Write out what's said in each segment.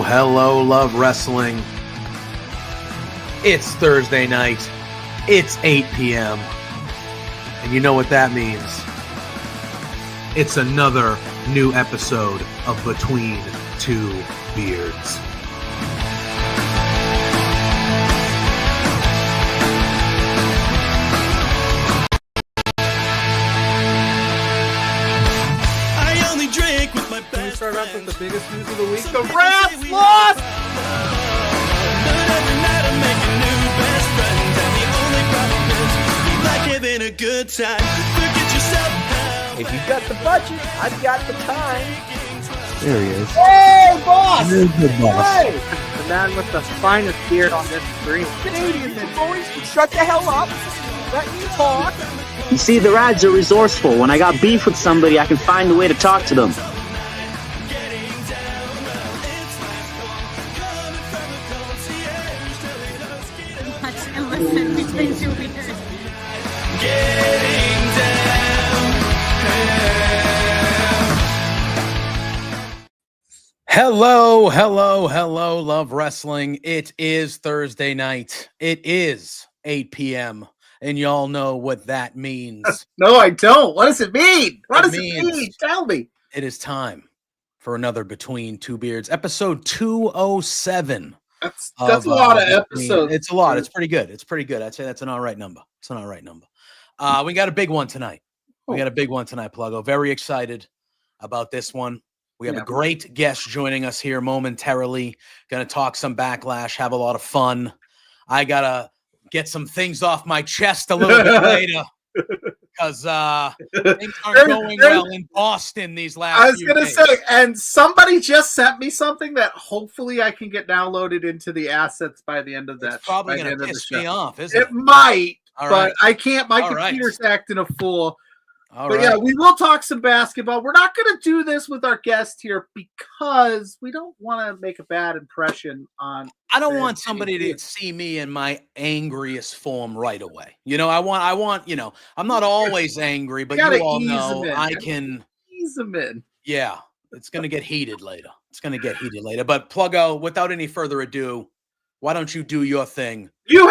Hello, Love Wrestling. It's Thursday night. It's 8 p.m. And you know what that means. It's another new episode of Between Two Beards. Start off with the biggest news of the week. The Rats lost! But every night I'm making new best friends, and the only problem is you like having a good time. Forget yourself now. If you've got the budget, I've got the time. There he is. Hey, boss! There's the boss. Hey! The man with the finest beard on this screen. Canadian boys, shut the hell up. Let me talk. You see, the Rads are resourceful. When I got beef with somebody, I can find a way to talk to them. Hello, Love Wrestling. It is Thursday night. It is 8 p.m. And y'all know what that means. No, I don't. What does it mean? What does it means mean? Tell me. It is time for another Between Two Beards, episode 207. That's a lot of episodes. It's a lot. It's pretty good. I'd say that's an all right number. We got a big one tonight. Pluggo. Very excited about this one. We have a great guest joining us here momentarily. Going to talk some Backlash, have a lot of fun. I got to get some things off my chest a little bit later because things aren't going well in Boston these last few days. I was going to say, and somebody just sent me something that hopefully I can get downloaded into the assets by the end of that. It's probably going to piss me off, isn't it? It might, but right. I can't. My computer's acting a fool. Yeah, we will talk some basketball. We're not going to do this with our guest here because we don't want to make a bad impression on. I don't want somebody to see me in my angriest form right away. I want. I'm not always angry, but you all know I can ease them in. Yeah, it's going to get heated later. But Pluggo, without any further ado, why don't you do your thing? We're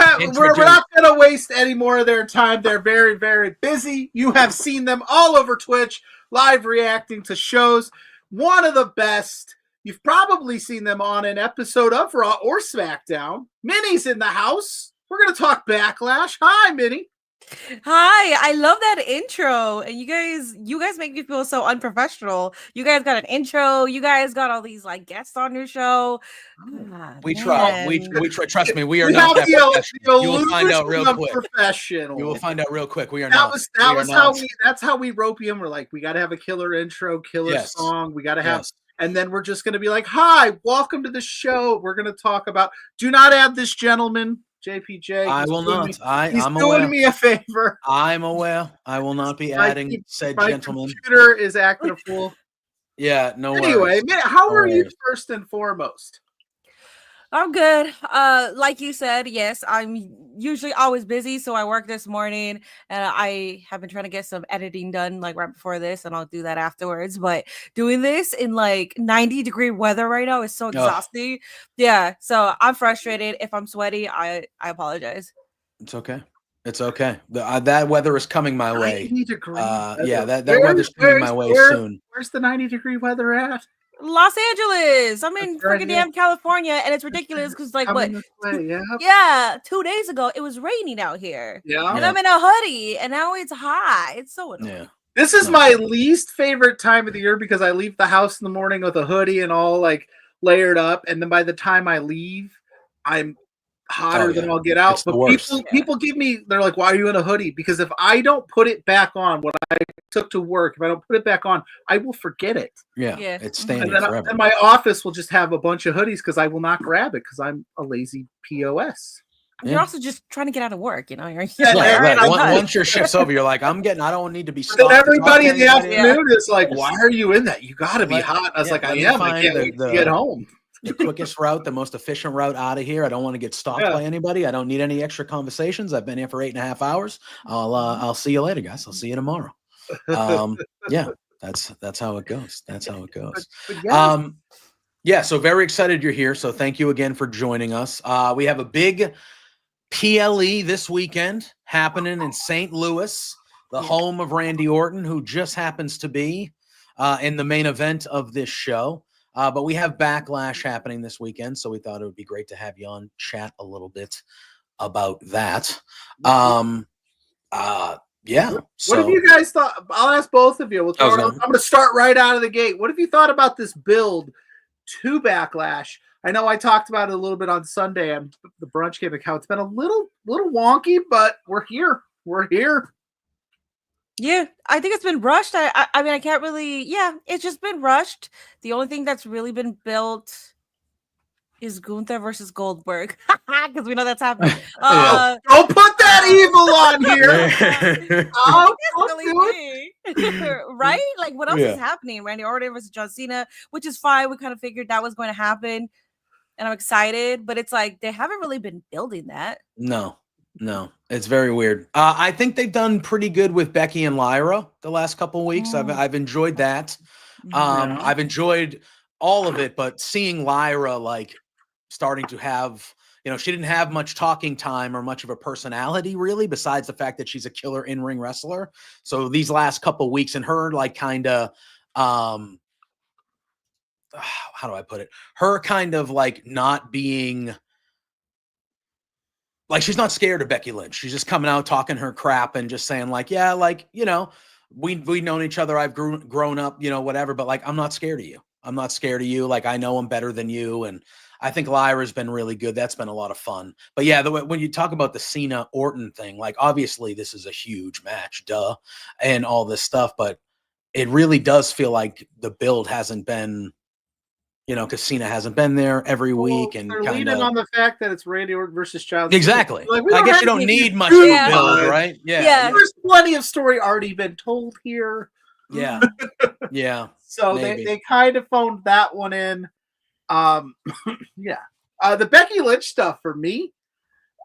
not going to waste any more of their time. They're very, very busy. You have seen them all over Twitch, live reacting to shows. One of the best. You've probably seen them on an episode of Raw or SmackDown. Minnie's in the house. We're going to talk Backlash. Hi, Minnie. Hi, I love that intro. And you guys make me feel so unprofessional. You guys got an intro. You guys got all these guests on your show. We try. We try. Trust me, we are not that professional. You will find out real quick. You will find out real quick. We are not. That's how we rope you in. We're like, we got to have a killer intro, killer song. We got to have. And then we're just going to be like, hi, welcome to the show. We're going to talk about, do not add this gentleman. JPJ. I will not. I'm aware. Doing me a favor. I'm aware. I will not be adding said gentleman. My computer is acting a fool. Yeah, no worries. Anyway, how are you first and foremost? I'm good. Like you said, yes, I'm usually always busy. So I work this morning and I have been trying to get some editing done like right before this, and I'll do that afterwards. But doing this in like 90-degree weather right now is so exhausting. Yeah. So I'm frustrated. If I'm sweaty, I apologize. It's okay. It's okay. That weather is coming my way. 90-degree. That weather's coming my way soon. Where's the 90-degree weather at? Los Angeles. I'm in freaking damn California, and it's ridiculous because, like, what? 2 days ago it was raining out here. Yeah, and I'm in a hoodie, and now it's hot. It's so annoying. Yeah. This is my least favorite time of the year because I leave the house in the morning with a hoodie and all like layered up, and then by the time I leave, I'm hotter Oh, than yeah. I'll get out. It's the But worst. people give me, they're like, why are you in a hoodie? Because if I don't put it back on, what I took to work, if I don't put it back on, I will forget it. Yeah, Yeah. it's Mhm. staying And here then forever. and my office will just have a bunch of hoodies because I will not grab it because I'm a lazy POS. You're Yeah. also just trying to get out of work, you know. You're Yeah, like, yeah, all right, right. I'm done. Once your shift's over, you're like, I don't need to be But stopped. then to talk everybody to in the anybody. afternoon is like, why are you in that? You got to be Let- hot. I was yeah, like, I let me am. I find can't the- wait to get home. The quickest route, the most efficient route out of here. I don't want to get stopped Yeah. by anybody. I don't need any extra conversations. I've been here for 8.5 hours. I'll see you later, guys. I'll see you tomorrow. Yeah, that's how it goes. That's how it goes. But yeah. Yeah, so very excited you're here. So thank you again for joining us. We have a big PLE this weekend happening in St. Louis, the home of Randy Orton, who just happens to be in the main event of this show. But we have Backlash happening this weekend, so we thought it would be great to have you on, chat a little bit about that. Yeah. What have you guys thought? I'll ask both of you. I'm going to start right out of the gate. What have you thought about this build to Backlash? I know I talked about it a little bit on Sunday on the brunch game account. It's been a little wonky, but we're here. We're here. Yeah, I think it's been rushed. I mean, I can't really. Yeah, it's just been rushed. The only thing that's really been built is Gunther versus Goldberg, because we know that's happening. Don't put that evil on here. Right? Like, what else is happening? Randy Orton versus John Cena, which is fine. We kind of figured that was going to happen, and I'm excited. But it's like they haven't really been building that. No, it's very weird. I think they've done pretty good with Becky and Lyra the last couple of weeks. I've enjoyed that. I've enjoyed all of it, but seeing Lyra like starting to have, she didn't have much talking time or much of a personality really, besides the fact that she's a killer in-ring wrestler. So these last couple of weeks and her like kind of, how do I put it? Her kind of like not being like, she's not scared of Becky Lynch. She's just coming out talking her crap and just saying like, yeah, like, we've known each other. I've grown up, whatever, but like, I'm not scared of you. I'm not scared of you. Like, I know I'm better than you. And I think Lyra's been really good. That's been a lot of fun. But yeah, when you talk about the Cena Orton thing, like obviously this is a huge match, duh, and all this stuff, but it really does feel like the build hasn't been, because Cena hasn't been there every week, and they're leaning on the fact that it's Randy Orton versus John Cena. Exactly. Like, I guess you don't need much of a build, right? Yeah. There's plenty of story already been told here. Yeah. Yeah. So they kind of phoned that one in. The Becky Lynch stuff for me,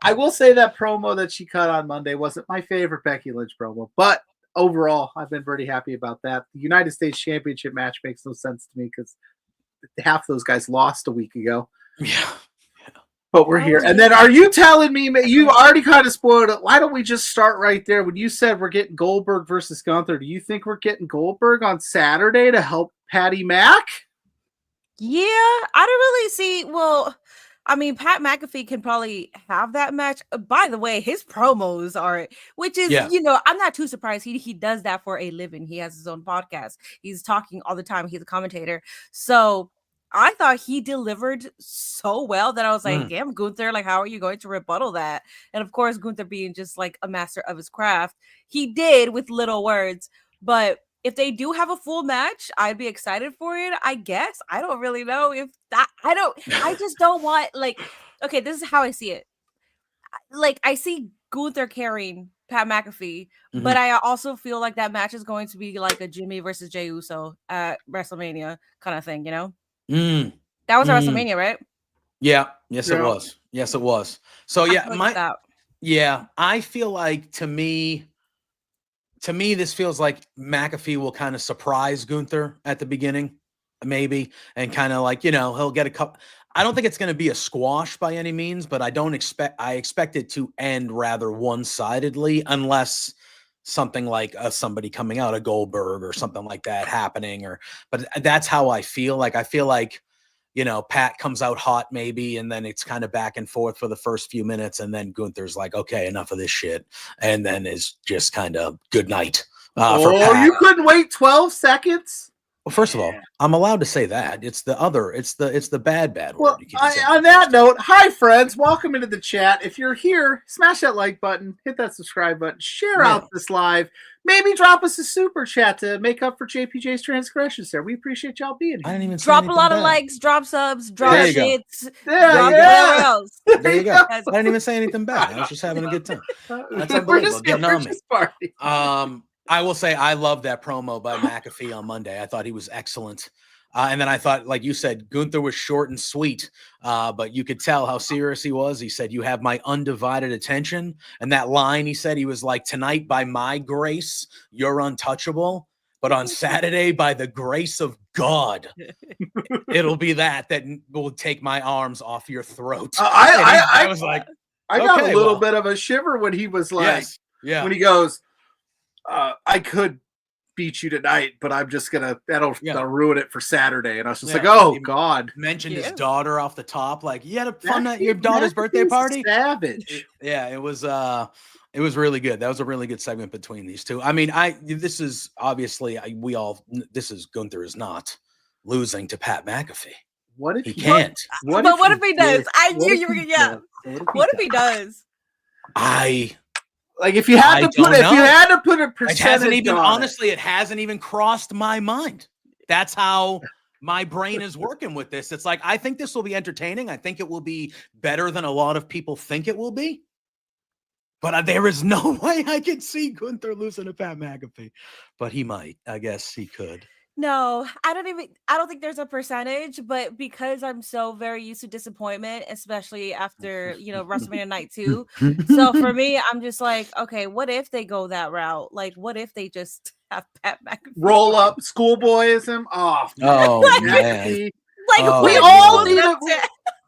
I will say that promo that she cut on Monday wasn't my favorite Becky Lynch promo, but overall, I've been pretty happy about that. The United States Championship match makes no sense to me because half those guys lost a week ago. Yeah. But we're here. And then are you telling me, you already kind of spoiled it, why don't we just start right there? When you said we're getting Goldberg versus Gunther, do you think we're getting Goldberg on Saturday to help Patty Mac? Yeah, I don't really see. Well, I mean, Pat McAfee can probably have that match. By the way, his promos are, which is, I'm not too surprised. He does that for a living. He has his own podcast. He's talking all the time. He's a commentator. So I thought he delivered so well that I was like, damn, Gunther, like, how are you going to rebuttal that? And of course, Gunther being just like a master of his craft, he did with little words. But if they do have a full match, I'd be excited for it, I guess. I don't really know if that, I just don't want, like, okay, this is how I see it. Like, I see Gunther carrying Pat McAfee, but I also feel like that match is going to be like a Jimmy versus Jey Uso at WrestleMania kind of thing, That was WrestleMania, right? Yeah. Yes, it was. Yes, it was. So yeah, I feel like to me, this feels like McAfee will kind of surprise Gunther at the beginning, maybe, and kind of like, he'll get a couple. I don't think it's going to be a squash by any means, but I expect it to end rather one-sidedly unless something like somebody coming out of Goldberg or something like that happening, but that's how I feel. Like, I feel like, Pat comes out hot maybe, and then it's kind of back and forth for the first few minutes. And then Gunther's like, okay, enough of this shit. And then is just kind of good night. For Pat. You couldn't wait 12 seconds? Well, first of all, I'm allowed to say that. It's the bad word. Well, You can't say. on that note, hi friends, welcome into the chat. If you're here, smash that like button, hit that subscribe button, share out this live. Maybe drop us a super chat to make up for JPJ's transgressions there. We appreciate y'all being here. I didn't even say Drop a lot bad. of likes, drop subs, drop There you go. shits, Yeah, whatever else. There you go. I didn't even say anything bad. I was just having a good time. That's unbelievable. Getting on me. Party. I will say I love that promo by McAfee on Monday. I thought he was excellent. And then I thought, like you said, Gunther was short and sweet, but you could tell how serious he was. He said, "You have my undivided attention." And that line he said, he was like, "Tonight, by my grace, you're untouchable. But on Saturday, by the grace of God, it'll be that will take my arms off your throat." I was like, I got a little bit of a shiver when he was like, when he goes, "I could beat you tonight, but I'm just gonna that'll ruin it for Saturday." And I was just like, "Oh God!" Mentioned his daughter off the top, like, "You had a fun at your daughter's birthday party." Savage. It was really good. That was a really good segment between these two. I mean, this is obviously this is Gunther is not losing to Pat McAfee. What if he can't? What if he does? I knew you were gonna. What if he does? Like if you had to put a percentage, it hasn't even crossed my mind. That's how my brain is working with this. It's like, I think this will be entertaining. I think it will be better than a lot of people think it will be. But there is no way I could see Gunther losing to Pat McAfee. But he might. I guess he could. No, I don't think there's a percentage, but because I'm so very used to disappointment, especially after, WrestleMania Night 2. So for me, I'm just like, okay, what if they go that route? Like, what if they just have Pat McAfee roll up schoolboyism? Man.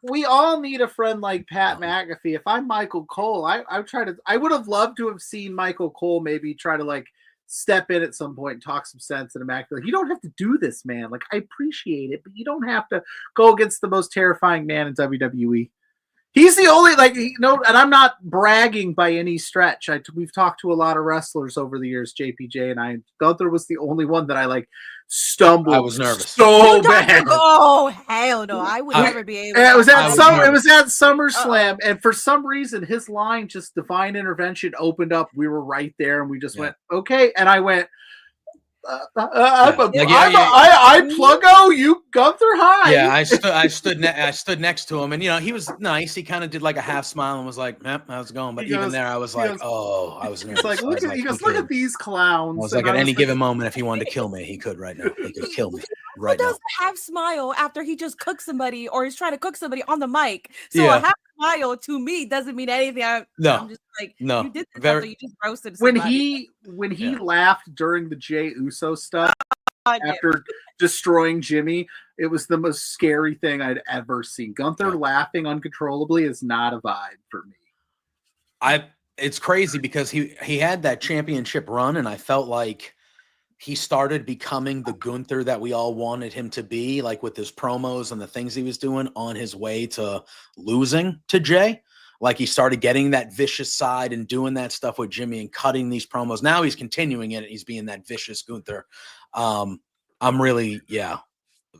We all need a friend like Pat McAfee. If I'm Michael Cole, I would have loved to have seen Michael Cole maybe try to step in at some point and talk some sense in a match. You don't have to do this, man. I appreciate it, but you don't have to go against the most terrifying man in WWE. He's the only, and I'm not bragging by any stretch. We've talked to a lot of wrestlers over the years, JPJ and I. Gunther was the only one that I stumbled. I was nervous. So bad. Oh, hell no. I would never be able to. It was at SummerSlam, and for some reason, his line, just divine intervention, opened up. We were right there, and we just went, okay. And I went, I PLUGGO, you Gunther, hi. Yeah, I stood next to him, and he was nice. He kind of did a half smile and was like, "How's it going?" But even there, I was I was nervous. Look at these clowns. I was like, at any given moment, if he wanted to kill me, he could right now. He could kill me right now. Who does a half smile after he just cooked somebody or he's trying to cook somebody on the mic? So a half smile to me doesn't mean anything. I'm just like, no, you did this after you just roasted somebody. When he laughed during the Jey Uso stuff after destroying Jimmy, it was the most scary thing I'd ever seen. Gunther laughing uncontrollably is not a vibe for me. It's crazy because he had that championship run, and I felt like he started becoming the Gunther that we all wanted him to be, with his promos and the things he was doing on his way to losing to Jey. He started getting that vicious side and doing that stuff with Jimmy and cutting these promos. Now he's continuing it. He's being that vicious Gunther. I'm really,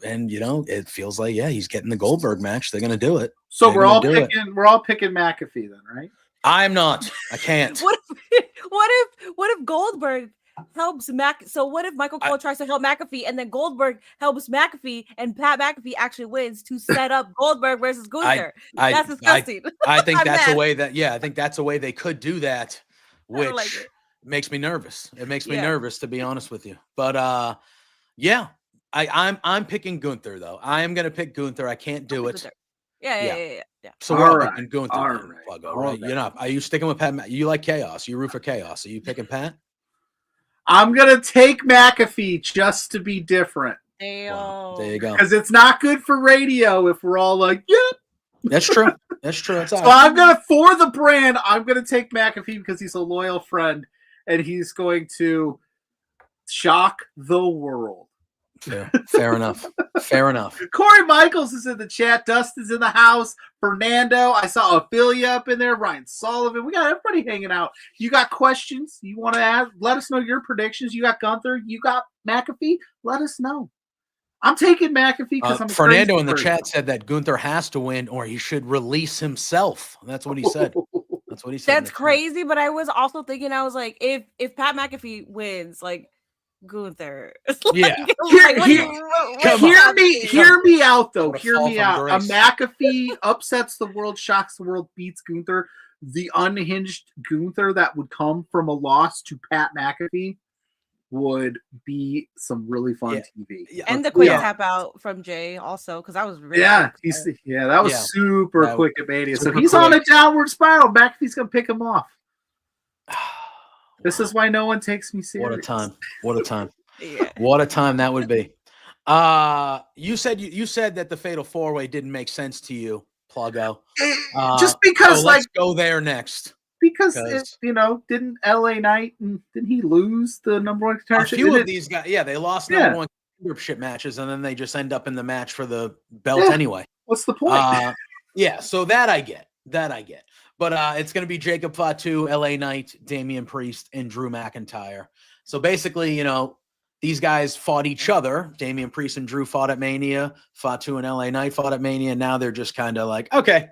and it feels like, he's getting the Goldberg match. They're going to do it. So we're all picking McAfee then, right? I'm not. I can't. What if Goldberg helps So what if Michael Cole tries to help McAfee and then Goldberg helps McAfee and Pat McAfee actually wins to set up Goldberg versus Gunther? That's disgusting. I think that's a way I think that's a way they could do that, which makes me nervous. It makes me nervous, to be honest with you. But I'm picking Gunther though. I am gonna pick Gunther. I can't do it. Yeah. So we're all picking Gunther. PLUGGO, right? You're not. Are you sticking with Pat? You like chaos. You root for chaos. Are you picking Pat? I'm going to take McAfee just to be different. Damn. There you go. Because it's not good for radio if we're all like, yep. That's true. That's true. That's all right. I'm going to, for the brand, I'm going to take McAfee because he's a loyal friend and he's going to shock the world. Fair enough. Fair enough. Corey Michaels is in the chat. Dustin's in the house. Fernando. I saw Ophelia up in there. Ryan Sullivan. We got everybody hanging out. You got questions you want to ask? Let us know your predictions. You got Gunther. You got McAfee. Let us know. I'm taking McAfee because I'm a Fernando crazy in the person. chat said that Gunther has to win or he should release himself. That's what he said. That's what he said. That's crazy, but I was also thinking, I was like, if Pat McAfee wins, like Gunther, Yeah. Hear me out though. What a Hear fall me from out. grace. A McAfee upsets the world, shocks the world, beats Gunther. The unhinged Gunther that would come from a loss to Pat McAfee would be some really fun TV. Yeah. And the quick tap out from Jay also, because I was really that was super quick at Mania. So he's on a downward spiral. McAfee's gonna pick him off. This is why no one takes me serious. What a time. What a time. Yeah. What a time that would be. You said that the Fatal 4-Way didn't make sense to you, Pluggo. Just because, let's go there next. Because didn't LA Knight and didn't he lose the number one contendership? A few of these guys, they lost number one contendership matches, and then they just end up in the match for the belt anyway. What's the point? So that I get. But it's going to be Jacob Fatu, LA Knight, Damian Priest, and Drew McIntyre. So basically, these guys fought each other. Damian Priest and Drew fought at Mania. Fatu and LA Knight fought at Mania. Now they're just kind of like, okay,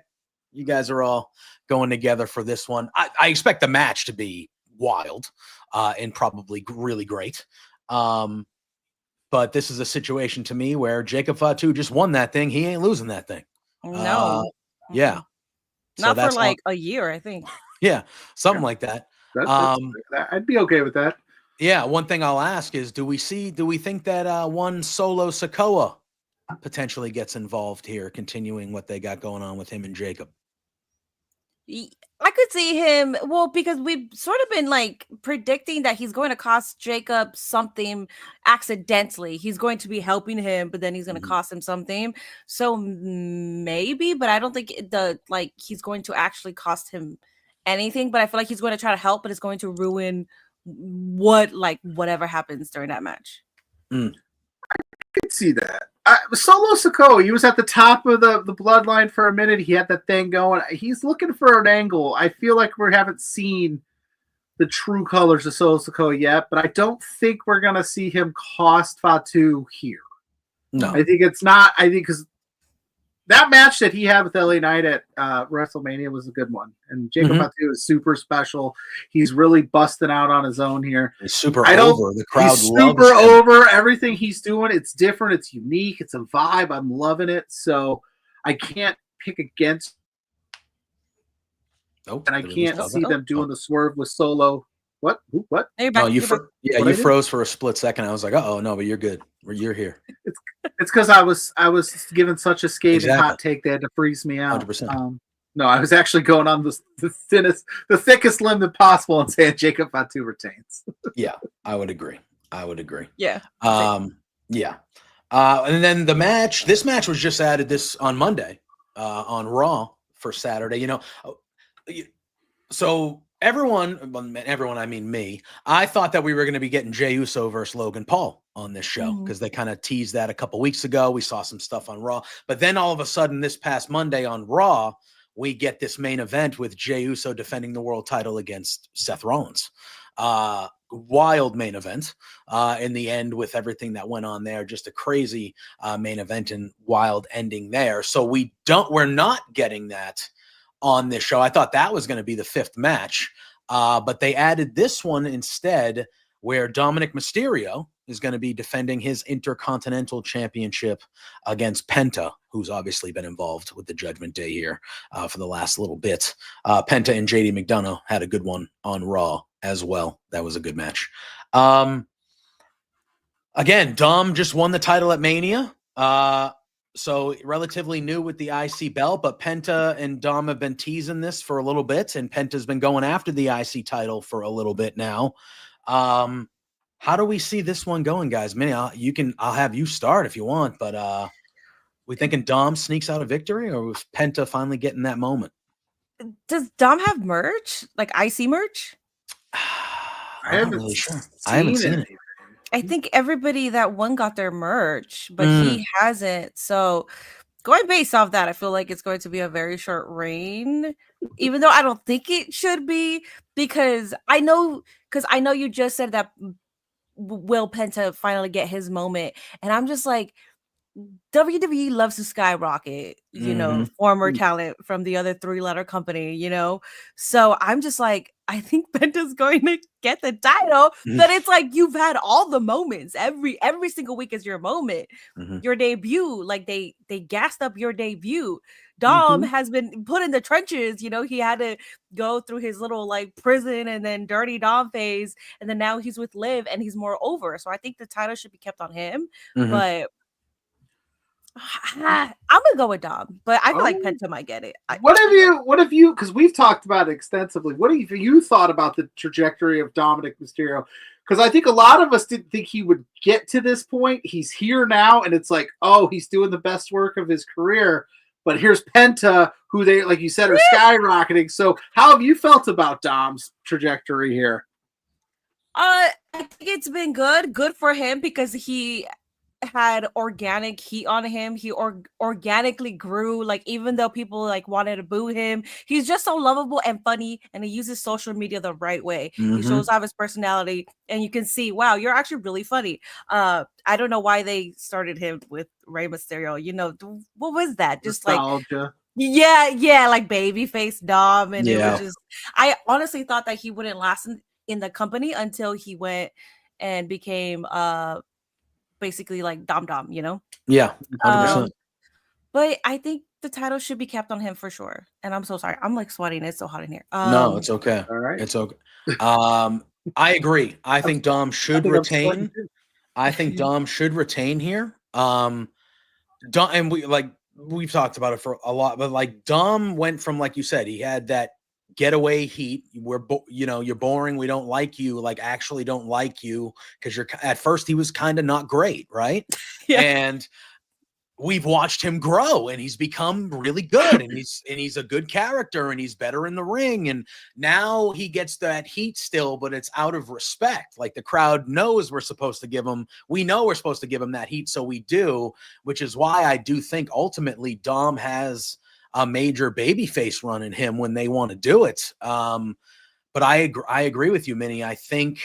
you guys are all going together for this one. I expect the match to be wild and probably really great. But this is a situation to me where Jacob Fatu just won that thing. He ain't losing that thing. No. Yeah. Not for like a year, I think. Yeah, something like that. I'd be okay with that. Yeah, one thing I'll ask is, do we think that one Solo Sikoa potentially gets involved here, continuing what they got going on with him and Jacob? I could see him, because we've sort of been like predicting that he's going to cost Jacob something accidentally. He's going to be helping him, but then he's going to cost him something. So maybe, but I don't think he's going to actually cost him anything. But I feel like he's going to try to help, but it's going to ruin whatever happens during that match. I could see that. Solo Sikoa, he was at the top of the bloodline for a minute. He had that thing going. He's looking for an angle. I feel like we haven't seen the true colors of Solo Sikoa yet, but I don't think we're going to see him cost Fatu here. No. I think it's not. I think because that match that he had with LA Knight at WrestleMania was a good one. And Jacob Fatu is super special. He's really busting out on his own here. He's super over. The crowd he's loves super him. over. Everything he's doing, it's different. It's unique. It's a vibe. I'm loving it. So I can't pick against. Nope. And I can't see them doing the swerve with Solo. What? What? You froze for a split second. I was like, oh no, but you're good. You're here. It's because I was given such a scathing hot take they had to freeze me out. 100%. No, I was actually going on the thickest limb possible and saying Jacob Fatu retains. Yeah, I would agree. Yeah. Yeah. And then this match was just added on Monday on Raw for Saturday. So everyone, I mean me, I thought that we were going to be getting Jey Uso versus Logan Paul on this show because they kind of teased that a couple weeks ago. We saw some stuff on Raw, but then all of a sudden this past Monday on Raw, we get this main event with Jey Uso defending the world title against Seth Rollins. Wild main event in the end with everything that went on there. Just a crazy main event and wild ending there. So we're not getting that on this show. I thought that was going to be the fifth match, but they added this one instead, where Dominic Mysterio is going to be defending his Intercontinental Championship against Penta, who's obviously been involved with the Judgment Day here for the last little bit. Penta and JD McDonough had a good one on Raw as well. That was a good match. Again, Dom just won the title at Mania. So relatively new with the IC belt, but Penta and Dom have been teasing this for a little bit, and Penta's been going after the IC title for a little bit now. How do we see this one going, guys? I'll have you start if you want, but we thinking Dom sneaks out a victory, or was Penta finally getting that moment? Does Dom have merch, like IC merch? I'm not really sure. I haven't seen it. I think everybody that won got their merch, but he hasn't. So going based off that, I feel like it's going to be a very short reign, even though I don't think it should be, because I know you just said that will Penta finally get his moment, and I'm just like, WWE loves to skyrocket, former talent from the other 3-letter company, So I'm just like, I think Penta's going to get the title, but it's like you've had all the moments. Every single week is your moment. Your debut, like they gassed up your debut. Dom has been put in the trenches, he had to go through his little like prison and then dirty Dom phase, and then now he's with Liv and he's more over. So I think the title should be kept on him, but I'm gonna go with Dom, but I feel like Penta might get it. What have you? Because we've talked about it extensively. What have you thought about the trajectory of Dominic Mysterio? Because I think a lot of us didn't think he would get to this point. He's here now, and it's like, oh, he's doing the best work of his career. But here's Penta, who they, like you said, are skyrocketing. So, how have you felt about Dom's trajectory here? I think it's been good for him because he had organic heat on him. He organically grew, like even though people like wanted to boo him, he's just so lovable and funny, and he uses social media the right way. He shows off his personality, and you can see, wow, you're actually really funny. I don't know why they started him with Rey Mysterio. What was that? Just nostalgia. Like like baby face Dom, and it was just, I honestly thought that he wouldn't last in the company until he went and became basically like Dom, Yeah, 100%. But I think the title should be kept on him for sure. And I'm so sorry, I'm like sweating. It's so hot in here. No, it's okay. All right, it's okay. I agree. I think Dom should retain. I think Dom should retain here. Dom, and we've talked about it for a lot, but like Dom went from, like you said, he had that getaway heat. You're boring. We don't like you. Like, actually don't like you, because at first he was kind of not great, right? And we've watched him grow, and he's become really good, and he's a good character, and he's better in the ring. And now he gets that heat still, but it's out of respect. Like, the crowd knows we know we're supposed to give him that heat, so we do, which is why I do think ultimately Dom has a major babyface run in him when they want to do it. But I agree with you, Minnie. I think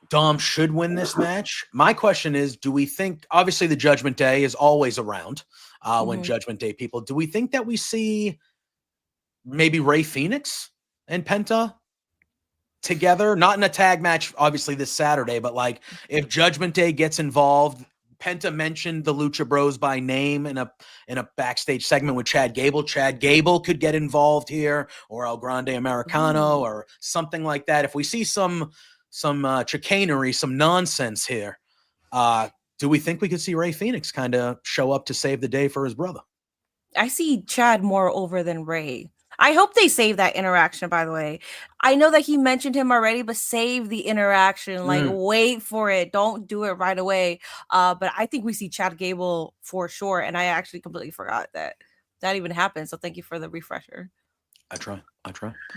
Dom should win this match. My question is, do we think, obviously the Judgment Day is always around when Judgment Day people, do we think that we see maybe Rey Fénix and Penta together? Not in a tag match, obviously, this Saturday, but like if Judgment Day gets involved. Penta mentioned the Lucha Bros by name in a backstage segment with Chad Gable. Chad Gable could get involved here, or El Grande Americano, or something like that. If we see some chicanery, some nonsense here, do we think we could see Rey Fénix kind of show up to save the day for his brother? I see Chad more over than Rey. I hope they save that interaction, by the way. I know that he mentioned him already, but save the interaction. Like, wait for it. Don't do it right away. But I think we see Chad Gable for sure. And I actually completely forgot that even happened. So thank you for the refresher. I try.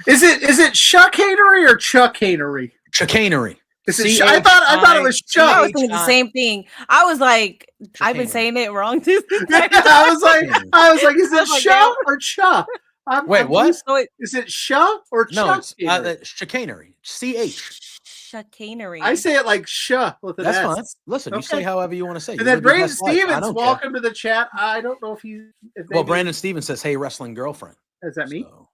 Is it Chuckanery or Chuckanery? Chicanery. I thought it was Chuck. I was thinking the same thing. I was like, I've been saying it wrong too. I was like, is it Chuck or Chuck? Wait, what? Is it Chuck or Chuck? No, it's chicanery. Chicanery. I say it like Chuck with an S. That's fine. Listen, you say however you want to say. And then Brandon Stevens, welcome to the chat. I don't know if he. Well, Brandon Stevens says, "Hey, wrestling girlfriend." Is that me? So,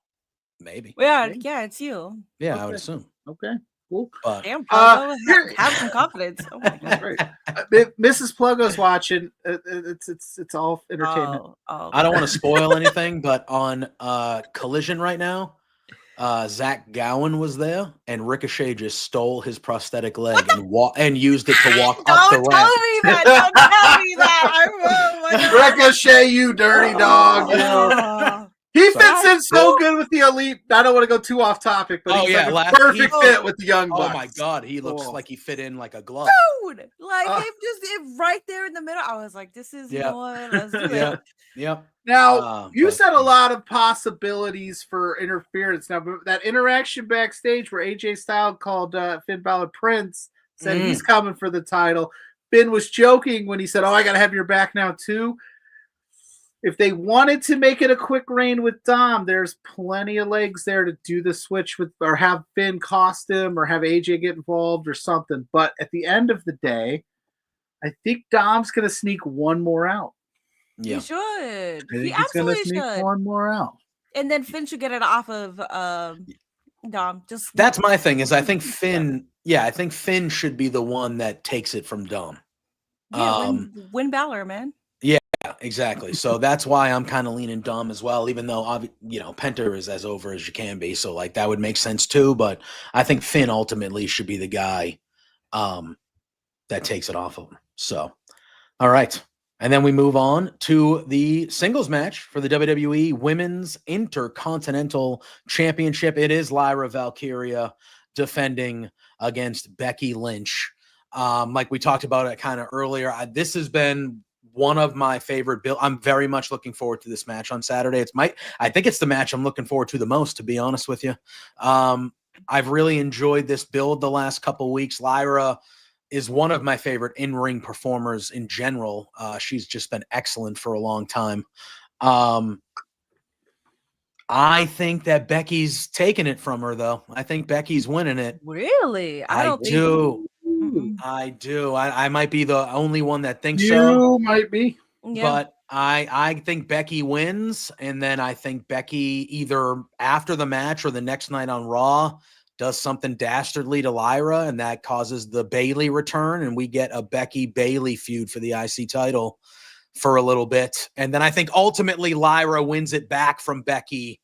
maybe. Yeah, it's you. Yeah, okay. I would assume. Okay. Cool. But, damn, Pluggo, have some confidence. Oh my God. Great. Mrs. Pluggo's watching. It's all entertainment. I don't want to spoil anything, but on Collision right now, Zach Gowen was there, and Ricochet just stole his prosthetic leg and used it to walk up the ramp. Don't tell me that. Ricochet, you dirty dog. He fits in so good with the Elite. I don't want to go too off topic, but he's like a perfect fit with the Young Bucks. Oh my God, he looks like he fit in like a glove. Dude, like him just right there in the middle. I was like, this is one. Let's do it. Yep. Now, you said a lot of possibilities for interference. Now, that interaction backstage where AJ Styles called Finn Balor Prince, said he's coming for the title. Finn was joking when he said, "Oh, I got to have your back now too." If they wanted to make it a quick reign with Dom, there's plenty of legs there to do the switch with, or have Finn cost him, or have AJ get involved or something. But at the end of the day, I think Dom's gonna sneak one more out. Yeah. He should. I He think he's gonna absolutely sneak should. one more out. And then Finn should get it off of Dom. Just That's my thing. Is I think Finn. Yeah, I think Finn should be the one that takes it from Dom. win Balor, man. Yeah, exactly. So that's why I'm kind of leaning Dom as well, even though Penta is as over as you can be. So like that would make sense too. But I think Finn ultimately should be the guy that takes it off of him. So, all right. And then we move on to the singles match for the WWE Women's Intercontinental Championship. It is Lyra Valkyria defending against Becky Lynch. Like we talked about it kind of earlier, this has been one of my favorite build. I'm very much looking forward to this match on Saturday. I think it's the match I'm looking forward to the most, to be honest with you. I've really enjoyed this build the last couple weeks. Lyra is one of my favorite in-ring performers in general. She's just been excellent for a long time. I think that Becky's taking it from her, though. I think Becky's winning it. Really? I do. I do. I might be the only one that thinks so. You might be. Yeah. But I think Becky wins, and then I think Becky either after the match or the next night on Raw does something dastardly to Lyra, and that causes the Bayley return, and we get a Becky-Bayley feud for the IC title for a little bit. And then I think ultimately Lyra wins it back from Becky.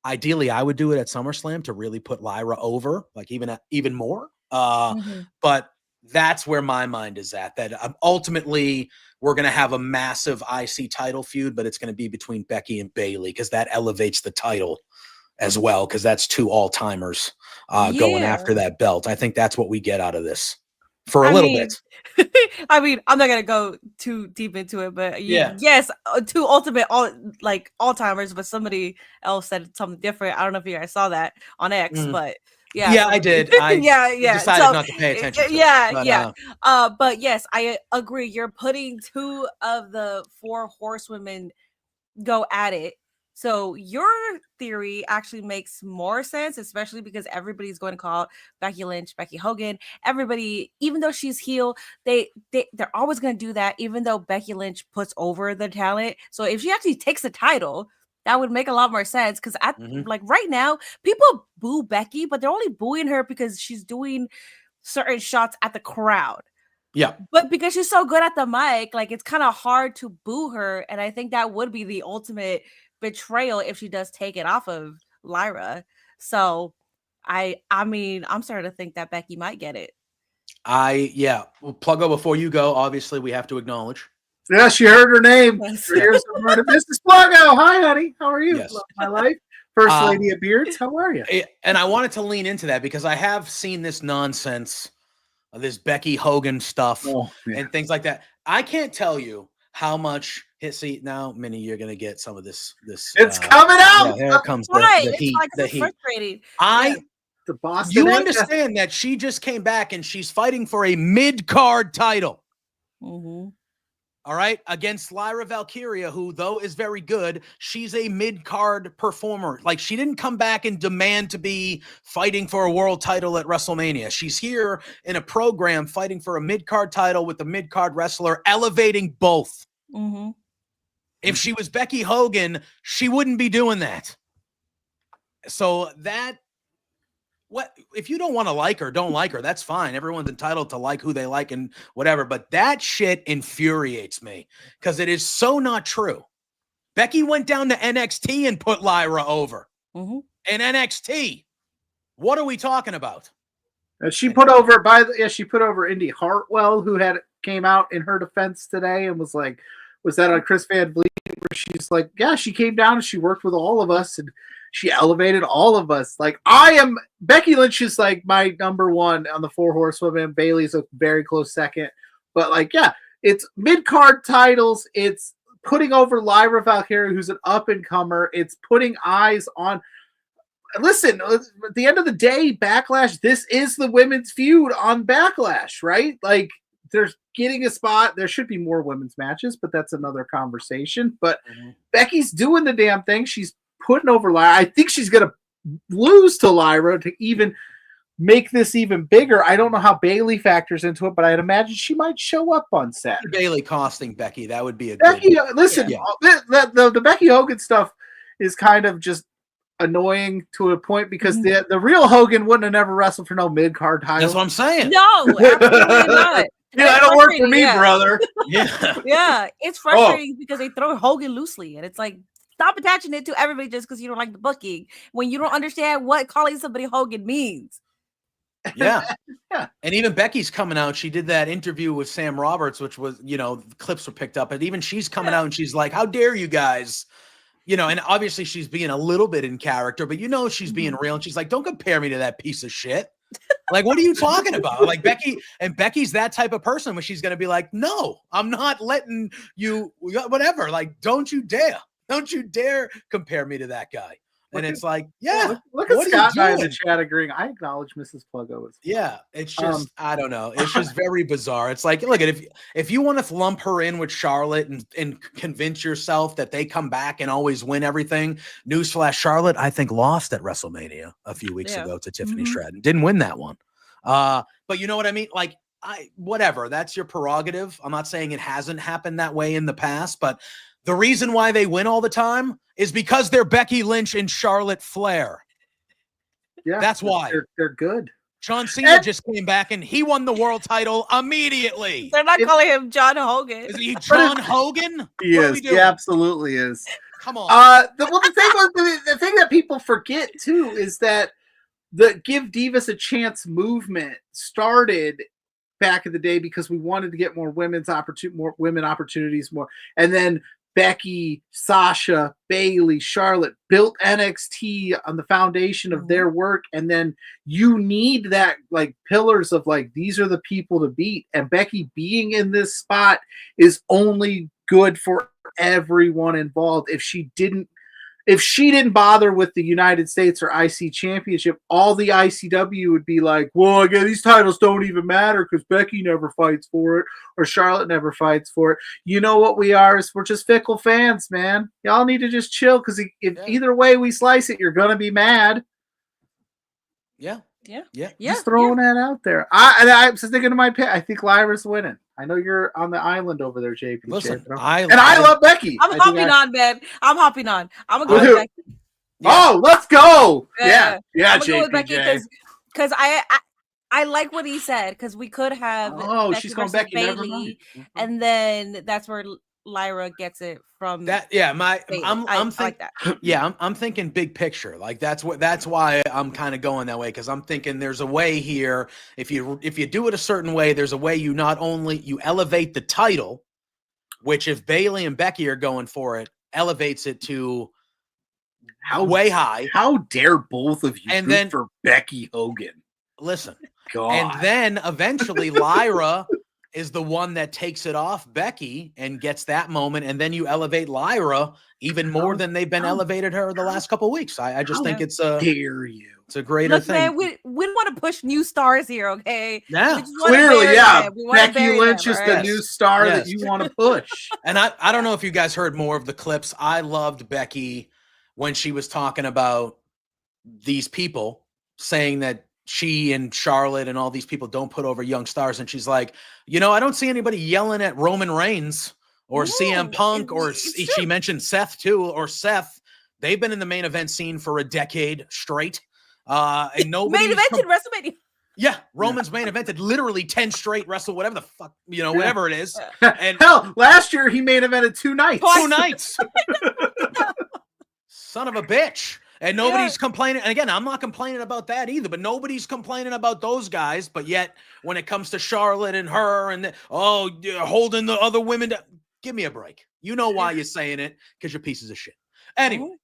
Ideally, I would do it at SummerSlam to really put Lyra over, like even more. But that's where my mind is at, that ultimately we're going to have a massive IC title feud, but it's going to be between Becky and Bayley because that elevates the title as well, because that's two all-timers going after that belt. I think that's what we get out of this for a little bit. I mean, I'm not going to go too deep into it, but yes, two ultimate all-timers, but somebody else said something different. I don't know if you guys saw that on X, but yeah, I did. I decided not to pay attention to it. But yes, I agree. You're putting two of the four horsewomen go at it. So your theory actually makes more sense, especially because everybody's going to call Becky Lynch, Becky Hogan. Everybody, even though she's heel, they're always going to do that, even though Becky Lynch puts over the talent. So if she actually takes the title, that would make a lot more sense, because like right now, people boo Becky, but they're only booing her because she's doing certain shots at the crowd. Yeah. But because she's so good at the mic, like it's kind of hard to boo her. And I think that would be the ultimate betrayal if she does take it off of Lyra. So I mean, I'm starting to think that Becky might get it. Well, Pluggo, before you go, obviously we have to acknowledge. Yeah, she heard her name. Here's Mrs. Pluggo. Hi, honey. How are you? Yes. Love my life. First lady of Beards. How are you? And I wanted to lean into that because I have seen this nonsense, this Becky Hogan stuff and things like that. I can't tell you how much. See, now, Minnie, you're going to get some of this. It's coming out. Yeah, here comes the heat. The heat. Frustrating. The Boston. You understand that she just came back and she's fighting for a mid-card title. All right, against Lyra Valkyria, who though is very good, she's a mid-card performer. Like, she didn't come back and demand to be fighting for a world title at WrestleMania. She's here in a program fighting for a mid-card title with the mid-card wrestler, elevating both. If she was Becky Hogan, she wouldn't be doing that. So if you don't want to like her, don't like her. That's fine. Everyone's entitled to like who they like and whatever. But that shit infuriates me because it is so not true. Becky went down to NXT and put Lyra over. In NXT. What are we talking about? She put over Indy Hartwell, who came out in her defense today and was like, was that on Chris Van Vliet, where she's like, yeah, she came down and she worked with all of us and she elevated all of us. Like, Becky Lynch is like my number one on the four horsewomen. Bayley's a very close second. But like, yeah, it's mid-card titles. It's putting over Lyra Valkyria, who's an up-and-comer. It's putting eyes on. Listen, at the end of the day, Backlash, this is the women's feud on Backlash, right? Like, there's getting a spot. There should be more women's matches, but that's another conversation. But Becky's doing the damn thing. She's putting over Lyra. I think she's going to lose to Lyra to even make this even bigger. I don't know how Bailey factors into it, but I'd imagine she might show up on set. Bailey costing Becky, that would be a Becky, good. listen, the Becky Hogan stuff is kind of just annoying to a point because the real Hogan wouldn't have never wrestled for no mid-card title. That's what I'm saying. No, absolutely not. Yeah, that don't work for me, brother. Yeah. It's frustrating because they throw Hogan loosely, and it's like, stop attaching it to everybody just because you don't like the booking when you don't understand what calling somebody Hogan means. Yeah. And even Becky's coming out. She did that interview with Sam Roberts, which was, clips were picked up, and even she's coming out and she's like, "How dare you guys?" And obviously she's being a little bit in character, but she's being real, and she's like, "Don't compare me to that piece of shit." Like, what are you talking about? Like, Becky's that type of person where she's going to be like, "No, I'm not letting you, whatever. Like, don't you dare compare me to that guy." And it's like, look at Scott and I in the chat agreeing. I acknowledge Mrs. Pluggo. It's just, I don't know. It's just very bizarre. It's like, look, if you want to lump her in with Charlotte and convince yourself that they come back and always win everything, newsflash, Charlotte, I think, lost at WrestleMania a few weeks ago to Tiffany Stratton. Didn't win that one. But you know what I mean? Like, whatever. That's your prerogative. I'm not saying it hasn't happened that way in the past, but the reason why they win all the time is because they're Becky Lynch and Charlotte Flair. Yeah, that's why they're good. John Cena just came back and he won the world title immediately. They're not calling him John Hogan. Is he John Hogan? He is. He absolutely is. Come on. The thing that people forget too is that the Give Divas a Chance movement started back in the day because we wanted to get more women opportunities, and then Becky, Sasha, Bailey, Charlotte built NXT on the foundation of their work, and then you need that like pillars of like these are the people to beat, and Becky being in this spot is only good for everyone involved. If she didn't bother with the United States or IC Championship, all the ICW would be like, well, again, these titles don't even matter because Becky never fights for it or Charlotte never fights for it. You know what we are is we're just fickle fans, man. Y'all need to just chill because if either way we slice it, you're going to be mad. Yeah. Just throwing that out there. I'm just thinking of my pick. I think Lyra's winning. I know you're on the island over there, JP. Listen, I love Becky. I'm hopping on, man. I'm hopping on. I'm gonna go with Becky. Oh, let's go! Yeah, I'm gonna go with Becky because I like what he said because we could have Becky she's going versus Becky, Bailey, and then that's where Lyra gets it from. That I'm like that. Yeah, I'm thinking big picture. Like that's why I'm kind of going that way because I'm thinking there's a way here. If you do it a certain way, there's a way you not only you elevate the title, which if Bailey and Becky are going for it, elevates it to way high. How dare both of you and then for Becky Hogan? Listen, God. And then eventually Lyra is the one that takes it off Becky and gets that moment, and then you elevate Lyra even more than they've been elevated her the last couple of weeks. I just think it's a dare you. It's a greater thing. Man, we want to push new stars here, okay? Yeah, clearly, Becky Lynch is the new star that you want to push. And I don't know if you guys heard more of the clips. I loved Becky when she was talking about these people saying that she and Charlotte and all these people don't put over young stars. And she's like, I don't see anybody yelling at Roman Reigns or CM Punk or she mentioned Seth too, or Seth. They've been in the main event scene for a decade straight. And nobody main evented WrestleMania. Yeah, Roman's main evented literally 10 straight whatever the fuck, whatever it is. And hell, last year he main evented 2 nights. 2 nights. Son of a bitch. And nobody's complaining. And again, I'm not complaining about that either, but nobody's complaining about those guys. But yet, when it comes to Charlotte and her and holding the other women, give me a break. You know why you're saying it, because you're pieces of shit. Anyway,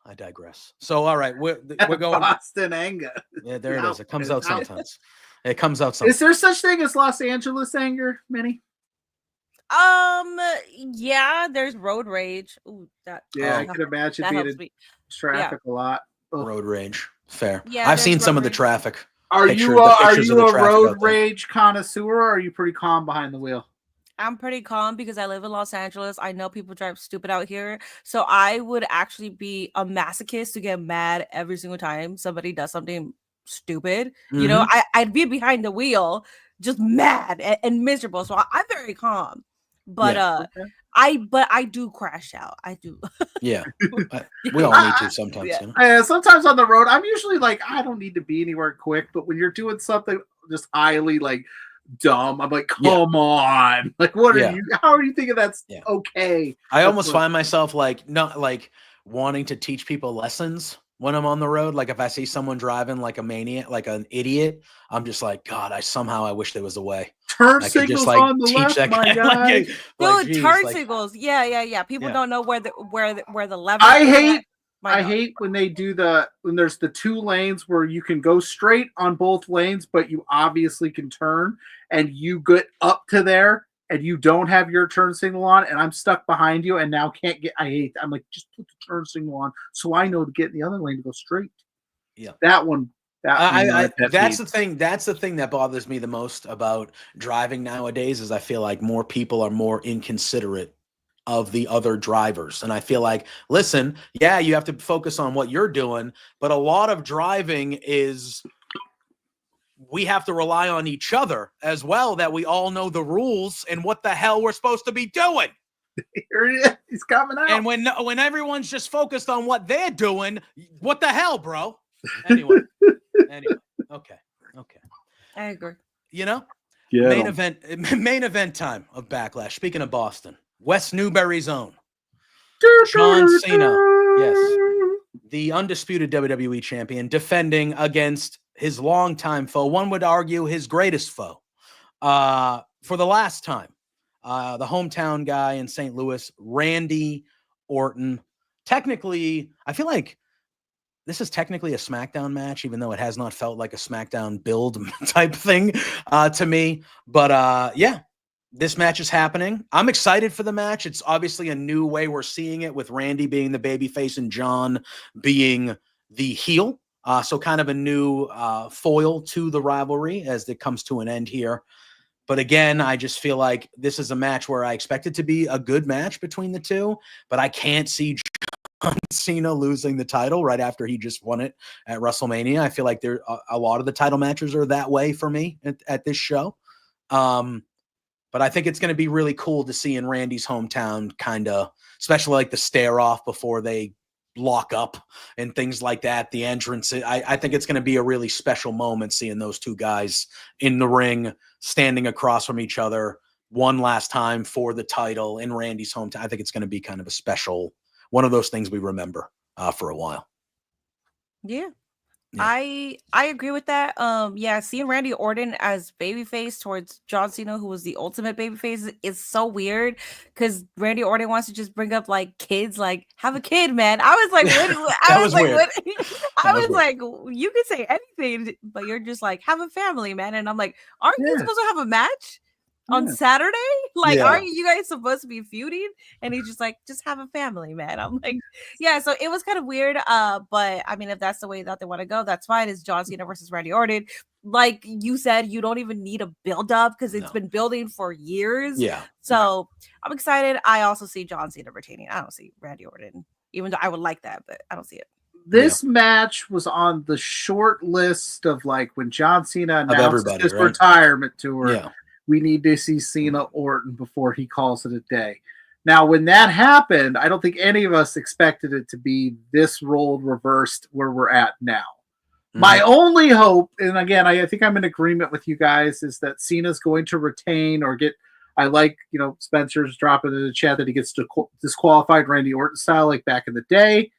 I digress. So, all right, we're going Boston anger. Yeah, there it is. It comes out sometimes. It comes out sometimes. Is there such thing as Los Angeles anger, Minnie? Yeah, there's road rage. Ooh, I can imagine being in traffic a lot. Ugh. Road rage, fair. Yeah, I've seen some of the traffic. Are you a road rage connoisseur, or are you pretty calm behind the wheel? I'm pretty calm because I live in Los Angeles. I know people drive stupid out here, so I would actually be a masochist to get mad every single time somebody does something stupid. You know, I'd be behind the wheel, just mad and miserable. So I'm very calm. But I do crash out. I do. Yeah. We all need to sometimes. Yeah. You know? Sometimes on the road, I'm usually like, I don't need to be anywhere quick. But when you're doing something just highly like dumb, I'm like, come on. Like, what are you? How are you thinking that's okay? I almost find myself like not like wanting to teach people lessons when I'm on the road. Like if I see someone driving like a maniac, like an idiot, I'm just like, God, I wish there was a way. Turn signals like, on the left, my guy. Dude, turn signals. Yeah. People don't know where the lever. I hate when they do when there's the 2 lanes where you can go straight on both lanes, but you obviously can turn, and you get up to there and you don't have your turn signal on, and I'm stuck behind you and now can't get. I'm like, just put the turn signal on so I know to get in the other lane to go straight. Yeah, that one. That's the thing. That's the thing that bothers me the most about driving nowadays is I feel like more people are more inconsiderate of the other drivers. And I feel like, listen, yeah, you have to focus on what you're doing, but a lot of driving is we have to rely on each other as well, that we all know the rules and what the hell we're supposed to be doing. Here he is. He's coming out. And when everyone's just focused on what they're doing, what the hell, bro? Anyway, okay. I agree. You know, main event time of Backlash. Speaking of Boston, West Newbury's own John Cena, yes, the undisputed WWE champion, defending against his longtime foe. One would argue his greatest foe, for the last time. The hometown guy in St. Louis, Randy Orton. Technically, I feel like this is technically a SmackDown match, even though it has not felt like a SmackDown build type thing to me. But this match is happening. I'm excited for the match. It's obviously a new way we're seeing it, with Randy being the babyface and John being the heel. So kind of a new foil to the rivalry as it comes to an end here. But again, I just feel like this is a match where I expect it to be a good match between the two, but I can't see John Cena losing the title right after he just won it at WrestleMania. I feel like a lot of the title matches are that way for me at this show. But I think it's going to be really cool to see in Randy's hometown, kind of, especially like the stare off before they lock up and things like that. The entrance, I think it's going to be a really special moment seeing those two guys in the ring, standing across from each other one last time for the title in Randy's hometown. I think it's going to be kind of a special, one of those things we remember for a while. Yeah. I agree with that. Seeing Randy Orton as babyface towards John Cena, who was the ultimate babyface, is so weird because Randy Orton wants to just bring up like kids, like have a kid, man. I was like, you could say anything, but you're just like, have a family, man. And I'm like, aren't you supposed to have a match on Saturday? Like, aren't you guys supposed to be feuding? And he's just like, just have a family, man. I'm like, so it was kind of weird. But I mean, if that's the way that they want to go, that's fine. It's John Cena versus Randy Orton. Like you said, you don't even need a build up because it's been building for years. Yeah. So I'm excited. I also see John Cena retaining. I don't see Randy Orton, even though I would like that, but I don't see it. This match was on the short list of like when John Cena announced his retirement tour. Yeah. We need to see Cena Orton before he calls it a day. Now, when that happened, I don't think any of us expected it to be this role reversed where we're at now. Mm-hmm. My only hope, and again, I think I'm in agreement with you guys, is that Cena's going to retain or get, I like, Spencer's dropping in the chat that he gets disqualified Randy Orton style like back in the day.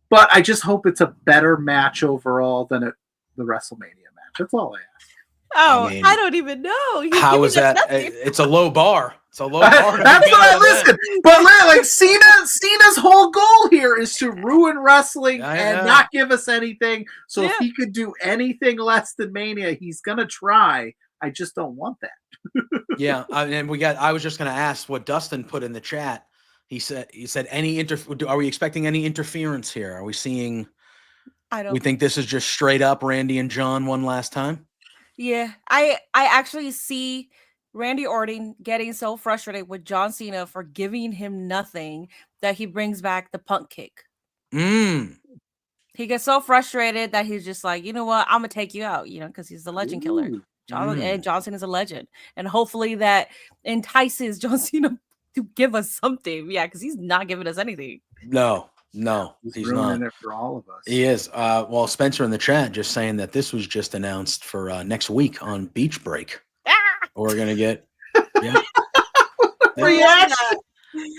But I just hope it's a better match overall than the WrestleMania match. That's all I ask. Oh, I don't even know. How is that? It's a low bar. It's a low bar. That's what I listen. But like Cena's whole goal here is to ruin wrestling and not give us anything. So if he could do anything less than Mania, he's gonna try. I just don't want that. I was just gonna ask what Dustin put in the chat. He said are we expecting any interference here? Are we seeing? We think this is just straight up Randy and John one last time. Yeah, I actually see Randy Orton getting so frustrated with John Cena for giving him nothing that he brings back the punk kick. He gets so frustrated that he's just like, you know what, I'm gonna take you out, because he's the legend killer. Ooh. And John Cena is a legend, and hopefully that entices John Cena to give us something. Yeah, because he's not giving us anything. No, he's ruining not. it for all of us. He is. Well, Spencer in the chat just saying that this was just announced for next week on Beach Break. We're gonna get. Yeah. Reaction.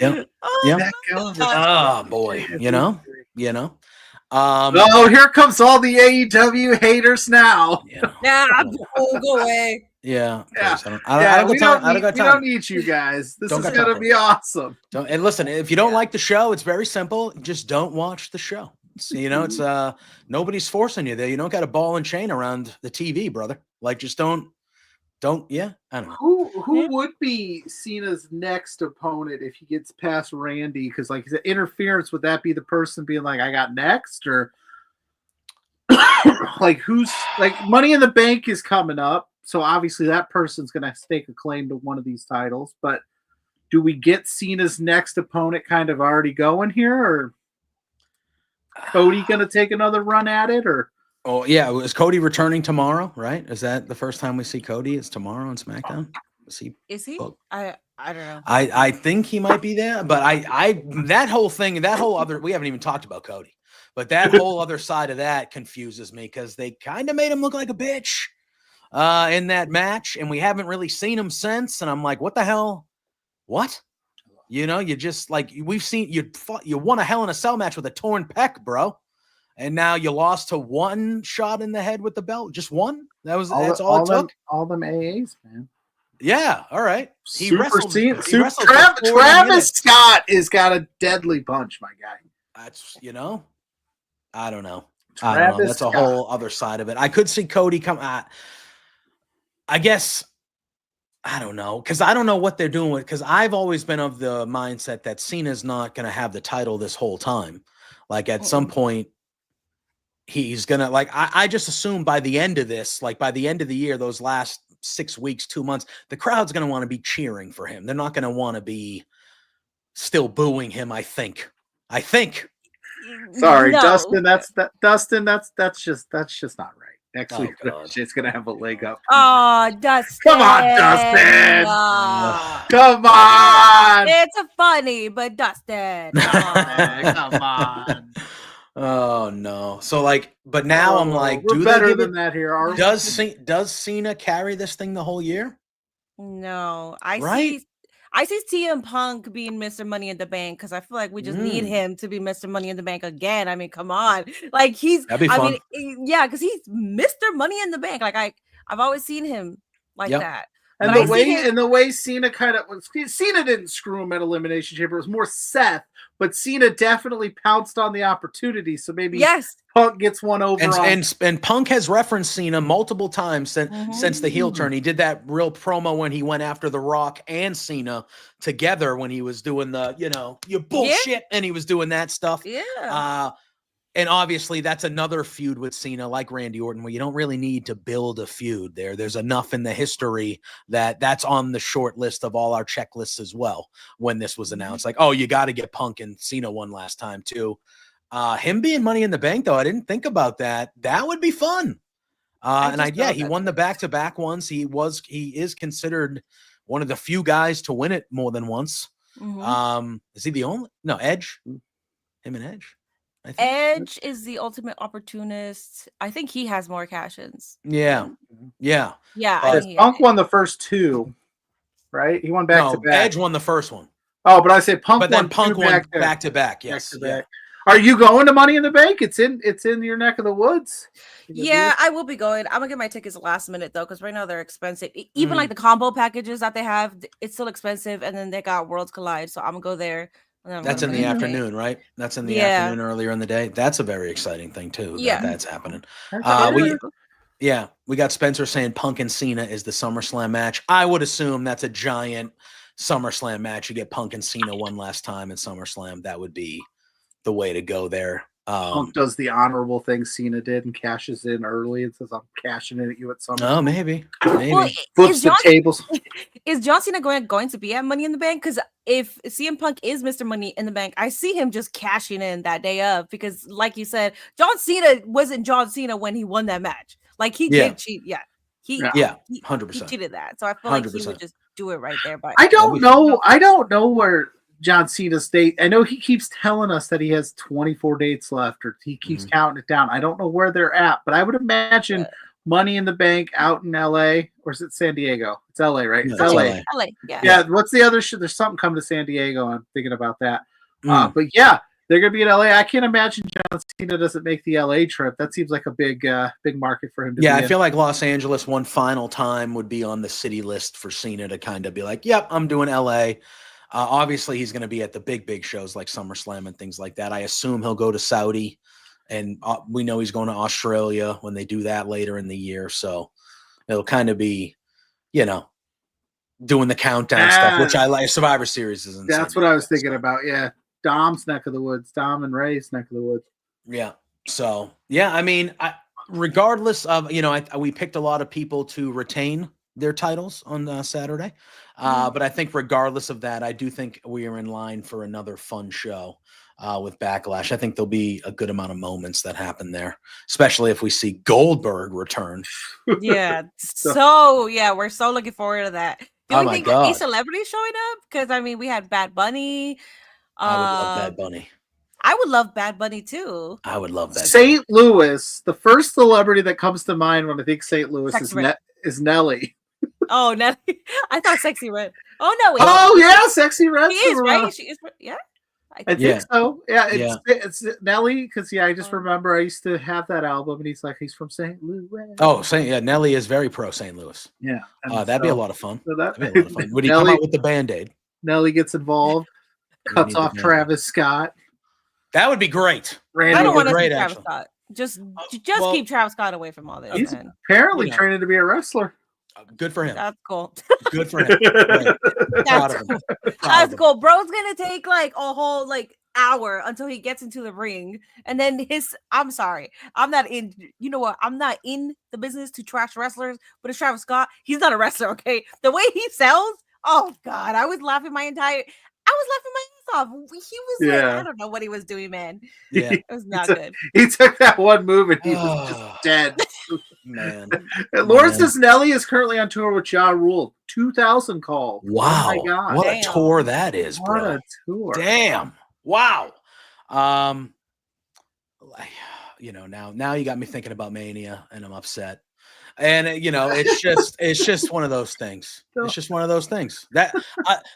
Yep. Oh, Yep. no. Oh boy, you know. Oh, here comes all the AEW haters now. Yeah, go away. Yeah. Yeah. Please, we don't need you guys. This is gonna be awesome. And listen, if you don't like the show, it's very simple. Just don't watch the show. It's nobody's forcing you there. You don't got a ball and chain around the TV, brother. Like, just don't. Yeah, I don't know. Who would be Cena's next opponent if he gets past Randy? Because like the interference, would that be the person being like, I got next, or like who's like Money in the Bank is coming up, so obviously that person's gonna stake a claim to one of these titles. But do we get Cena's next opponent kind of already going here, or Cody gonna take another run at it, or? Oh yeah, is Cody returning tomorrow? Right? Is that the first time we see Cody? Is tomorrow on SmackDown? Is he? I don't know. I think he might be there, but that whole thing, we haven't even talked about Cody, but that whole other side of that confuses me because they kind of made him look like a bitch in that match, and we haven't really seen him since. And I'm like, what the hell? What? You just like we've seen you won a Hell in a Cell match with a torn pec, bro. And now you lost to one shot in the head with the belt. Just one? That's all it took? All them AAs, man. Yeah, all right. Travis Scott has got a deadly punch, my guy. That's, I don't know. That's a whole other side of it. I could see Cody come at, I guess, I don't know, because I don't know what they're doing with, because I've always been of the mindset that Cena's not going to have the title this whole time. Like at some point, he's gonna I just assume by the end of this, like by the end of the year, those last 6 weeks, 2 months, the crowd's gonna want to be cheering for him. They're not gonna want to be still booing him. I think. Sorry, No. Dustin. That's just not right. Next week, it's gonna have a leg up. Oh, Dustin! Come on, Dustin! Oh. Come on! It's funny, but Dustin. Oh. Come on! Oh no! So but now I'm like, we're better than that here. Does Cena carry this thing the whole year? No, I see CM Punk being Mr. Money in the Bank because I feel like we just need him to be Mr. Money in the Bank again. I mean, come on, like that'd be fun. Yeah, because he's Mr. Money in the Bank. Like I've always seen him like that. And the way Cena Cena didn't screw him at Elimination Chamber. It was more Seth, but Cena definitely pounced on the opportunity. So maybe Punk gets one over. And Punk has referenced Cena multiple times since the heel turn. He did that real promo when he went after The Rock and Cena together when he was doing the, your bullshit, and he was doing that stuff. Yeah. And obviously that's another feud with Cena, like Randy Orton, where you don't really need to build a feud there. There's enough in the history that's on the short list of all our checklists as well when this was announced. Like, oh, you got to get Punk and Cena one last time too. Him being Money in the Bank, though, I didn't think about that. That would be fun. He won the back-to-back ones. He is considered one of the few guys to win it more than once. Is he the only? No, Edge. Him and Edge. Edge is the ultimate opportunist. I think he has more cash-ins. Yeah. Punk won the first two, right? He won back to back. Edge won the first one. Oh, but I say Punk. But then Punk won back to back. Yes. Are you going to Money in the Bank? It's in your neck of the woods. Yeah, I will be going. I'm gonna get my tickets last minute though, because right now they're expensive. Even like the combo packages that they have, it's still expensive. And then they got Worlds Collide, so I'm gonna go there. That's in the afternoon, right? That's in the afternoon earlier in the day. That's a very exciting thing too. That's happening. We got Spencer saying Punk and Cena is the SummerSlam match. I would assume that's a giant SummerSlam match. You get Punk and Cena one last time in SummerSlam. That would be the way to go there. Punk does the honorable thing Cena did and cashes in early and says, "I'm cashing in at you at SummerSlam." Oh, maybe. Well, Flips the tables. Is John Cena going to be at Money in the Bank? Because if CM Punk is Mr. Money in the Bank, I see him just cashing in that day of. Because, like you said, John Cena wasn't John Cena when he won that match. Like he did cheat. Yeah, he 100%. he cheated that. So I feel like he 100%. would just do it right there. But I don't know where John Cena's date. I know he keeps telling us that he has 24 dates left, or he keeps counting it down. I don't know where they're at, but I would imagine Money in the Bank out in LA, or is it San Diego? It's LA, right? No, it's LA. LA, Yeah. What's the other shit? There's something coming to San Diego. I'm thinking about that. But yeah, they're gonna be in LA. I can't imagine John Cena doesn't make the LA trip. That seems like a big market for him to be I in. feel like Los Angeles one final time would be on the city list for Cena to kind of be like, yep, I'm doing LA. Obviously, he's going to be at the big shows like SummerSlam and things like that. I assume he'll go to Saudi, and we know he's going to Australia when they do that later in the year. So it'll kind of be, doing the countdown stuff, which I like. Survivor Series is insane. That's what I was thinking about. Yeah. Dom's neck of the woods. Dom and Ray's neck of the woods. Yeah. So, I mean, regardless of, we picked a lot of people to retain their titles on Saturday. But I think regardless of that, I do think we are in line for another fun show with Backlash. I think there'll be a good amount of moments that happen there, especially if we see Goldberg return. Yeah. So, we're so looking forward to that. Do you think a celebrity showing up? Because, I mean, we had Bad Bunny. I would love Bad Bunny. I would love Bad Bunny, too. I would love that. St. Louis, the first celebrity that comes to mind when I think St. Louis is Nelly. Oh, Nelly. I thought Sexy Red. Oh, no. Oh, yeah. Sexy Red. She is, right? She is, yeah. I think so. Yeah, it's Nelly, because I just remember I used to have that album, and he's from St. Louis. Oh, Nelly is very pro St. Louis. Yeah, that'd be a lot of fun. That'd be a lot of fun. Would he come out with the Band-Aid? Nelly gets involved, cuts off Travis Scott. That would be great. I don't want to see Travis Scott. Just keep Travis Scott away from all this. He's apparently training to be a wrestler. Good for him. That's cool. Good for him. That's cool. Bro's gonna take like a whole hour until he gets into the ring, and then I'm sorry, I'm not in. You know what? I'm not in the business to trash wrestlers, but it's Travis Scott. He's not a wrestler, okay? The way he sells, oh god, I was laughing my ass off. He was I don't know what he was doing, man. Yeah, it was not good. He took that one move and he was just dead. Man. Lawrence Nelly is currently on tour with Ja Rule. 2,000 call. Wow. Oh my God. What a tour that is, bro. What a tour. Damn. Wow. Now you got me thinking about Mania, and I'm upset. And it's just one of those things. It's just one of those things. That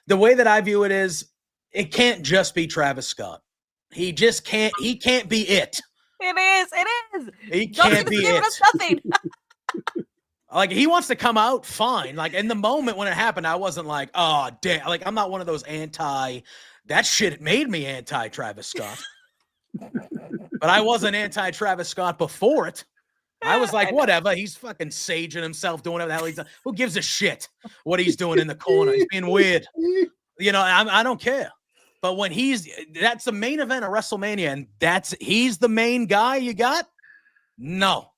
the way that I view it is, it can't just be Travis Scott. He just can't. He can't be it. It is. He can't be it. Nothing. Like, he wants to come out, fine. Like, in the moment when it happened, I wasn't like, oh damn. Like, I'm not one of those that shit made me anti Travis Scott. But I wasn't anti Travis Scott before it. I was like, whatever. He's fucking saging himself, doing whatever the hell he's done. Who gives a shit what he's doing in the corner? He's being weird. I don't care. But when that's the main event of WrestleMania, and he's the main guy you got? No.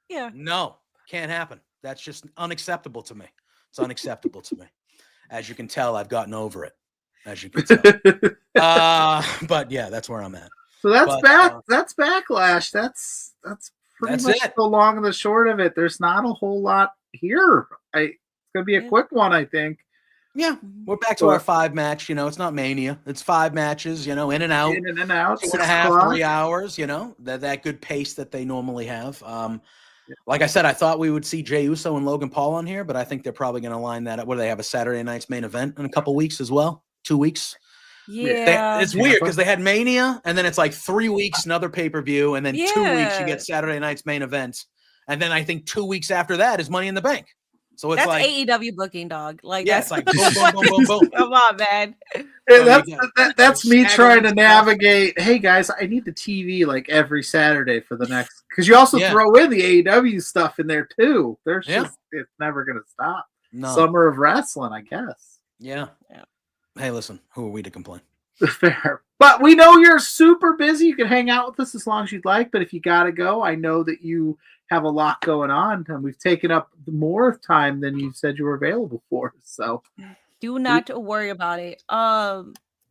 Yeah. No, can't happen. That's just unacceptable to me. It's unacceptable to me. As you can tell, I've gotten over it. As you can tell. But yeah, that's where I'm at. So that's Backlash. That's pretty much the long and the short of it. There's not a whole lot here. It's gonna be a quick one, I think. Yeah, we're back to our 5-match. It's not Mania. It's 5 matches. In and out. 2.5, 3 hours. That good pace that they normally have. Like I said, I thought we would see Jey Uso and Logan Paul on here, but I think they're probably going to line that up. What do they have, a Saturday night's main event in a couple weeks as well? 2 weeks. Yeah, it's weird because they had Mania, and then it's like 3 weeks, another pay-per-view, and then 2 weeks you get Saturday night's main event, and then I think 2 weeks after that is Money in the Bank. So it's that's AEW booking, dog. Like, it's like boom, boom, boom, boom, boom. Come on, man. That's me trying to navigate. Hey guys, I need the TV like every Saturday for the next, because you also throw in the AEW stuff in there too. There's just, it's never gonna stop. No. Summer of wrestling, I guess. Yeah. Hey, listen, who are we to complain? Fair. But we know you're super busy. You can hang out with us as long as you'd like. But if you got to go, I know that you have a lot going on. And we've taken up more time than you said you were available for. So do not worry about it.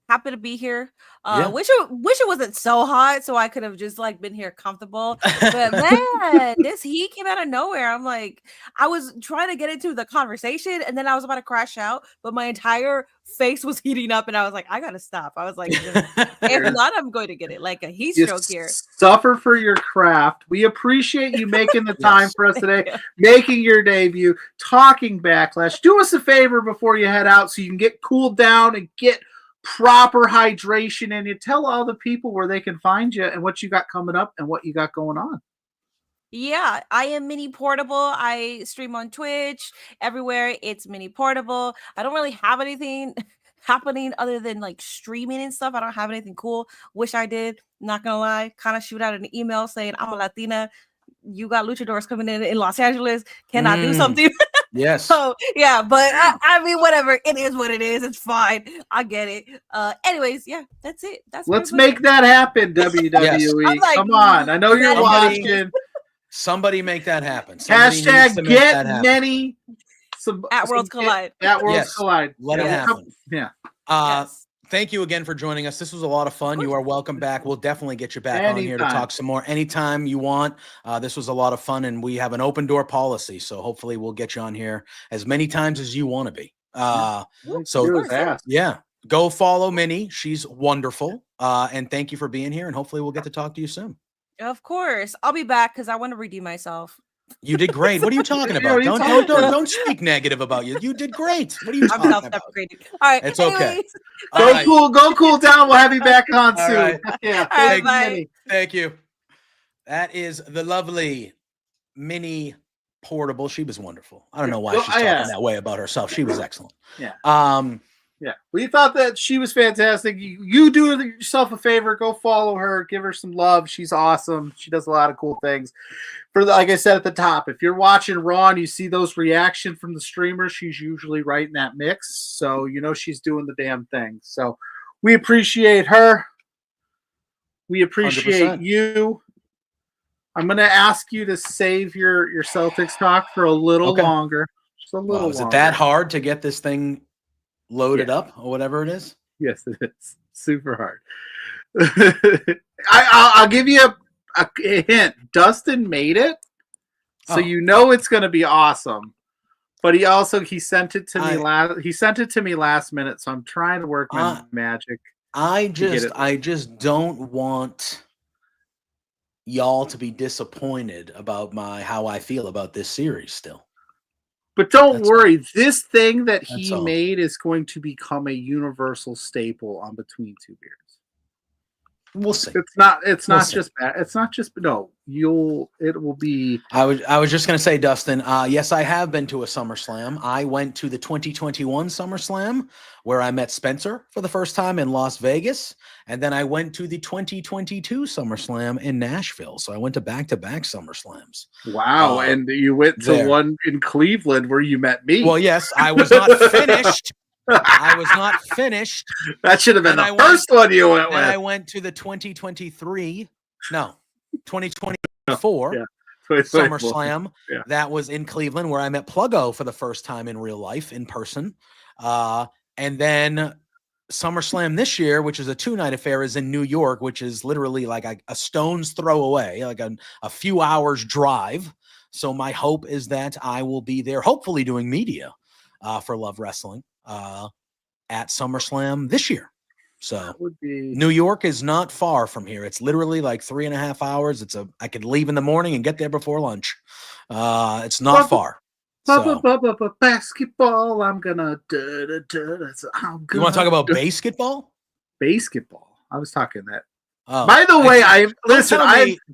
Happy to be here. Yeah. Wish it wasn't so hot so I could have just like been here comfortable. But man, this heat came out of nowhere. I'm like, I was trying to get into the conversation and then I was about to crash out, but my entire face was heating up and I was like, I gotta stop. I was like, if not, I'm going to get it like a heat stroke here. Suffer for your craft. We appreciate you making the time for us today, making your debut, talking Backlash. Do us a favor before you head out so you can get cooled down and get proper hydration, and you tell all the people where they can find you and what you got coming up and what you got going on. Yeah, I am Mini Portable. I stream on Twitch everywhere. It's Mini Portable. I don't really have anything happening other than like streaming and stuff. I don't have anything cool. Wish I did. Not gonna lie. Kind of shoot out an email saying I'm a Latina. You got luchadors coming in Los Angeles. Can I do something? Yes. So yeah, but I mean, whatever. It is what it is. It's fine. I get it. Anyways, yeah, that's it. Let's make that happen, WWE. Yes. Like, come on. I know you're watching. Somebody make that happen. Somebody Hashtag get many. At Worlds Collide. At Worlds Collide. Let it happen. Yeah. Yes. Thank you again for joining us. This was a lot of fun. You are welcome back. We'll definitely get you back on here to talk some more anytime you want. This was a lot of fun, and we have an open door policy. So hopefully we'll get you on here as many times as you want to be. Yeah, go follow Minnie. She's wonderful. And thank you for being here. And hopefully we'll get to talk to you soon. Of course. I'll be back because I want to redeem myself. You did great. What are you talking about? Don't speak negative about you. You did great. What are you talking about? All right. It's okay. Go cool down. We'll have you back on soon. Right. Yeah. Thank you. That is the lovely Mini Portable. She was wonderful. I don't know why she's talking that way about herself. She was excellent. Yeah. Yeah, we thought that she was fantastic. You do yourself a favor, go follow her, give her some love. She's awesome. She does a lot of cool things. Like I said at the top, if you're watching Raw and you see those reactions from the streamers, she's usually right in that mix. So you know she's doing the damn thing. So we appreciate her. We appreciate 100%. You. I'm going to ask you to save your Celtics talk for a little longer. Just a little longer. Is it that hard to get this thing loaded up or whatever it is? Yes, it is. Super hard. I'll give you a hint. Dustin made it, so you know it's going to be awesome. But he sent it to me He sent it to me last minute, so I'm trying to work my magic. I just don't want y'all to be disappointed about how I feel about this series still. But don't worry, this thing that he made is going to become a universal staple on Between Two Beards. We'll see. It's not just bad. It's not just it will be. I was just gonna say, Dustin, yes, I have been to a SummerSlam. I went to the 2021 SummerSlam where I met Spencer for the first time in Las Vegas. And then I went to the 2022 SummerSlam in Nashville. So I went to back-to-back SummerSlams. Wow. And you went to one in Cleveland where you met me. Well, yes, I was not finished. I was not finished. That should have been the first one you went with. I went to the 2024 SummerSlam. Yeah. That was in Cleveland where I met PLUGGO for the first time in real life, in person. And then SummerSlam this year, which is a 2-night affair, is in New York, which is literally like a stone's throw away, like a few hours drive. So my hope is that I will be there, hopefully doing media for Love Wrestling at SummerSlam this year. So New York is not far from here. It's literally like 3.5 hours. I could leave in the morning and get there before lunch. It's not far. Basketball. I'm gonna. You want to talk about basketball? Basketball. I was talking that. By the way,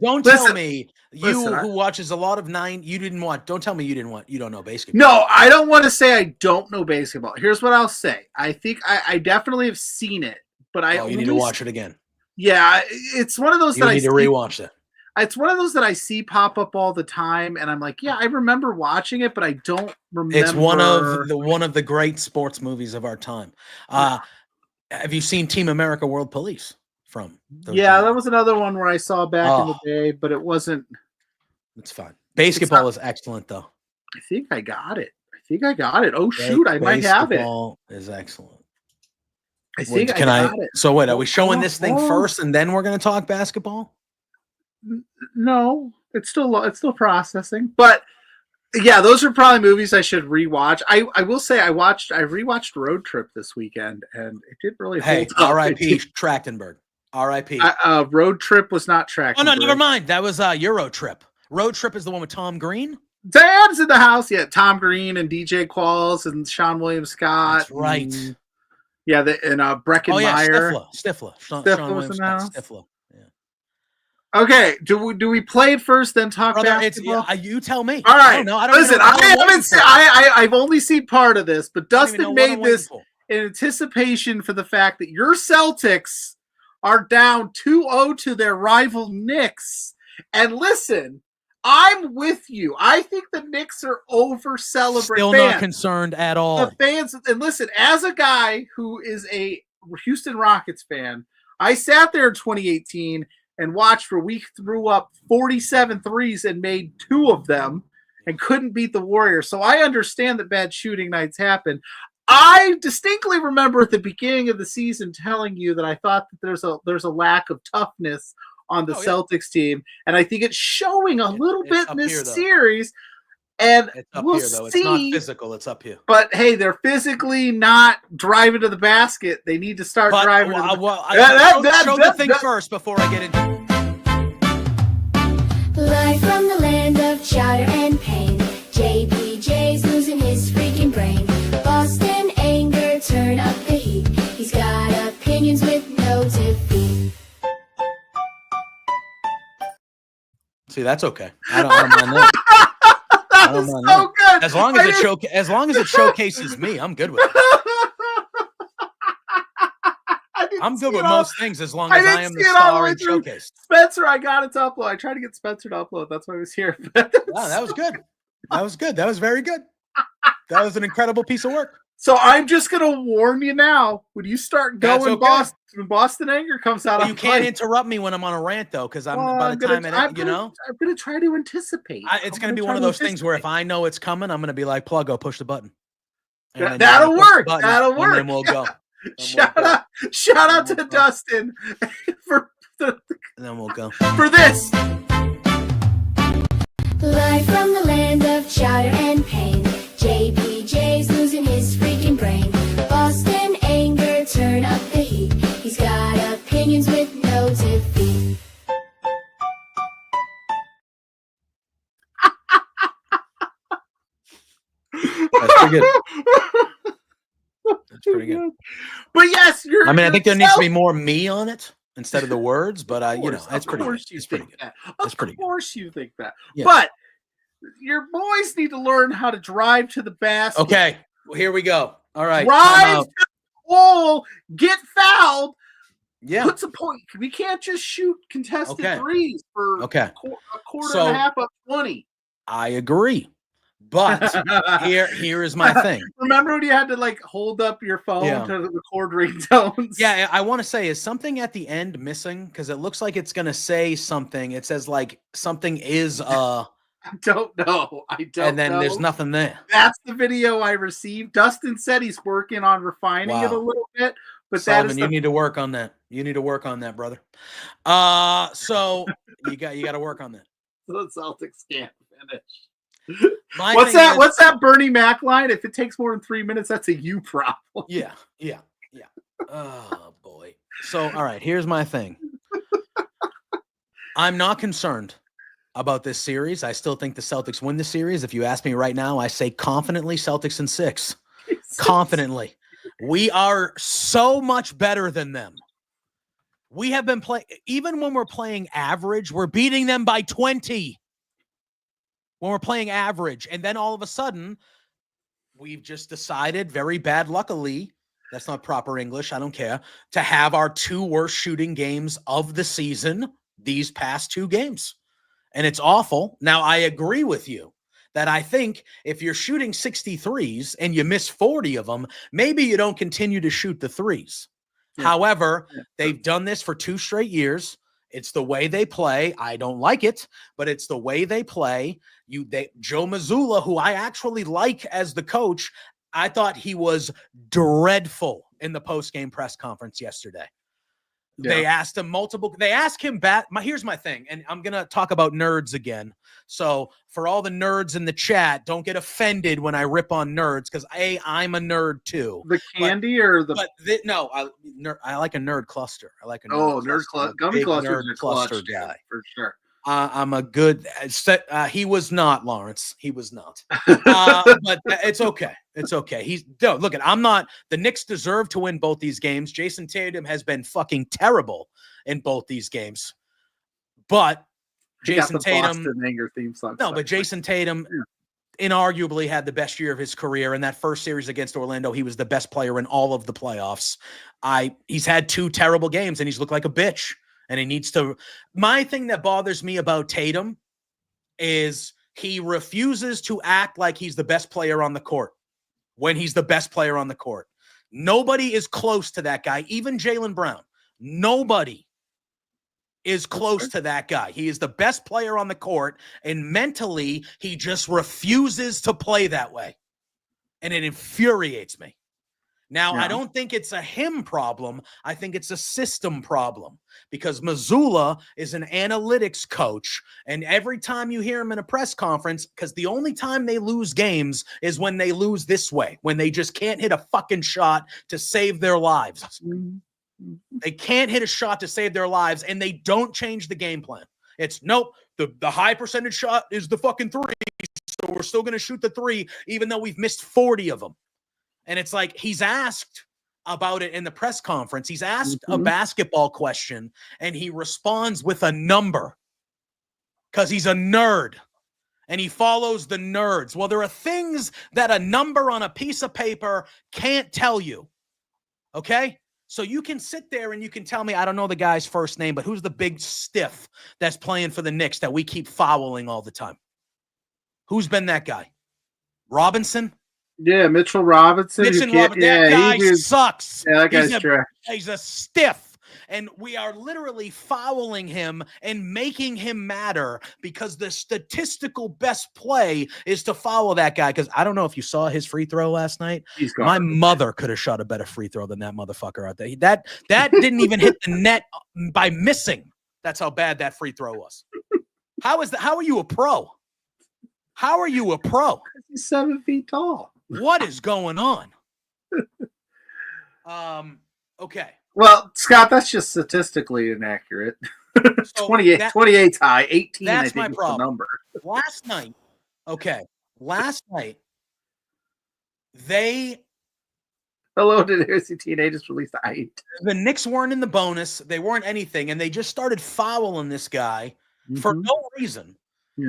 don't tell me who watches a lot of 9. You didn't watch. Don't tell me you don't know basketball. No, I don't want to say I don't know basketball. Here's what I'll say. I think I definitely have seen it, but you need to watch it again. Yeah, it's one of those you need to rewatch it. It's one of those that I see pop up all the time, and I'm like, yeah, I remember watching it, but I don't remember. It's one of the great sports movies of our time. Have you seen Team America: World Police? from. those Yeah, that games. was another one where I saw back in the day, but it wasn't. It's fine. Basketball is excellent, though. I think I got it. Oh shoot, I might have it. Basketball is excellent. I think Can I got it. So wait, are we showing this thing Oh. first and then we're going to talk basketball? No, it's still processing. But yeah, those are probably movies I should rewatch. I will say I rewatched Road Trip this weekend, and it did really hold up. R.I.P. Trachtenberg. R.I.P. Road Trip was not Trachtenberg. Oh no, never mind. That was Euro Trip. Road Trip is the one with Tom Green. Dan's in the house. Yeah, Tom Green and DJ Qualls and Sean William Scott. That's right. And, yeah, and Breckin Meyer. Stifler. Sean was in the house. Stifler. Yeah. Okay, do we play it first, then talk basketball? You tell me. All right. I don't Listen, I've only seen part of this, but Dustin made this in anticipation for the fact that your Celtics are down 2-0 to their rival Knicks. And listen, I'm with you. I think the Knicks are over-celebrating. Still not concerned at all. The fans, and listen, as a guy who is a Houston Rockets fan, I sat there in 2018 and watched where we threw up 47 threes and made 2 of them and couldn't beat the Warriors. So I understand that bad shooting nights happen. I distinctly remember at the beginning of the season telling you that I thought that there's a lack of toughness on the Celtics team, and I think it's showing a little bit in this series. And it's up we'll here, though. see. It's not physical. It's up here. But hey, they're physically not driving to the basket. They need to start driving. Show the thing first before I get into Live from the land of chowder and pain. JPJ's losing his freaking brain. Boston anger, turn up the heat. He's got opinions with no defeat. See, that's okay. I don't mind that. That was so good. As long as it showcases me, I'm good with it. I'm good with most things as long as I am the star and showcase. Spencer, I got it to upload. I tried to get Spencer to upload. That's why I was here. Wow, that was good. That was good. That was very good. That was an incredible piece of work. So I'm just going to warn you now. When you start going Boston anger comes out, you can't interrupt me when I'm on a rant, though, because I'm going to try to anticipate. It's going to be one of those things where if I know it's coming, I'm going to be like, Pluggo, push the button. That'll work. That'll work. And then we'll go. Shout out to Dustin for and then we'll go for this. Live from the land of chowder and pain. JPJ's losing his freaking brain. Boston anger, turn up the heat. He's got opinions with no defeat. That's pretty good. That's pretty good. But yes, I think there needs to be more me on it instead of the words, but that's pretty good. It's pretty good. Of course you think that. Yeah. But your boys need to learn how to drive to the basket. Okay. Well, here we go. All right. Drive to the hole, get fouled. Yeah. Puts a point. We can't just shoot contested threes for a quarter and a half of 20. I agree. But here is my thing. Remember when you had to hold up your phone to record ringtones? Yeah, I want to say, is something at the end missing? Because it looks like it's gonna say something. It says something is I don't know. And then there's nothing there. That's the video I received. Dustin said he's working on refining it a little bit, but Sullivan, you need to work on that. You need to work on that, brother. So you got to work on that. The Celtics can't finish. What's that Bernie Mac line? If it takes more than 3 minutes, that's a you problem. Yeah. Oh boy. So all right, here's my thing. I'm not concerned about this series. I still think the Celtics win the series. If you ask me right now, I say confidently Celtics in 6. Confidently. We are so much better than them. We have been playing, even when we're playing average, we're beating them by 20. When we're playing average, and then all of a sudden, we've just decided, very bad luckily, that's not proper English, I don't care, to have our 2 worst shooting games of the season, these past 2 games. And it's awful. Now, I agree with you that I think if you're shooting 63s and you miss 40 of them, maybe you don't continue to shoot the threes. However, they've done this for 2 straight years. It's the way they play. I don't like it, but it's the way they play. Joe Mazzulla, who I actually like as the coach, I thought he was dreadful in the post-game press conference yesterday. Yeah. They asked him back. Here's my thing, and I'm going to talk about nerds again. So for all the nerds in the chat, don't get offended when I rip on nerds, because I'm a nerd too. The candy no, I like a nerd cluster. I like a nerd cluster. Gummy clusters are cluster clutch, guy for sure. I'm a good he was not, Lawrence. He was not. But it's okay. It's okay. The Knicks deserve to win both these games. Jason Tatum has been fucking terrible in both these games. But Jason Tatum anger theme song. No, but Jason Tatum inarguably had the best year of his career. In that first series against Orlando, he was the best player in all of the playoffs. He's had 2 terrible games and he's looked like a bitch. And he needs to. My thing that bothers me about Tatum is he refuses to act like he's the best player on the court when he's the best player on the court. Nobody is close to that guy, even Jaylen Brown. Nobody is close to that guy. He is the best player on the court, and mentally, he just refuses to play that way. And it infuriates me. Now, I don't think it's a him problem. I think it's a system problem, because Mazzulla is an analytics coach. And every time you hear him in a press conference, because the only time they lose games is when they lose this way, when they just can't hit a fucking shot to save their lives. They can't hit a shot to save their lives, and they don't change the game plan. It's nope, the high percentage shot is the fucking 3, so we're still going to shoot the 3, even though we've missed 40 of them. And it's like he's asked about it in the press conference. He's asked a basketball question, and he responds with a number because he's a nerd, and he follows the nerds. Well, there are things that a number on a piece of paper can't tell you, okay? So you can sit there and you can tell me, I don't know the guy's first name, but who's the big stiff that's playing for the Knicks that we keep fouling all the time? Who's been that guy? Robinson? Yeah, Mitchell Robinson. That guy sucks. Yeah, that guy's trash. He's a stiff. And we are literally fouling him and making him matter because the statistical best play is to foul that guy. Because I don't know if you saw his free throw last night. My mother could have shot a better free throw than that motherfucker out there. That didn't even hit the net by missing. That's how bad that free throw was. How are you a pro? How are you a pro? He's 7 feet tall. What is going on? Okay. Well, Scott, that's just statistically inaccurate. So 28's high, 18 that's I think my problem. The number. Last night, Hello to the RCT, and they just released the 8. The Knicks weren't in the bonus. They weren't anything, and they just started fouling this guy for no reason.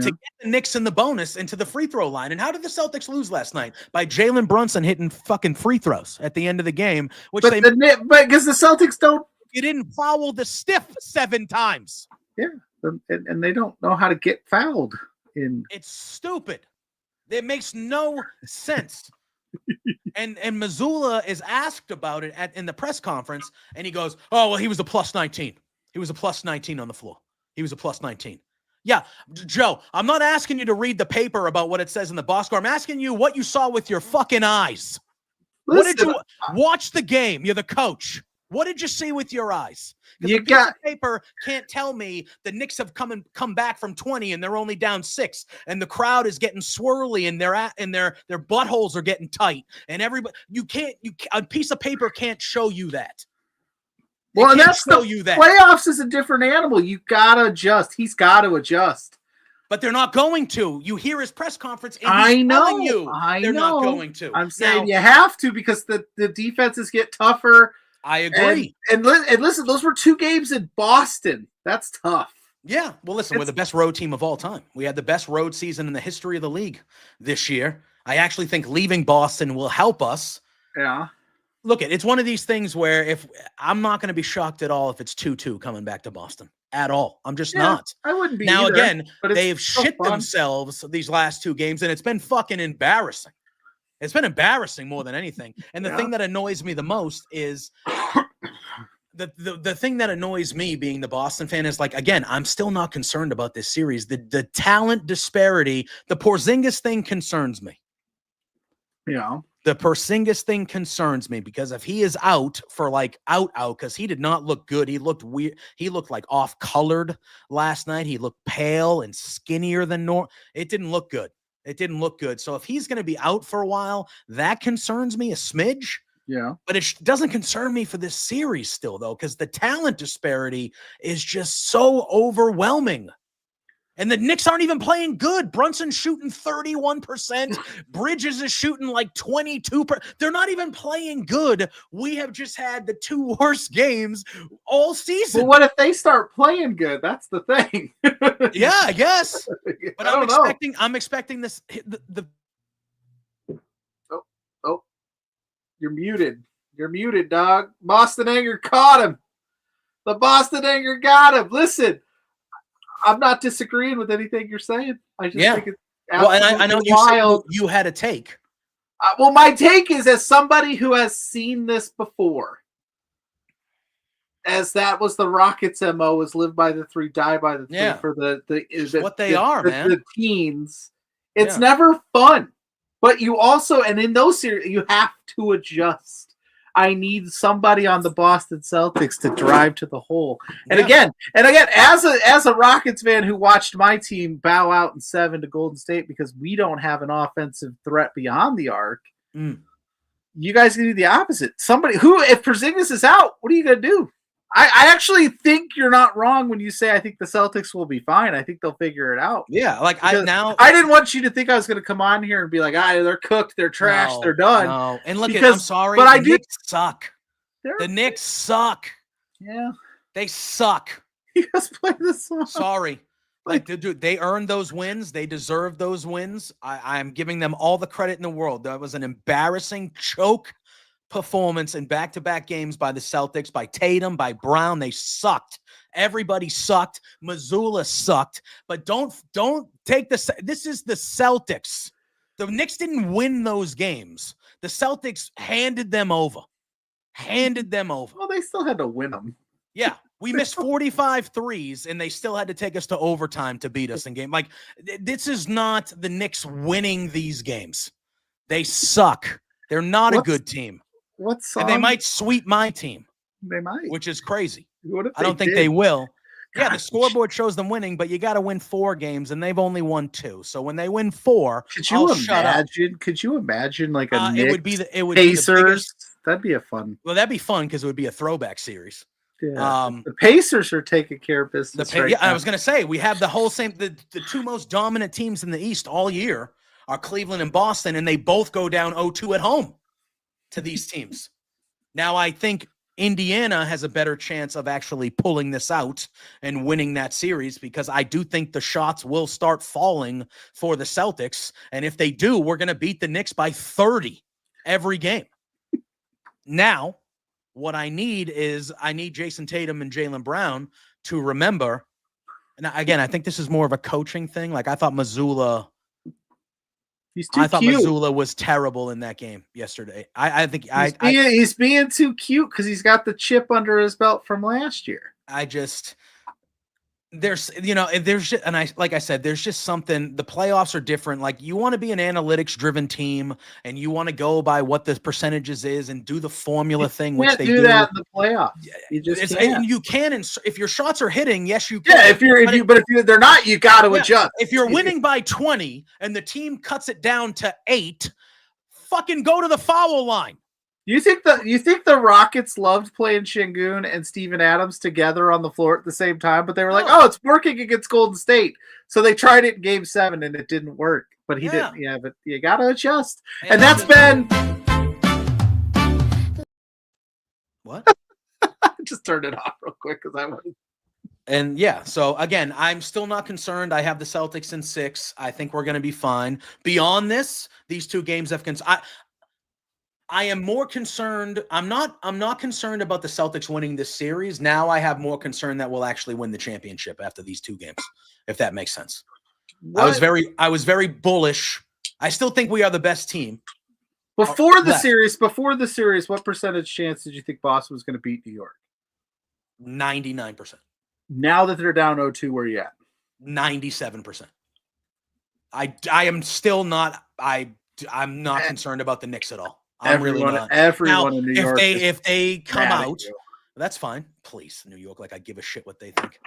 To get the Knicks in the bonus into the free throw line. And how did the Celtics lose last night? By Jalen Brunson hitting fucking free throws at the end of the game. But because the Celtics don't. You didn't foul the stiff 7 times. Yeah, and they don't know how to get fouled. It's stupid. It makes no sense. and Mazzulla is asked about it in the press conference, and he goes, "Oh well, he was a plus 19. He was a plus 19 on the floor. He was a plus 19." Yeah, Joe, I'm not asking you to read the paper about what it says in the box score. I'm asking you what you saw with your fucking eyes. What did you watch the game? You're the coach. What did you see with your eyes? The paper can't tell me the Knicks have come back from 20 and they're only down 6, and the crowd is getting swirly and their buttholes are getting tight, and everybody a piece of paper can't show you that. Well, and that's playoffs is a different animal. You gotta adjust. He's got to adjust. But they're not going to. You hear his press conference, and he's telling you they're not going to. I'm saying you have to, because the defenses get tougher. I agree. And listen, those were 2 games in Boston. That's tough. Yeah. Well, listen, we're the best road team of all time. We had the best road season in the history of the league this year. I actually think leaving Boston will help us. Yeah. Look, it's one of these things where if I'm not going to be shocked at all if it's 2-2 coming back to Boston at all. I'm just not. I wouldn't be now either, again, but they've shit themselves these last 2 games, and it's been fucking embarrassing. It's been embarrassing more than anything. And the thing that annoys me the most is the thing that annoys me being the Boston fan is like, again, I'm still not concerned about this series. The talent disparity, the Porzingis thing concerns me. Yeah. The Porzingis thing concerns me because if he is out for like out, because he did not look good. He looked weird. He looked like off colored last night. He looked pale and skinnier than normal. It didn't look good. It didn't look good. So if he's going to be out for a while, that concerns me a smidge. Yeah. But it doesn't concern me for this series still, though, because the talent disparity is just so overwhelming. And the Knicks aren't even playing good. Brunson's shooting 31%. Bridges is shooting like 22%. They're not even playing good. We have just had the two worst games all season. But what if they start playing good? That's the thing. Yeah, I guess. But I'm expecting this. Oh, you're muted. You're muted, dog. Boston Anger caught him. The Boston Anger got him. Listen, I'm not disagreeing with anything you're saying. I just think it's I know you had a take. Well, my take is, as somebody who has seen this before, as that was the Rockets' MO, was live by the three, die by the three for the teens. It's never fun. But you also, and in those series, you have to adjust. I need somebody on the Boston Celtics to drive to the hole. And again, as a Rockets fan who watched my team bow out in 7 to Golden State because we don't have an offensive threat beyond the arc, you guys can do the opposite. Somebody who, if Porzingis is out, what are you going to do? I actually think you're not wrong when you say I think the Celtics will be fine. I think they'll figure it out. Yeah, like I didn't want you to think I was going to come on here and be like, they're cooked, they're trash, they're done. No, and look, I'm sorry, but the Knicks suck. The Knicks suck. Yeah, they suck. You guys play this song. Sorry. Like, dude, they earned those wins. They deserve those wins. I'm giving them all the credit in the world. That was an embarrassing choke performance in back-to-back games by the Celtics, by Tatum, by Brown. They sucked. Everybody sucked. Missoula sucked. But don't take this is the Celtics. The Knicks didn't win those games. The Celtics handed them over. Well, they still had to win them. Yeah. We missed 45 threes, and they still had to take us to overtime to beat us in game. Like, this is not the Knicks winning these games. They suck. They're not a good team. What song? And they might sweep my team. They might. Which is crazy. I don't think they will. Yeah, the scoreboard shows them winning, but you got to win 4 games, and they've only won 2. So when they win 4, Could you imagine like a Knicks, it would be the Pacers? That'd be a fun. Well, that'd be fun because it would be a throwback series. Yeah. The Pacers are taking care of business. Now. I was going to say we have the whole same. The 2 most dominant teams in the East all year are Cleveland and Boston, and they both go down 0-2 at home to these teams. Now, I think Indiana has a better chance of actually pulling this out and winning that series because I do think the shots will start falling for the Celtics. And if they do, we're going to beat the Knicks by 30 every game. Now, what I need Jason Tatum and Jaylen Brown to remember. And again, I think this is more of a coaching thing. Like I thought Missoula was terrible in that game yesterday. I think he's being too cute because he's got the chip under his belt from last year. There's just, and like I said, there's just something. The playoffs are different. Like you want to be an analytics driven team, and you want to go by what the percentages is and do the formula thing. You can't do that in the playoffs. You just can't. And you can, if your shots are hitting, yes, you can. Yeah, if they're not, you got to adjust. If you're winning by 20 and the team cuts it down to 8, fucking go to the foul line. You think the Rockets loved playing Şengün and Steven Adams together on the floor at the same time, but they were like, "Oh, it's working against Golden State," so they tried it in Game 7 and it didn't work. But he didn't. Yeah, but you gotta adjust, and that's been what? Just turned it off real quick because I wanted. And yeah, so again, I'm still not concerned. I have the Celtics in 6. I think we're going to be fine. Beyond this, these 2 games have I am more concerned. I'm not concerned about the Celtics winning this series. Now I have more concern that we'll actually win the championship after these 2 games, if that makes sense. What? I was very bullish. I still think we are the best team. Before the series, what percentage chance did you think Boston was going to beat New York? 99%. Now that they're down 0-2, where you at? 97%. I am still not. I'm not concerned about the Knicks at all. I'm really not. Everyone Now, in New York. if they come mad at out, you. that's fine. Please, New York, like I give a shit what they think.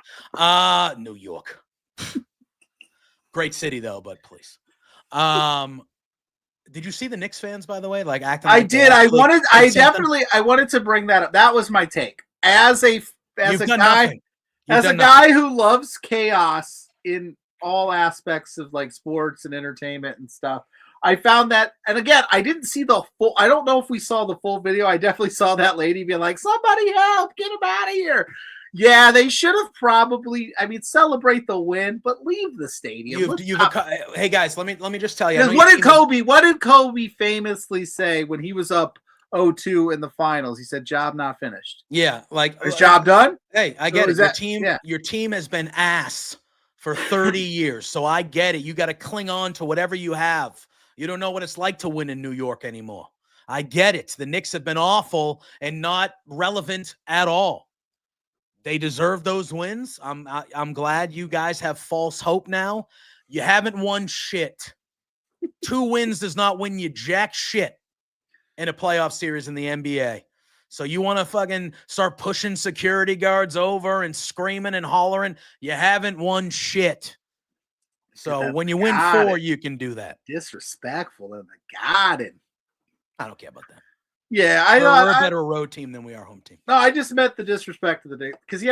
New York, great city though, but please. Did you see the Knicks fans, by the way? Like acting. I like they did. actually I wanted to bring that up. That was my take. As a You've done guy, nothing. as a guy who loves chaos in all aspects of like sports and entertainment and stuff, I found that, and again, I didn't see the full. I don't know if we saw the full video. I definitely saw that lady being like, "Somebody help! Get him out of here!" Yeah, they should have probably. I mean, celebrate the win, but leave the stadium. Hey guys, let me just tell you. What did Kobe famously say when he was up 0-2 in the finals? He said, "Job not finished." Yeah, like his job done. Hey, I get it. Your team has been ass for 30 years, so I get it. You got to cling on to whatever you have. You don't know what it's like to win in New York anymore. I get it. The Knicks have been awful and not relevant at all. They deserve those wins. I'm glad you guys have false hope now. You haven't won shit. 2 wins does not win you jack shit in a playoff series in the NBA. So you want to fucking start pushing security guards over and screaming and hollering? You haven't won shit. So when you win 4, you can do that. Disrespectful in the garden. I don't care about that. Yeah, we're a better road team than we are home team. No, I just meant the disrespect of the day. Because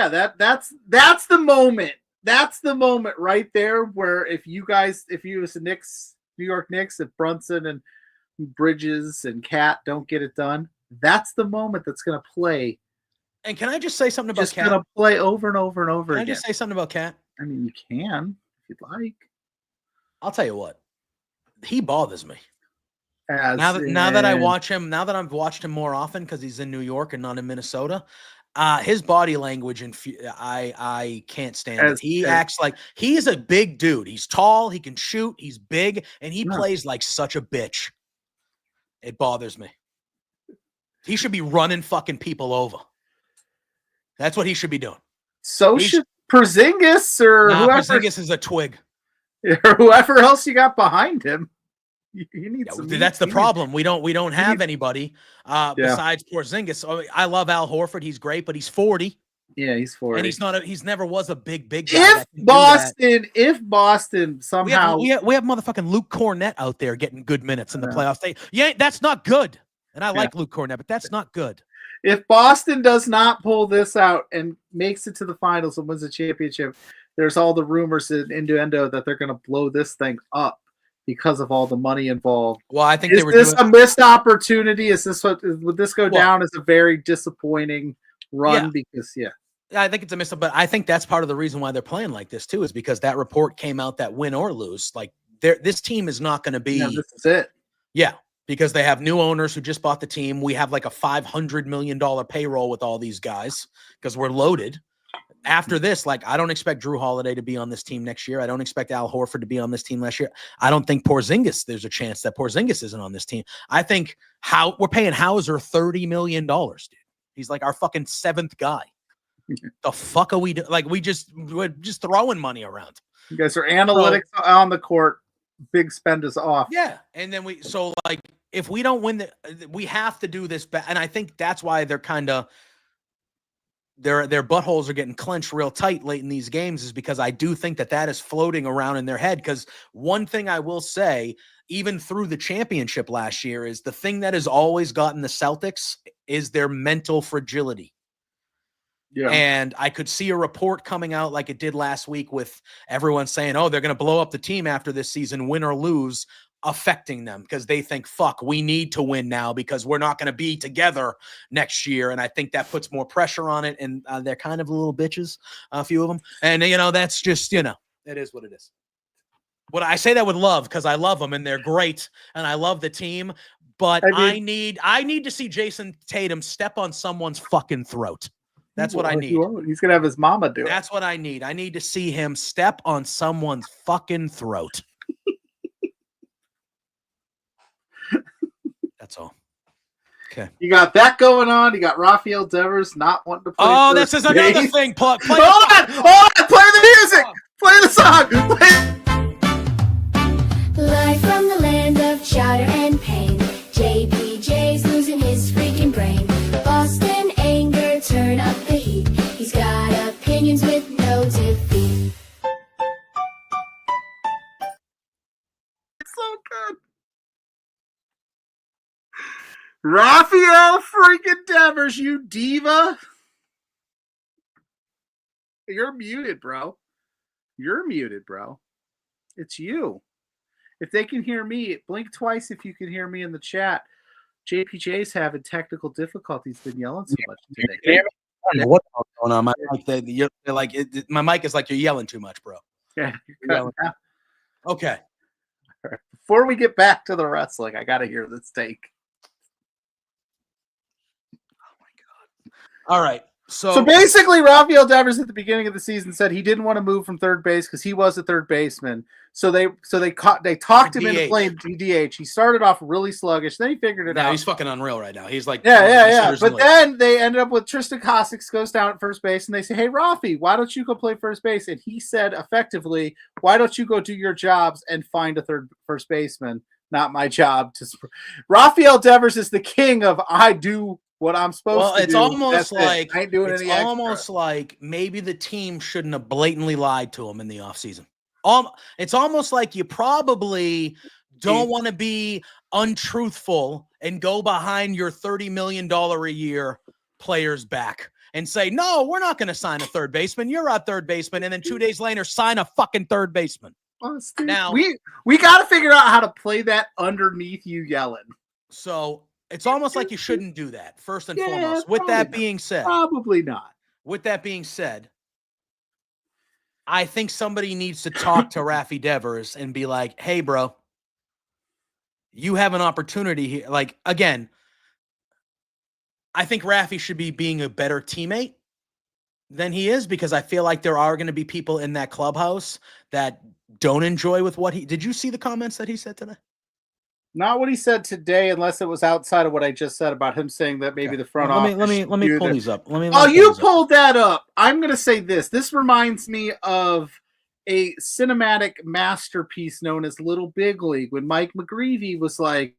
that's the moment. That's the moment right there where if you was the Knicks, New York Knicks, if Brunson and Bridges and Cat don't get it done, that's the moment that's going to play. And can I just say something about Cat? Just going to play over and over and over again. Can I just say something about Cat? I mean, you can if you'd like. I'll tell you what. He bothers me. Now that I watch him, now that I've watched him more often because he's in New York and not in Minnesota, his body language and I can't stand it. He acts like he's a big dude. He's tall, he can shoot, he's big, and he plays like such a bitch. It bothers me. He should be running fucking people over. That's what he should be doing. So should Porzingis or whoever. Porzingis is a twig. Or whoever else you got behind him. You need that's the problem. We don't have anybody besides Porzingis. I love Al Horford. He's great, but he's 40. Yeah, he's 40. And he's never was a big guy. If Boston somehow we have motherfucking Luke Cornett out there getting good minutes in the playoffs. That's not good. And I like Luke Cornett, but that's not good. If Boston does not pull this out and makes it to the finals and wins the championship, there's all the rumors in innuendo that they're going to blow this thing up because of all the money involved. Well, I think is this a missed opportunity? Would this go down as a very disappointing run? Because I think it's a miss, but I think that's part of the reason why they're playing like this too, is because that report came out that win or lose, like this team is not going to be. This is it. Yeah, because they have new owners who just bought the team. We have like a $500 million payroll with all these guys because we're loaded. After this, like, I don't expect Drew Holiday to be on this team next year. I don't expect Al Horford to be on this team last year. I don't think there's a chance that Porzingis isn't on this team. I think we're paying Hauser $30 million, dude. He's like our fucking 7th guy. The fuck are we doing? Like, we're just throwing money around. You guys are analytics on the court. Big spend is off. Yeah. And then if we don't win we have to do this. And I think that's why they're kind of, their buttholes are getting clenched real tight late in these games, is because I do think that is floating around in their head. Because one thing I will say, even through the championship last year, is the thing that has always gotten the Celtics is their mental fragility. Yeah. And I could see a report coming out like it did last week with everyone saying, oh, they're going to blow up the team after this season, win or lose, affecting them because they think, fuck, we need to win now because we're not going to be together next year. And I think that puts more pressure on it. And they're kind of little bitches, a few of them. And, that's just, it is what it is. But I say that with love because I love them and they're great. And I love the team. But I need to see Jason Tatum step on someone's fucking throat. That's what I need. He's going to have his mama do it. That's what I need. I need to see him step on someone's fucking throat. That's all. Okay. You got that going on. You got Rafael Devers not wanting to play. Oh, first this is another base. thing. Play Hold on. Play the music. Play the song. Live from the land of chowder and pain, JPJ's losing his freaking brain. Boston anger, turn up the heat. He's got opinions with no defeat. It's so good. Rafael freaking Devers, you diva. You're muted, bro. You're muted, bro. It's you. If they can hear me, blink twice if you can hear me in the chat. JPJ's having technical difficulties. Been yelling so much today. I don't know what's going on. My mic, my mic is like you're yelling too much, bro. Yeah, Yelling. Okay. Before we get back to the wrestling, I got to hear this take. All right. So basically, Rafael Devers at the beginning of the season said he didn't want to move from third base because he was a third baseman. So they talked him into playing DH. He started off really sluggish. Then he figured it out. He's fucking unreal right now. He's like, yeah. But then they ended up with Tristan Cossack goes down at first base, and they say, "Hey, Rafi, why don't you go play first base?" And he said, effectively, "Why don't you go do your jobs and find a first baseman? Not my job." Rafael Devers is the king of I do what I'm supposed to do. Well, it's almost like I ain't doing it's any extra. almost like maybe the team shouldn't have blatantly lied to him in the offseason. It's almost like you probably don't want to be untruthful and go behind your $30 million a year players back and say, "No, we're not going to sign a third baseman. You're our third baseman." And then 2 days later, sign a fucking third baseman. Honestly, Now we got to figure out how to play that underneath you yelling. So it's almost like you shouldn't do that, first and foremost. With that being said, probably not. With that being said, I think somebody needs to talk to Rafi Devers and be like, "Hey, bro, you have an opportunity here." Like, again, I think Rafi should be being a better teammate than he is, because I feel like there are going to be people in that clubhouse that don't enjoy with what he did. You see the comments that he said today? Not what he said today, unless it was outside of what I just said about him saying that maybe the front office. Let me pull these up. You pulled that up. I'm going to say this. This reminds me of a cinematic masterpiece known as Little Big League, when Mike McGreevy was like,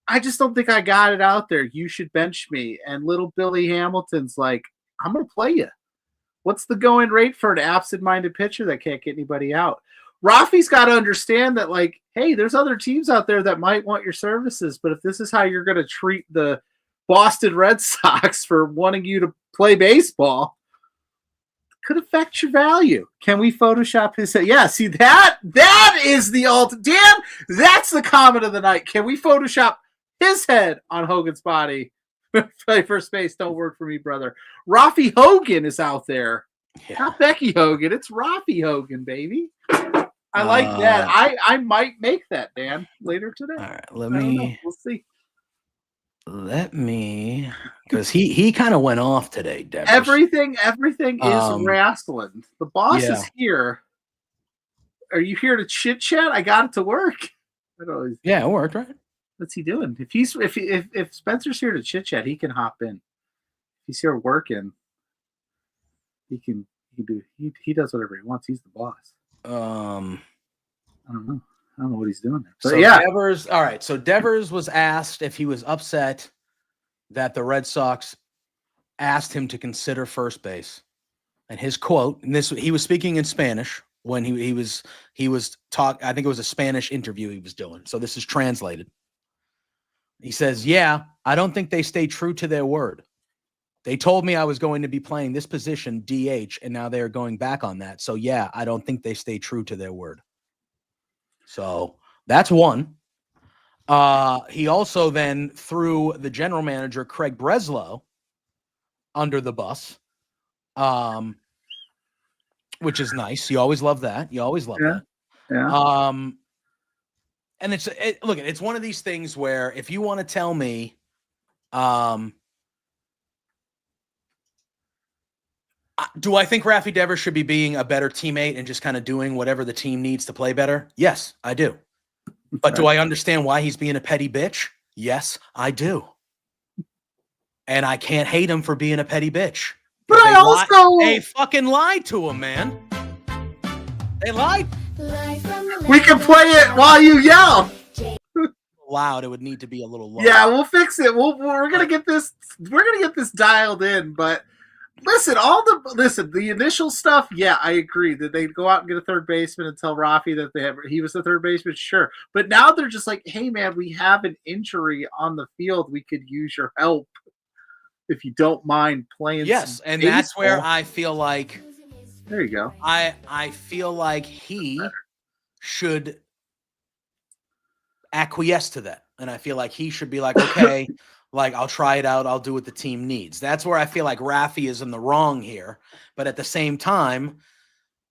"I just don't think I got it out there. You should bench me." And little Billy Hamilton's like, "I'm going to play you. What's the going rate for an absent-minded pitcher that can't get anybody out?" Rafi's got to understand that, like, hey, there's other teams out there that might want your services, but if this is how you're going to treat the Boston Red Sox for wanting you to play baseball, it could affect your value. Can we Photoshop his head? Yeah, see, that is the ultimate. Dan, that's the comment of the night. Can we Photoshop his head on Hogan's body? Play first base, don't work for me, brother. Rafi Hogan is out there. Yeah. Not Becky Hogan. It's Rafi Hogan, baby. I like that. I might make that, Dan, later today. All right, we'll see. Let me, because he kind of went off today, Devers. Everything is wrestling. The boss is here. Are you here to chit chat? I got it to work. Yeah, it worked, right? What's he doing? If Spencer's here to chit chat, he can hop in. If he's here working, he does whatever he wants. He's the boss. I don't know what he's doing there. But so yeah, Devers. All right. So Devers was asked if he was upset that the Red Sox asked him to consider first base, and his quote, and he was speaking in Spanish when he was talking. I think it was a Spanish interview he was doing. So this is translated. He says, "Yeah, I don't think they stay true to their word. They told me I was going to be playing this position, DH, and now they're going back on that. So, yeah, I don't think they stay true to their word." So that's one. He also then threw the general manager, Craig Breslow, under the bus, which is nice. You always love that. That. Yeah. And it's one of these things where if you want to tell me, do I think Rafi Devers should be being a better teammate and just kind of doing whatever the team needs to play better? Yes, I do. But do I understand why he's being a petty bitch? Yes, I do. And I can't hate him for being a petty bitch. But I also they fucking lied to him, man. They lied. we can play it while you yell. Loud. It would need to be a little low. Yeah, we'll fix it. We're gonna get this. We're gonna get this dialed in. But listen, the initial stuff. Yeah, I agree that they'd go out and get a third baseman and tell Rafi that he was the third baseman. Sure, but now they're just like, hey man, we have an injury on the field. We could use your help if you don't mind playing. Yes, and that's where I feel like. There you go. I feel like he should acquiesce to that. And I feel like he should be like, okay, like I'll try it out. I'll do what the team needs. That's where I feel like Rafi is in the wrong here. But at the same time,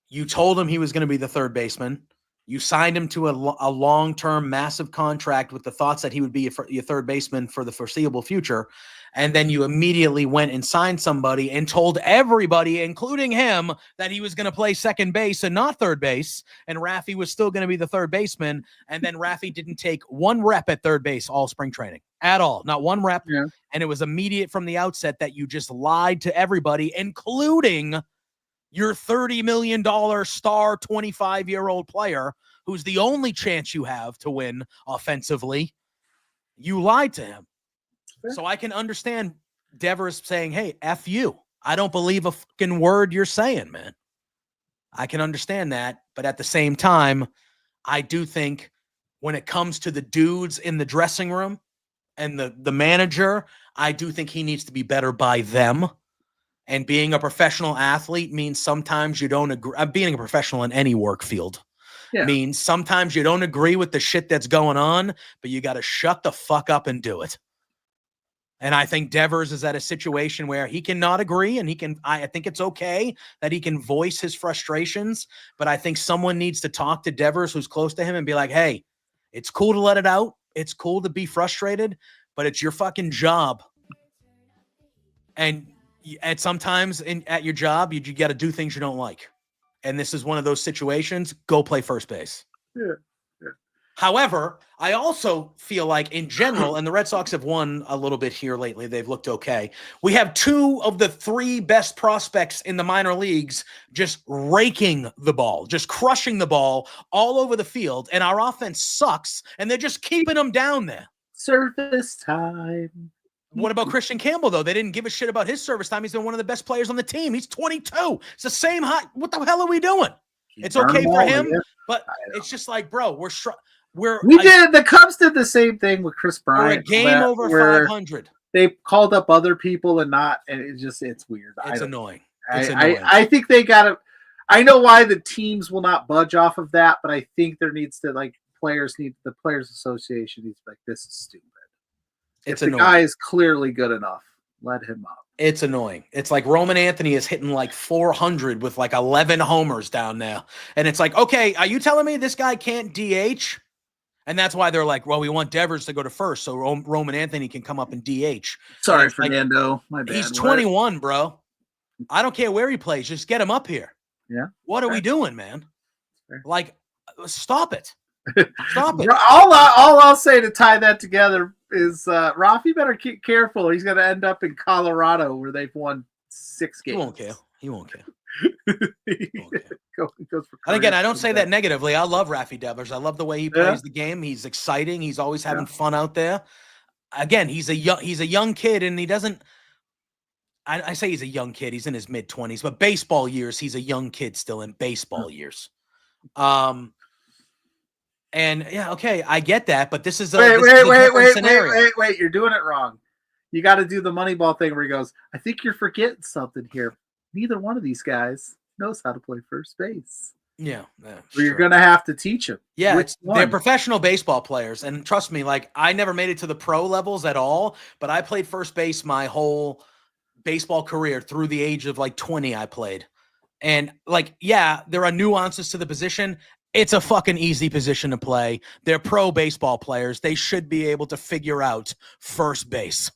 you told him he was going to be the third baseman. You signed him to a long-term massive contract with the thoughts that he would be your third baseman for the foreseeable future. And then you immediately went and signed somebody and told everybody, including him, that he was going to play second base and not third base. And Rafi was still going to be the third baseman. And then Rafi didn't take one rep at third base all spring training at all. Not one rep. Yeah. And it was immediate from the outset that you just lied to everybody, including your $30 million star 25-year-old player who's the only chance you have to win offensively. You lied to him. So I can understand Devers saying, hey, F you. I don't believe a fucking word you're saying, man. I can understand that. But at the same time, I do think when it comes to the dudes in the dressing room and the manager, I do think he needs to be better by them. And being a professional athlete means sometimes you don't agree. Being a professional in any work field means sometimes you don't agree with the shit that's going on, but you got to shut the fuck up and do it. And I think Devers is at a situation where he cannot agree, and I think it's okay that he can voice his frustrations, but I think someone needs to talk to Devers who's close to him and be like, hey, it's cool to let it out. It's cool to be frustrated, but it's your fucking job. And sometimes at your job, you got to do things you don't like. And this is one of those situations. Go play first base. Yeah. However, I also feel like in general, and the Red Sox have won a little bit here lately. They've looked okay. We have two of the three best prospects in the minor leagues just raking the ball, just crushing the ball all over the field. And our offense sucks, and they're just keeping them down there. Service time. What about Christian Campbell, though? They didn't give a shit about his service time. He's been one of the best players on the team. He's 22. It's the same height. What the hell are we doing? It's okay for him, but it's just like, bro, the Cubs did the same thing with Chris Bryant. We're a game over 500. They called up other people and it's weird. It's annoying. I think they got to. I know why the teams will not budge off of that, but I think there needs to the Players Association needs to be like, this is stupid. It's annoying. The guy is clearly good enough. Let him up. It's annoying. It's like Roman Anthony is hitting like 400 with like 11 homers down there. And it's like, okay, are you telling me this guy can't DH? And that's why they're like, well, we want Devers to go to first so Roman Anthony can come up and DH. Sorry, Fernando. My bad. He's 21, bro. I don't care where he plays. Just get him up here. Yeah. What are we doing, man? Like, stop it. Stop it. All I'll say to tie that together is Rafi better keep careful. He's going to end up in Colorado where they've won 6 games. He won't care. And again, I don't say that negatively. I love Rafi Devers. I love the way he plays the game. He's exciting. He's always having fun out there. Again, he's a young kid, and he doesn't. I say he's a young kid. He's in his mid-20s, but baseball years, he's a young kid still in baseball years. And yeah, okay, I get that, but this is a wait. You're doing it wrong. You got to do the Moneyball thing where he goes, I think you're forgetting something here. Neither one of these guys knows how to play first base. Yeah. So you're going to have to teach them. Yeah, they're professional baseball players. And trust me, like I never made it to the pro levels at all, but I played first base my whole baseball career through the age of like 20 I played. And like, yeah, there are nuances to the position. It's a fucking easy position to play. They're pro baseball players. They should be able to figure out first base.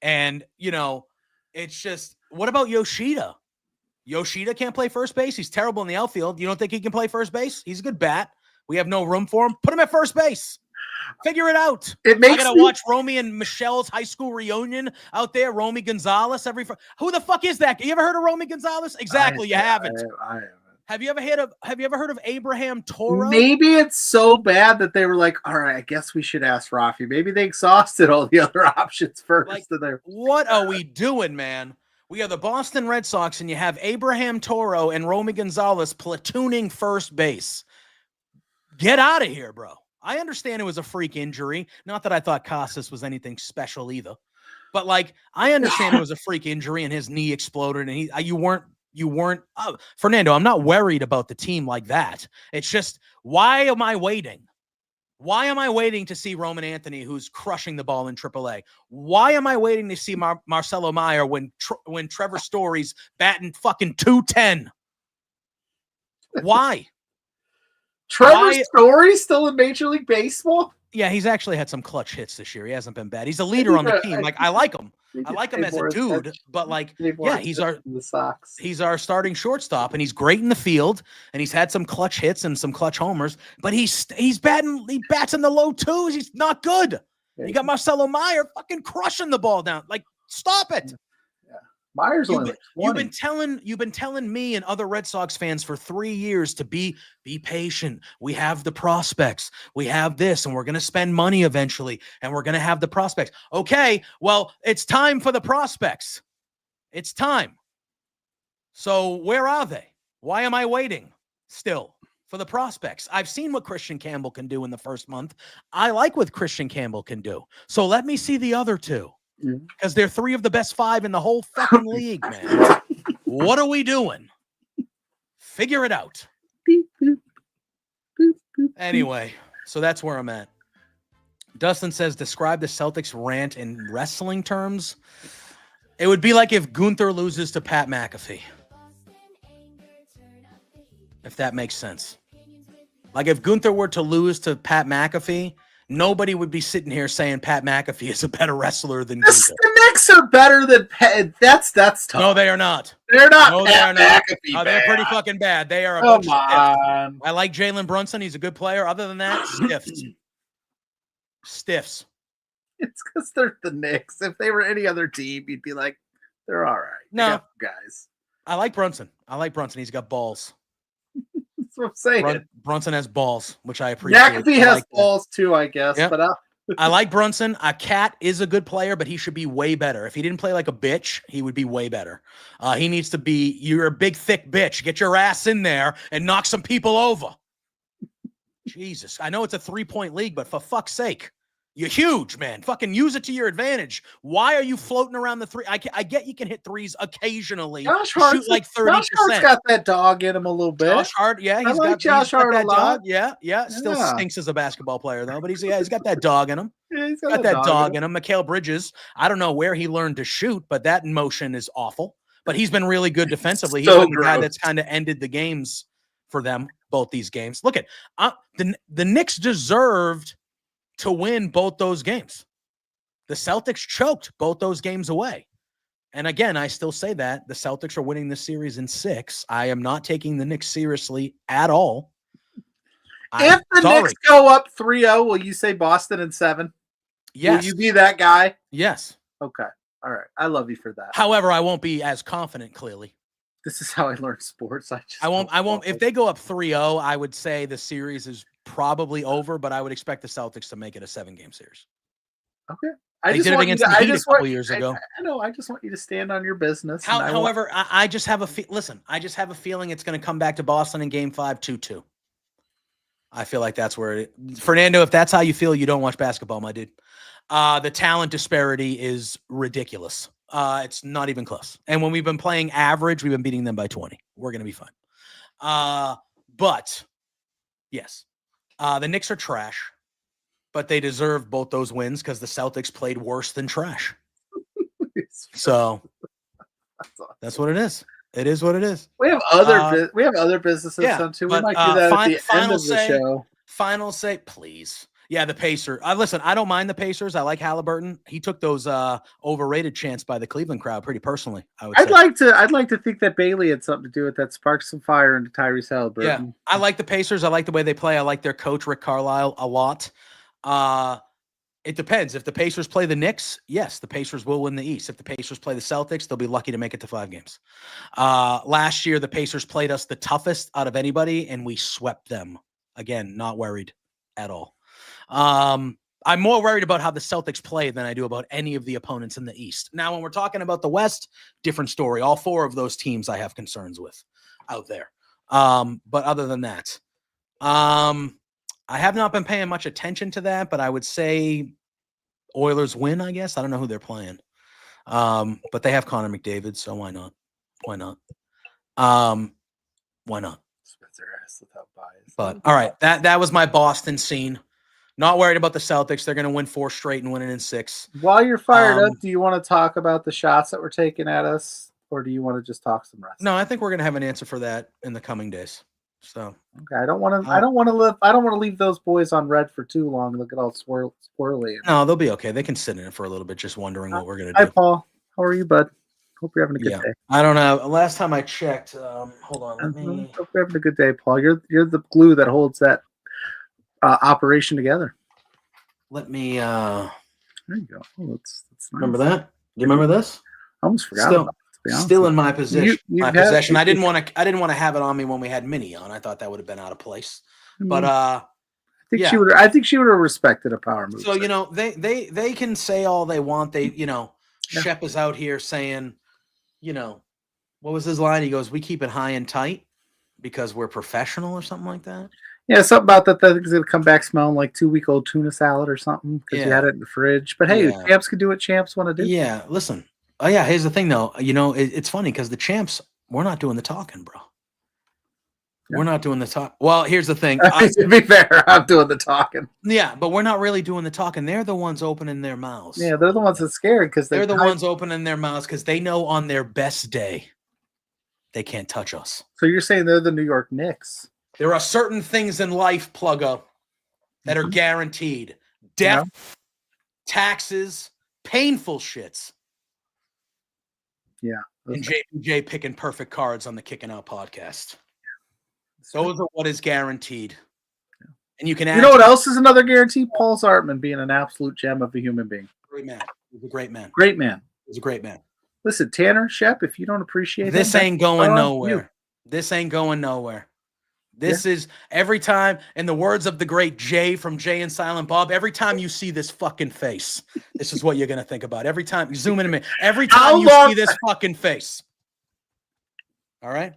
And, it's just, what about Yoshida? Yoshida can't play first base. He's terrible in the outfield. You don't think he can play first base? He's a good bat. We have no room for him. Put him at first base. Figure it out. It I makes gotta me, watch Romy and Michelle's high school reunion out there. Romy Gonzalez. Who the fuck is that? You ever heard of Romy Gonzalez? Exactly, you haven't. I haven't. Have you ever heard of Abraham Toro? Maybe it's so bad that they were like, all right, I guess we should ask Rafi. Maybe they exhausted all the other options first. Like, and they're, what are we doing, man? We are the Boston Red Sox, and you have Abraham Toro and Romy Gonzalez platooning first base. Get out of here, bro. I understand it was a freak injury. Not that I thought Casas was anything special either. But, like, I understand it was a freak injury and his knee exploded, and you weren't Fernando, I'm not worried about the team like that. It's just, why am I waiting? Why am I waiting to see Roman Anthony, who's crushing the ball in AAA? Why am I waiting to see Marcelo Meyer when Trevor Story's batting fucking 210? Why? Trevor Story still in Major League Baseball? Yeah, he's actually had some clutch hits this year. He hasn't been bad. He's a leader on the team. Like, I like him. I like him as a dude, but like, yeah, he's our starting shortstop, and he's great in the field, and he's had some clutch hits and some clutch homers, but he bats in the low twos. He's not good. You got Marcelo Meyer fucking crushing the ball down. Like, stop it. Myers you've been telling me and other Red Sox fans for 3 years to be patient. We have the prospects. We have this, and we're going to spend money eventually, and we're going to have the prospects. Okay, well, it's time for the prospects. It's time. So where are they? Why am I waiting still for the prospects? I've seen what Christian Campbell can do in the first month. I like what Christian Campbell can do. So let me see the other two. Because they're 3 of the best 5 in the whole fucking league, man. What are we doing? Figure it out. Anyway, so that's where I'm at. Dustin says, describe the Celtics rant in wrestling terms. It would be like if Gunther loses to Pat McAfee. If that makes sense. Like if Gunther were to lose to Pat McAfee, nobody would be sitting here saying Pat McAfee is a better wrestler than Gunther. The Knicks are better than Pat. That's tough. No, they are not. They're not. No, they are not. They're pretty fucking bad. They are a bunch of stiffs. I like Jalen Brunson. He's a good player. Other than that, stiffs. It's because they're the Knicks. If they were any other team, you'd be like, they're all right. No, guys. I like Brunson. He's got balls. That's what I'm saying. Brunson has balls, which I appreciate. McAfee has balls too, I guess. Yep. But I like Brunson. Cat is a good player, but he should be way better. If he didn't play like a bitch, he would be way better. He needs to be, you're a big, thick bitch. Get your ass in there and knock some people over. Jesus. I know it's a 3-point league, but for fuck's sake. You're huge, man. Fucking use it to your advantage. Why are you floating around the 3? I get you can hit threes occasionally. Josh Hart's like 30%. Josh Hart's got that dog in him a little bit. Josh Hart, yeah, he's got Josh Hart that a lot. Dog. Yeah. Still stinks as a basketball player though, but he's got that dog in him. Yeah, he's got that dog in him. Mikal Bridges. I don't know where he learned to shoot, but that motion is awful. But he's been really good defensively. He's been the guy that's kind of ended the games for them, both these games. Look at the Knicks deserved to win both those games. The Celtics choked both those games away. And again, I still say that the Celtics are winning this series in 6. I am not taking the Knicks seriously at all. If the Knicks go up 3-0, will you say Boston in 7? Yes. Will you be that guy? Yes. Okay. All right. I love you for that. However, I won't be as confident, clearly. This is how I learned sports. I won't. If they go up 3-0, I would say the series is probably over, but I would expect the Celtics to make it a 7-game series. Okay. They did it against the Heat a couple years ago. I know. I just want you to stand on your business. However, I just have I just have a feeling it's going to come back to Boston in Game 5, 2-2. I feel like that's where Fernando, if that's how you feel, you don't watch basketball, my dude. The talent disparity is ridiculous. It's not even close. And when we've been playing average, we've been beating them by 20. We're going to be fine. But yes, the Knicks are trash, but they deserve both those wins because the Celtics played worse than trash. So that's what it is. It is what it is. We have other businesses done too. We might do that at the end of the show. Final say, please. Yeah, the Pacers. Listen, I don't mind the Pacers. I like Halliburton. He took those overrated chants by the Cleveland crowd pretty personally. I'd like to think that Bailey had something to do with that. Sparked some fire into Tyrese Halliburton. Yeah, I like the Pacers. I like the way they play. I like their coach Rick Carlisle a lot. It depends. If the Pacers play the Knicks, yes, the Pacers will win the East. If the Pacers play the Celtics, they'll be lucky to make it to 5 games. Last year, the Pacers played us the toughest out of anybody, and we swept them. Again, not worried at all. I'm more worried about how the Celtics play than I do about any of the opponents in the East. Now, when we're talking about the West, different story. All 4 of those teams I have concerns with out there. But other than that, I have not been paying much attention to that, but I would say Oilers win, I guess. I don't know who they're playing. But they have Connor McDavid, so why not? Why not? Why not? But all right, that was my Boston scene. Not worried about the Celtics. They're going to win 4 straight and win it in 6. While you're fired up, do you want to talk about the shots that were taken at us, or do you want to just talk some wrestling? No, I think we're going to have an answer for that in the coming days. So okay, I don't want to leave those boys on red for too long. Look at all swirly. No, they'll be okay. They can sit in it for a little bit, just wondering what we're going to do. Hi, Paul. How are you, bud? Hope you're having a good day. I don't know. Last time I checked, hold on. Hope you're having a good day, Paul. You're the glue that holds that operation together. Let me. There you go. Oh, that's nice. Remember that? Do you remember this? I almost forgot. About it, still in my possession. Possession. I didn't want to have it on me when we had Minnie on. I thought that would have been out of place. But I think she would have respected a power move. So they can say all they want. Shep is out here saying, what was his line? He goes, "We keep it high and tight because we're professional," or something like that. Yeah, something about that. I think it's gonna come back smelling like 2-week-old tuna salad or something because you had it in the fridge. But hey, champs can do what champs want to do. Yeah, listen. Oh yeah, here's the thing though. It's funny because the champs, we're not doing the talking, bro. Yeah. We're not doing the talk. Well, here's the thing. To be fair, I'm doing the talking. Yeah, but we're not really doing the talking. They're the ones opening their mouths. Yeah, they're the ones that's scared because they're the ones opening their mouths because they know on their best day they can't touch us. So you're saying they're the New York Knicks? There are certain things in life, Pluggo, that are guaranteed. Death, taxes, painful shits. Yeah. And JPJ picking perfect cards on the Kicking Out podcast. Those are what is guaranteed. Yeah. And you can add. You know what else is another guarantee? Paul Zartman being an absolute gem of a human being. Great man. He's a great man. Great man. He's a great man. Listen, Tanner, Shep, if you don't appreciate this ain't going nowhere. This ain't going nowhere. This is every time, in the words of the great Jay from Jay and Silent Bob, every time you see this fucking face, this is what you're going to think about. Every time, zoom in a minute. Every time you see this fucking face. All right?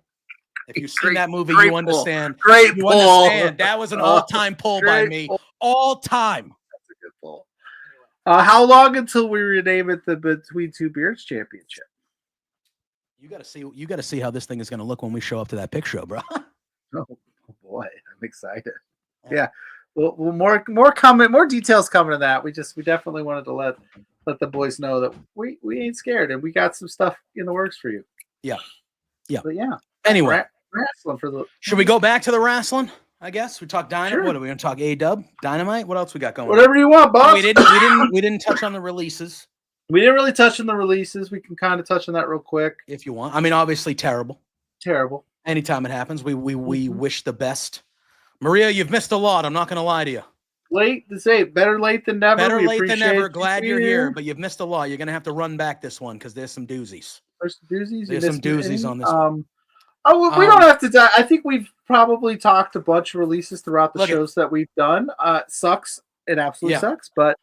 If you've seen that movie, you understand. Great pull. Understand. That was an all-time pull by me. All time. That's a good pull. How long until we rename it the Between Two Beards Championship? You got to see how this thing is going to look when we show up to that pick show, bro. Oh boy, I'm excited. Yeah. Well, more details coming to that. We definitely wanted to let the boys know that we ain't scared and we got some stuff in the works for you. Yeah. Yeah. But yeah. Anyway, wrestling for the. Should we go back to the wrestling? I guess we talk Dynamite. Sure. What are we going to talk? A-Dub, Dynamite. What else we got going? Whatever you want, boss. We didn't touch on the releases. We didn't really touch on the releases. We can kind of touch on that real quick if you want. I mean, obviously terrible. Terrible. Anytime it happens, we wish the best. Maria, you've missed a lot. I'm not going to lie to you. Late to say, better late than never. Better late than never. Glad you're here, but you've missed a lot. You're going to have to run back this one because there's some doozies. There's some doozies. There's some doozies on this one. We don't have to die. I think we've probably talked a bunch of releases throughout the shows that we've done. It sucks. It absolutely sucks, but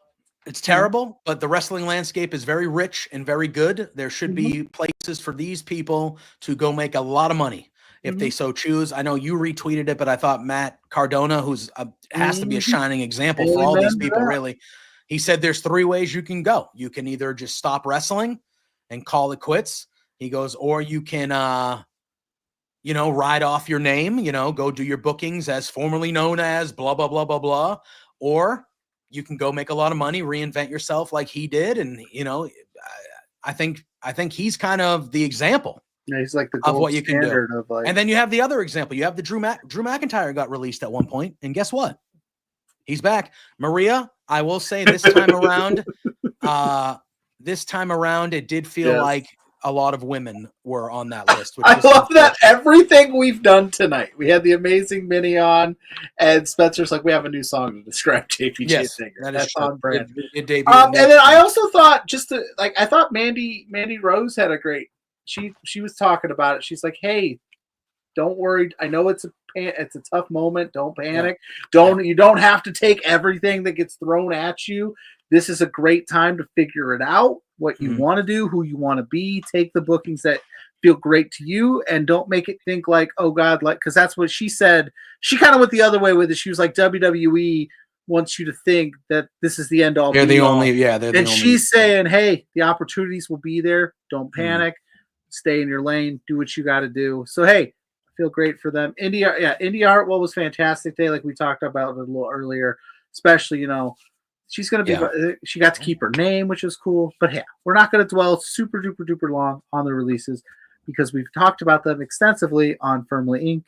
it's terrible. But the wrestling landscape is very rich and very good. There should be places for these people to go make a lot of money if they so choose. I know you retweeted it, but I thought Matt Cardona, who's has to be a shining example for all these people, really. He said there's 3 ways you can go. You can either just stop wrestling and call it quits. He goes, or you can, ride off your name, go do your bookings as formerly known as blah, blah, blah, blah, blah. Or you can go make a lot of money, reinvent yourself like he did. And, I think he's kind of the example. Yeah, he's like the of what you can do. And then you have the other example. You have the Drew McIntyre got released at one point, and guess what? He's back. Maria, I will say this time around, it did feel like a lot of women were on that list. Which I is love that unfortunate. everything we've done tonight. We had the amazing Minnie on, and Spencer's like, we have a new song to describe JPJ Yes, Singer. that is That's true. on brand. It debuted And then I also thought I thought Mandy Rose had a great. She was talking about it. She's like, hey, don't worry. I know it's a tough moment. Don't panic. You don't have to take everything that gets thrown at you. This is a great time to figure it out. What you want to do, who you want to be. Take the bookings that feel great to you, and don't make it think like, oh God, like, because that's what she said. She kind of went the other way with it. She was like, WWE wants you to think that this is the end all. They're the only. Yeah, they're the and only. she's saying, hey, the opportunities will be there. Don't panic. Stay in your lane. Do what you got to do. So hey, I feel great for them. India Hartwell was fantastic day, like we talked about a little earlier. Especially, she's going to be, she got to keep her name, which is cool. But yeah, we're not going to dwell super duper duper long on the releases because we've talked about them extensively on Firmly Inc.,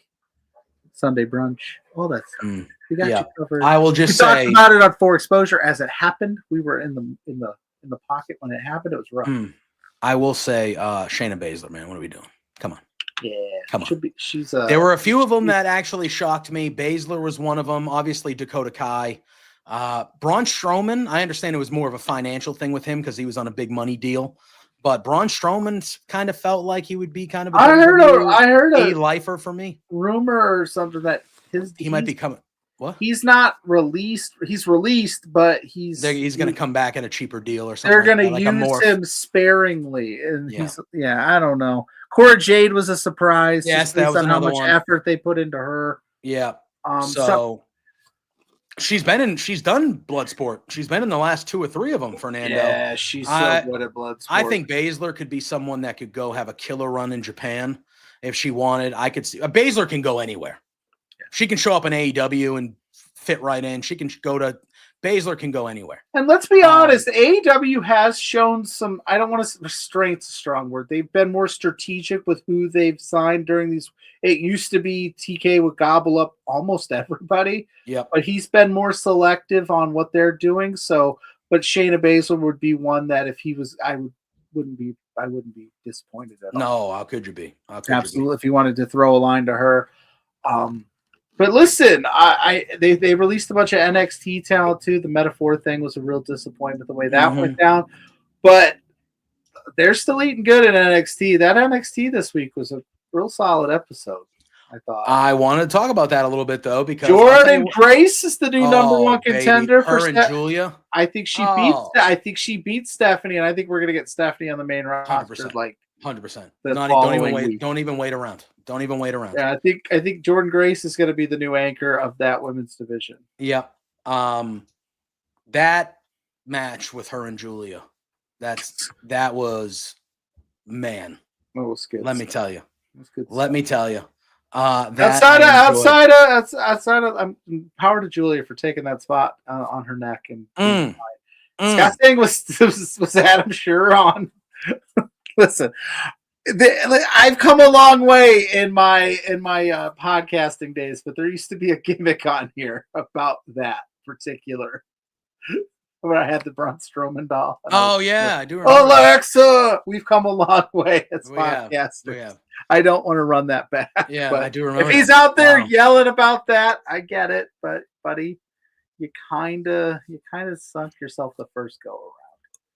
Sunday Brunch, all that stuff. We got you covered. I will just talked say about it on Full Exposure as it happened. We were in the pocket when it happened. It was rough. I will say Shayna Baszler, man. What are we doing? Come on. Yeah, come on. She's there were a few of them that actually shocked me. Baszler was one of them. Obviously, Dakota Kai. Braun Strowman, I understand it was more of a financial thing with him because he was on a big money deal. But Braun Strowman kind of felt like he would be kind of I heard a lifer for me. Rumor or something that he might be coming. What? He's not released. He's released, but he's going to come back at a cheaper deal or something. They're going to use him sparingly, and I don't know. Cora Jade was a surprise. Yes, that was on how much one. effort they put into her. Yeah. She's done Bloodsport. She's been in the last 2 or 3 of them, Fernando. Yeah, she's so good at Bloodsport. I think Baszler could be someone that could go have a killer run in Japan if she wanted. I could see Baszler can go anywhere. Yeah. She can show up in AEW and fit right in. She can go to Baszler can go anywhere. And let's be honest, AEW has shown some, I don't want to, restraint's a strong word. They've been more strategic with who they've signed during these. It used to be TK would gobble up almost everybody. Yeah. But he's been more selective on what they're doing. So, but Shayna Baszler would be one that if he was, I wouldn't be disappointed at all. No, how could you be? Absolutely. If you wanted to throw a line to her. But listen, they released a bunch of NXT talent too. The Metaphor thing was a real disappointment the way that went down. But they're still eating good in NXT. That NXT this week was a real solid episode, I thought. I want to talk about that a little bit though, because Jordan Grace is the new number 1 contender for her and Julia. I think she beats Stephanie, and I think we're gonna get Stephanie on the main roster 100%. Don't even wait around. Don't even wait around. Yeah, I think Jordan Grace is going to be the new anchor of that women's division. Yep. That match with her and Julia, that was man. That was good. Let me tell you. Good. Let me tell you. Outside of power to Julia for taking that spot on her neck and Scott saying was Adam Sure on. Listen, I've come a long way in my podcasting days, but there used to be a gimmick on here about that particular. When I had the Braun Strowman doll. Oh yeah, I do remember. Alexa, we've come a long way as podcasters. I don't want to run that back. Yeah, I do remember. If he's out there yelling about that, I get it, but buddy, you kind of sunk yourself the first go around.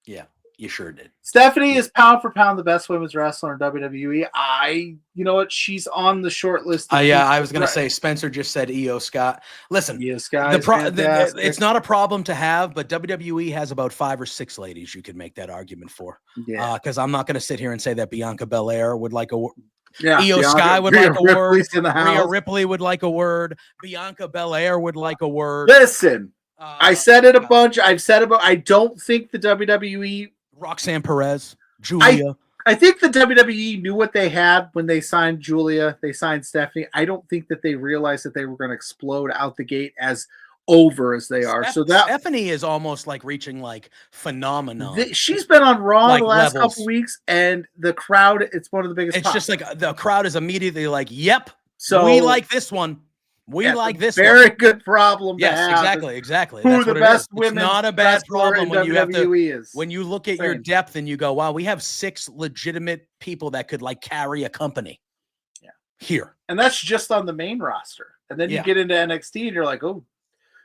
Yeah. You sure did. Stephanie is pound for pound the best women's wrestler in WWE. You know what? She's on the short list. I was going to say, Spencer just said Io Scott. Listen, Io Scott. It's not a problem to have, but WWE has about 5 or 6 ladies you could make that argument for. Yeah. Because I'm not going to sit here and say that Bianca Belair would like a word. Yeah, Io Sky would like a word. Rhea Ripley would like a word. Bianca Belair would like a word. Listen, I said it a bunch. I've said about. I don't think the WWE. Roxanne Perez, Julia. I think the WWE knew what they had when they signed Julia. They signed Stephanie. I don't think that they realized that they were going to explode out the gate as over as they are. So that Stephanie is almost like reaching like phenomenon. She's been on Raw the last couple weeks, and the crowd. It's one of the biggest. It's just like the crowd is immediately like, "Yep, so we like this one." We That's like a this very one. good problem to Yes, have. exactly. Who That's the what best it is. It's women's not a bad wrestler problem in when you have to. WWE is. When you look at your Strange. depth and you go, wow, we have 6 legitimate people that could like carry a company. Yeah. Here. And that's just on the main roster. And then you Yeah. get into NXT and you're like, oh,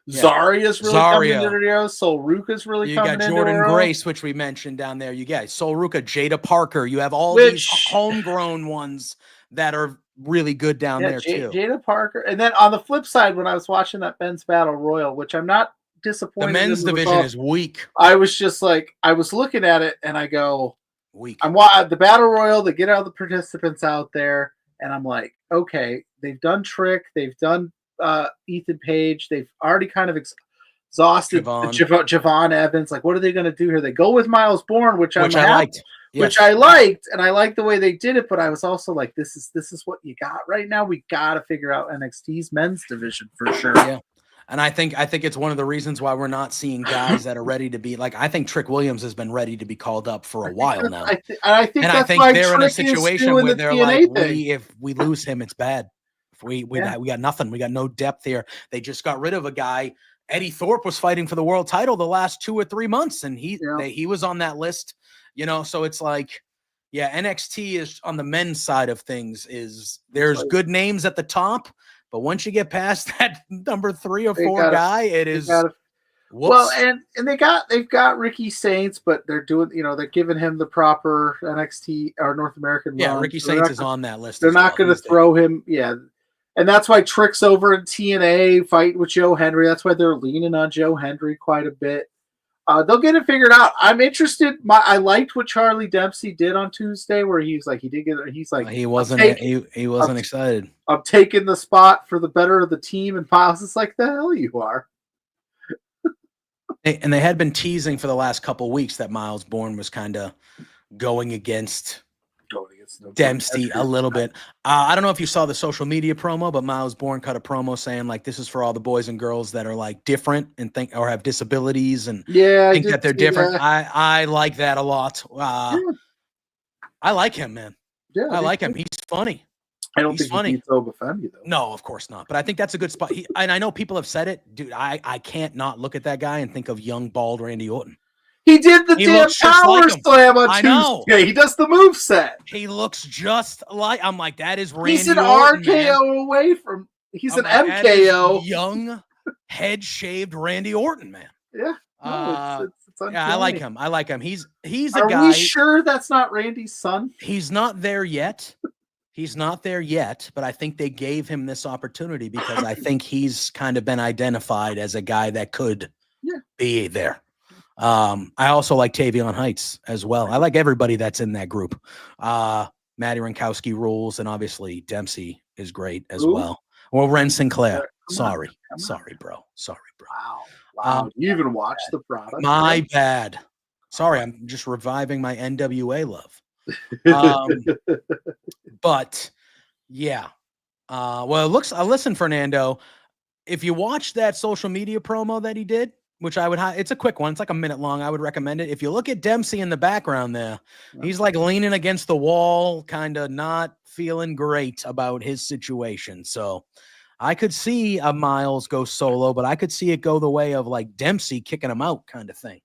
Yeah. Zarya's really coming Zarya. into her own. Sol Ruka's really You coming got into Jordan her own. Grace, which we mentioned down there. You got Sol Ruka, Jada Parker. You have all Which- these homegrown ones that are really good down there too. Jada Parker. And then on the flip side, when I was watching that men's battle royal, which I'm not disappointed The men's in the division result, is weak. I was just like, I was looking at it and I go, Weak. I'm the battle royal, they get all the participants out there, and I'm like, okay, they've done Trick, they've done Ethan Page, they've already kind of exhausted Javon Evans. Like, what are they going to do here? They go with Miles Bourne, which I liked. Yes. Which I liked, and I liked the way they did it, but I was also like, this is what you got right now. We got to figure out NXT's men's division for sure. Yeah. And I think it's one of the reasons why we're not seeing guys that are ready to be like. I think Trick Williams has been ready to be called up for a while now. I think they're in a situation where they're like, if we lose him, it's bad. If we got nothing. We got no depth here. They just got rid of a guy. Eddie Thorpe was fighting for the world title the last 2 or 3 months, and he was on that list. You know, so it's like, yeah, NXT is on the men's side of things. There's good names at the top. But once you get past that number 3 or 4 guy, it is well, and they've got Ricky Saints, but they're doing, they're giving him the proper NXT or North American run. Yeah, Ricky Saints is on that list. They're not going to throw him, and that's why Trick's over in TNA fighting with Joe Hendry. That's why they're leaning on Joe Hendry quite a bit. They'll get it figured out. I'm interested. I liked what Charlie Dempsey did on Tuesday, where he wasn't excited. I'm taking the spot for the better of the team, and Piles is like, the hell you are. And they had been teasing for the last couple weeks that Miles Bourne was kind of going against Dempsey a little bit. I don't know if you saw the social media promo, but Miles Bourne cut a promo saying like, this is for all the boys and girls that are like different and think or have disabilities and think that they're different. That. I like that a lot. I like him, man. Yeah, I like him. He's funny. I don't think he beats Obafemi though. No, of course not. But I think that's a good spot. And I know people have said it, dude. I can't not look at that guy and think of young bald Randy Orton. He did the damn power slam on Tuesday. He does the moveset. He looks just like. I'm like, that is Randy. He's an Orton, RKO man. away from. He's I'm an like, MKO. Young, head shaved Randy Orton, man. Yeah. No, it's I like him. I like him. He's a Are guy. we sure that's not Randy's son? He's not there yet. He's not there yet, but I think they gave him this opportunity because I think he's kind of been identified as a guy that could be there. I also like Tavion Heights as well. I like everybody that's in that group. Matty Rankowski rules, and obviously Dempsey is great as well. Or Ren Sinclair. Sorry, bro. Wow. You even watched the product? My bad. Sorry, I'm just reviving my NWA love. But yeah. Well, listen, Fernando, if you watch that social media promo that he did, which it's a quick one. It's like a minute long. I would recommend it. If you look at Dempsey in the background there, he's like leaning against the wall, kind of not feeling great about his situation. So I could see a Miles go solo, but I could see it go the way of like Dempsey kicking him out kind of thing.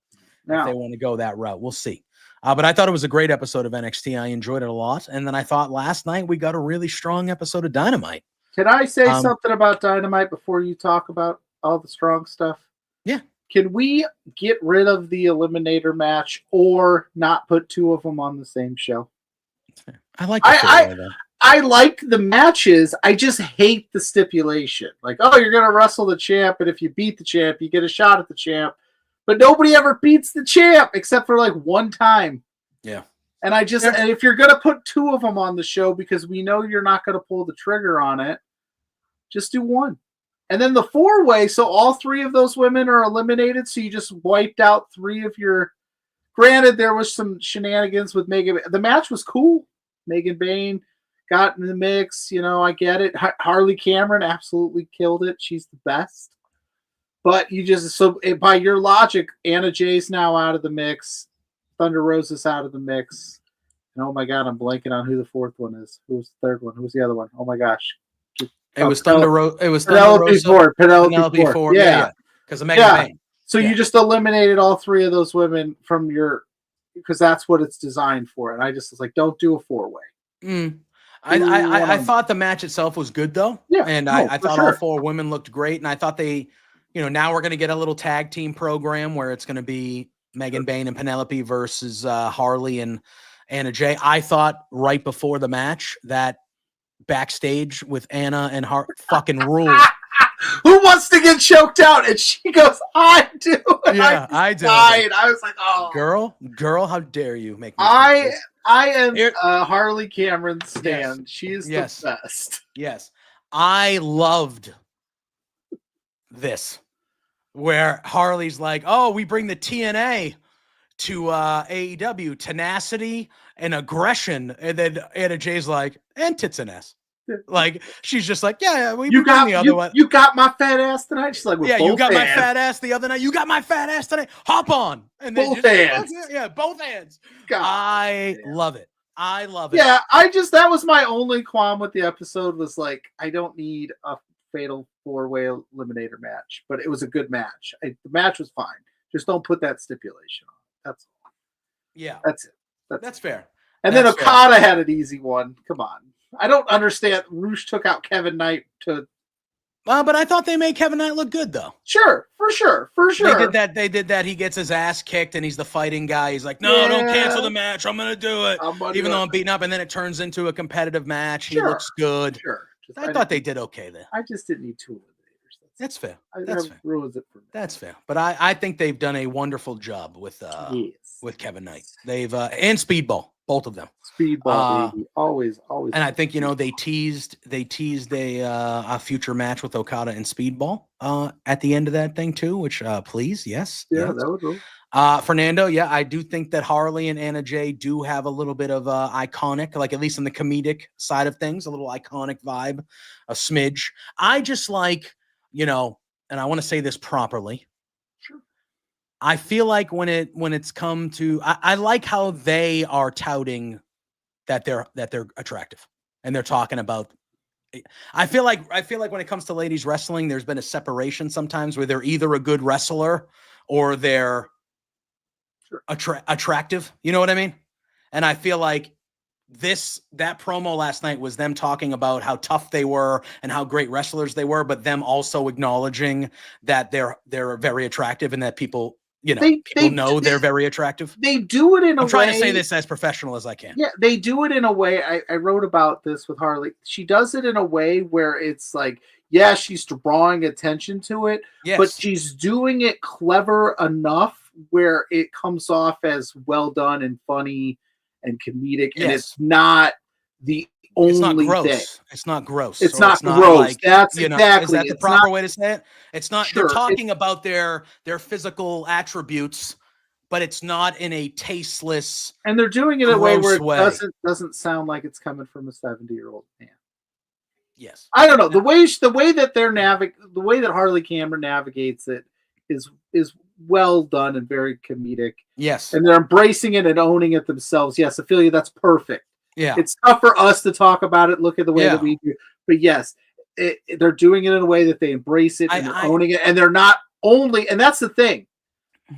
If they want to go that route, we'll see. But I thought it was a great episode of NXT. I enjoyed it a lot. And then I thought last night we got a really strong episode of Dynamite. Can I say something about Dynamite before you talk about all the strong stuff? Yeah. Can we get rid of the Eliminator match or not put 2 of them on the same show? I like I like the matches. I just hate the stipulation. Like, oh, you're going to wrestle the champ, and if you beat the champ, you get a shot at the champ. But nobody ever beats the champ except for like one time. Yeah. And and if you're going to put 2 of them on the show because we know you're not going to pull the trigger on it, just do 1. And then the 4-way, so all 3 of those women are eliminated. So you just wiped out 3 of your. Granted, there was some shenanigans with Megan. The match was cool. Megan Bain got in the mix. I get it. Harley Cameron absolutely killed it. She's the best. But by your logic, Anna Jay's now out of the mix. Thunder Rosa's out of the mix. And oh my God, I'm blanking on who the 4th one is. Who's the 3rd one? Who's the other one? Oh my gosh. It was Thunder. It was Thunder Penelope Rosa. Ford. Penelope Ford. Yeah. Because of Megan Yeah. Bayne. So you just eliminated all three of those women from your, because that's what it's designed for. And I just was like, don't do a 4-way. I thought the match itself was good though. Yeah. And I thought all 4 women looked great. And I thought they, now we're going to get a little tag team program where it's going to be Megan Bayne and Penelope versus Harley and Anna Jay. I thought right before the match that backstage with Anna and fucking ruled. Who wants to get choked out? And she goes, I do. Yeah, I do. I was like, oh, girl, how dare you make me? I am Harley Cameron stan. Yes. She is Yes. the best. Yes, I loved this, where Harley's like, "Oh, we bring the TNA to AEW, tenacity and aggression," and then Anna Jay's like, "And tits and ass." Like she's just like, yeah, we got the other one. You got my fat ass tonight. She's like, yeah, you got my fat ass the other night. You got my fat ass today. Hop on, and then both hands. Yeah, both hands. God, I love it. I love it. Yeah, that was my only qualm with the episode was like, I don't need a fatal 4-way eliminator match, but it was a good match. The match was fine. Just don't put that stipulation on. That's all. Yeah, that's it. That's fair. And then Okada had an easy one. Come on. I don't understand. Roosh took out Kevin Knight to. But I thought they made Kevin Knight look good though. Sure, for sure. They did that. He gets his ass kicked, and he's the fighting guy. He's like, "No, don't cancel the match. I'm gonna do it, even though I'm beaten up." And then it turns into a competitive match. He looks good. Sure. I thought they did okay there. I just didn't need 2 eliminators. That's fair. That's fair. Ruins it for me. That's fair. But I think they've done a wonderful job with Kevin Knight. They've and Speedball. Both of them. Speedball, baby. Always. And I think they teased a future match with Okada and Speedball at the end of that thing too. Which please, yes, yeah, yes. that would go. Fernando, yeah, I do think that Harley and Anna Jay do have a little bit of iconic, like at least in the comedic side of things, a little iconic vibe, a smidge. I just like, and I want to say this properly. I feel like when it's come to, I like how they are touting that they're attractive, and they're talking about. I feel like when it comes to ladies wrestling, there's been a separation sometimes where they're either a good wrestler or they're attractive. You know what I mean? And I feel like that promo last night was them talking about how tough they were and how great wrestlers they were, but them also acknowledging that they're very attractive and that people. People know they're very attractive. They do it in a way. I'm trying to say this as professional as I can. Yeah, they do it in a way. I wrote about this with Harley. She does it in a way where it's like, yeah, she's drawing attention to it, but she's doing it clever enough where it comes off as well done and funny and comedic, and it's not the only thing. It's not gross. It's not gross. Like, that's exactly. Is that the proper way to say it? It's not. Sure, they're talking about their physical attributes, but it's not in a tasteless. And they're doing it in a way where it doesn't sound like it's coming from a 70-year-old man. Yes. I don't know the way that the way that Harley Cameron navigates it is well done and very comedic. Yes. And they're embracing it and owning it themselves. Yes, Ophelia, that's perfect. Yeah, it's tough for us to talk about it. Look at the way that we do, but yes, they're doing it in a way that they embrace it and they're owning it, and they're not only. And that's the thing;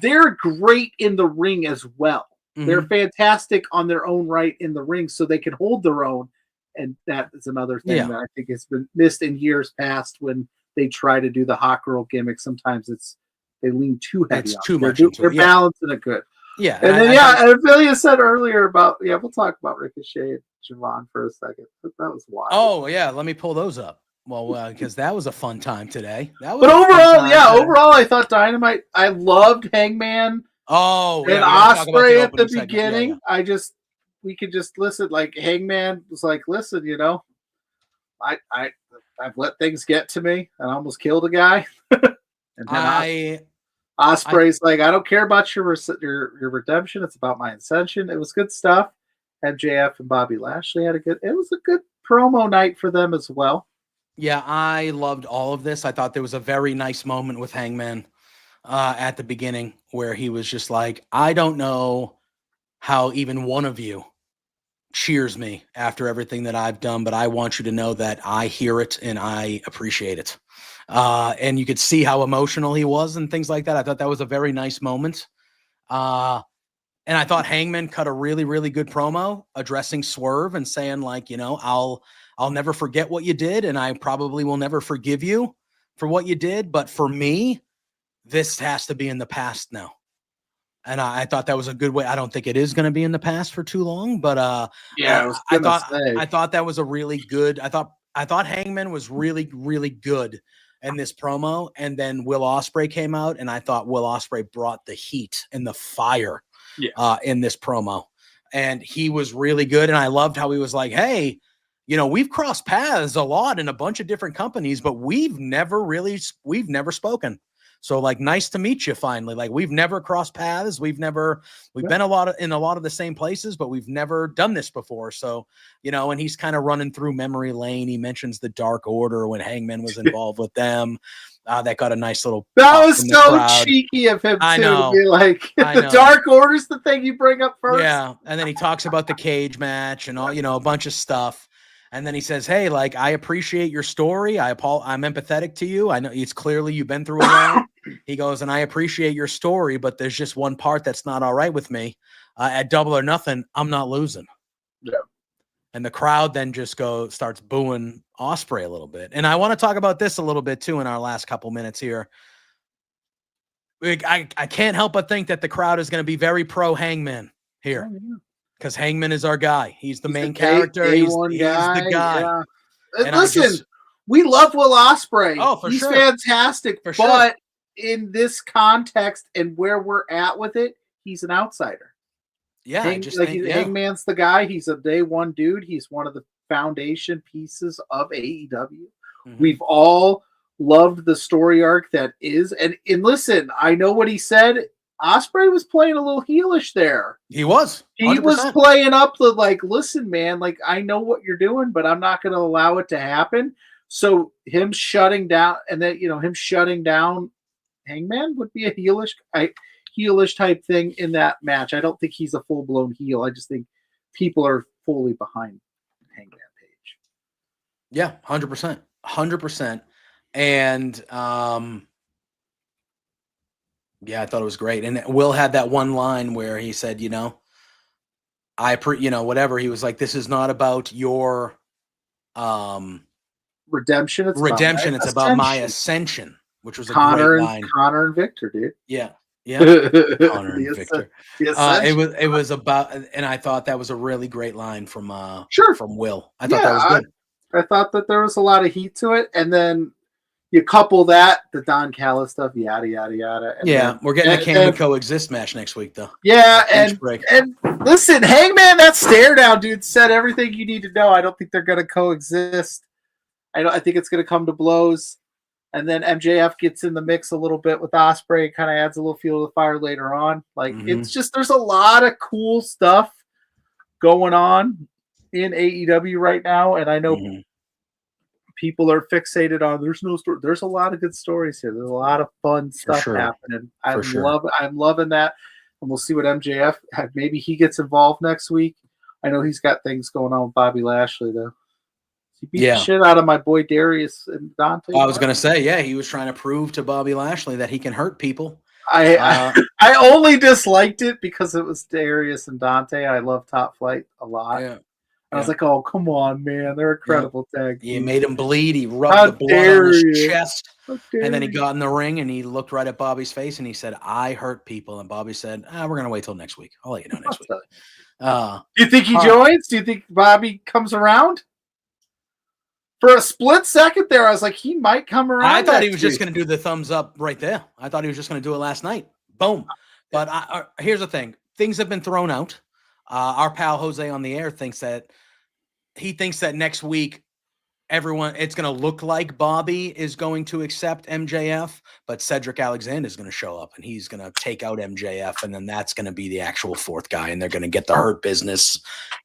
they're great in the ring as well. Mm-hmm. They're fantastic on their own right in the ring, so they can hold their own. And that is another thing that I think has been missed in years past when they try to do the hot girl gimmick. Sometimes they lean too heavy. It's too much. They're balancing it good. Yeah, and then and Ophelia said earlier about we'll talk about Ricochet and Javon for a second. That was wild. Oh yeah, let me pull those up. Well, because that was a fun time today. But overall, I thought Dynamite. I loved Hangman. Oh, and Ospreay at the beginning. Yeah. We could just listen. Like Hangman was like, listen, I've let things get to me, and I almost killed a guy. And then Ospreay's like, I don't care about your redemption. It's about my ascension. It was good stuff. MJF and Bobby Lashley it was a good promo night for them as well. Yeah, I loved all of this. I thought there was a very nice moment with Hangman at the beginning where he was just like, I don't know how even one of you cheers me after everything that I've done, but I want you to know that I hear it and I appreciate it. And you could see how emotional he was and things like that. I thought that was a very nice moment. And I thought Hangman cut a really, really good promo addressing Swerve and saying, like, you know, I'll never forget what you did, and I probably will never forgive you for what you did. But for me, this has to be in the past now. And I thought that was a good way. I don't think it is going to be in the past for too long, but Yeah, I thought that was a really good. I thought Hangman was really, really good in this promo, and then Will Ospreay came out, and I thought Will Ospreay brought the heat and the fire in this promo, and he was really good. And I loved how he was like, "Hey, you know, we've crossed paths a lot in a bunch of different companies, but we've never spoken. So, like, nice to meet you finally. Like, we've never crossed paths. We've been in a lot of the same places, but we've never done this before. So, you know," and he's kind of running through memory lane. He mentions the Dark Order when Hangman was involved with them. That got a nice little. That was so cheeky of him, I too. know. To be like, the Dark Order's the thing you bring up first. Yeah. And then he talks about the cage match and all, you know, a bunch of stuff. And then he says, "Hey, like, I appreciate your story. I'm empathetic to you. I know it's clearly you've been through a lot." He goes, "And I appreciate your story, but there's just one part that's not all right with me. At Double or Nothing, I'm not losing." Yeah. And the crowd then just starts booing Ospreay a little bit. And I want to talk about this a little bit too in our last couple minutes here. I can't help but think that the crowd is going to be very pro Hangman here. Because Hangman is our guy. He's the main character. He's the guy. Yeah. And listen, we love Will Ospreay. Oh, for He's sure. fantastic. For sure. But in this context and where we're at with it, he's an outsider. Yeah, Hangman's the guy. He's a day one dude. He's one of the foundation pieces of AEW. Mm-hmm. We've all loved the story arc that is. And listen, I know what he said. Ospreay was playing a little heelish there. He was. 100%. He was playing up the, like, listen, man, like, I know what you're doing, but I'm not going to allow it to happen. So him shutting down, and then, you know, him shutting down Hangman would be a heelish type thing in that match. I don't think he's a full blown heel. I just think people are fully behind Hangman Page. Yeah, 100%, 100%. And yeah, I thought it was great. And Will had that one line where he said, you know, whatever. He was like, "This is not about your redemption. It's about my ascension," which was a great line. Connor and Victor, dude. Yeah. Connor and Victor. It was about, and I thought that was a really great line from Will. I thought that was good. I thought that there was a lot of heat to it, and then you couple that, the Don Callis stuff, yada, yada, yada. And we're getting a Can We Coexist match next week, though. Yeah, and listen, Hangman, that stare down, dude, said everything you need to know. I don't think they're going to coexist. I think it's going to come to blows. And then MJF gets in the mix a little bit with Ospreay, kind of adds a little fuel to the fire later on. Like, It's just, there's a lot of cool stuff going on in AEW right now. And I know people are fixated on there's no story. There's a lot of good stories here. There's a lot of fun stuff happening. I'm loving that. And we'll see what MJF, maybe he gets involved next week. I know he's got things going on with Bobby Lashley, though. He beat the shit out of my boy Darius and Dante. I was going to say, he was trying to prove to Bobby Lashley that he can hurt people. I only disliked it because it was Darius and Dante. I love Top Flight a lot. Yeah. I was like, oh, come on, man. They're a credible tag. He made him bleed. He rubbed the blood on his chest. And then he got in the ring and he looked right at Bobby's face and he said, "I hurt people." And Bobby said, "We're going to wait till next week. I'll let you know next week." Do you think he joins? Do you think Bobby comes around? For a split second there, I was like, he might come around. I thought he was just going to do the thumbs up right there. I thought he was just going to do it last night. Boom. But here's the thing. Things have been thrown out. Our pal Jose on the air thinks that next week, it's going to look like Bobby is going to accept MJF, but Cedric Alexander is going to show up and he's going to take out MJF. And then that's going to be the actual fourth guy. And they're going to get the Hurt Business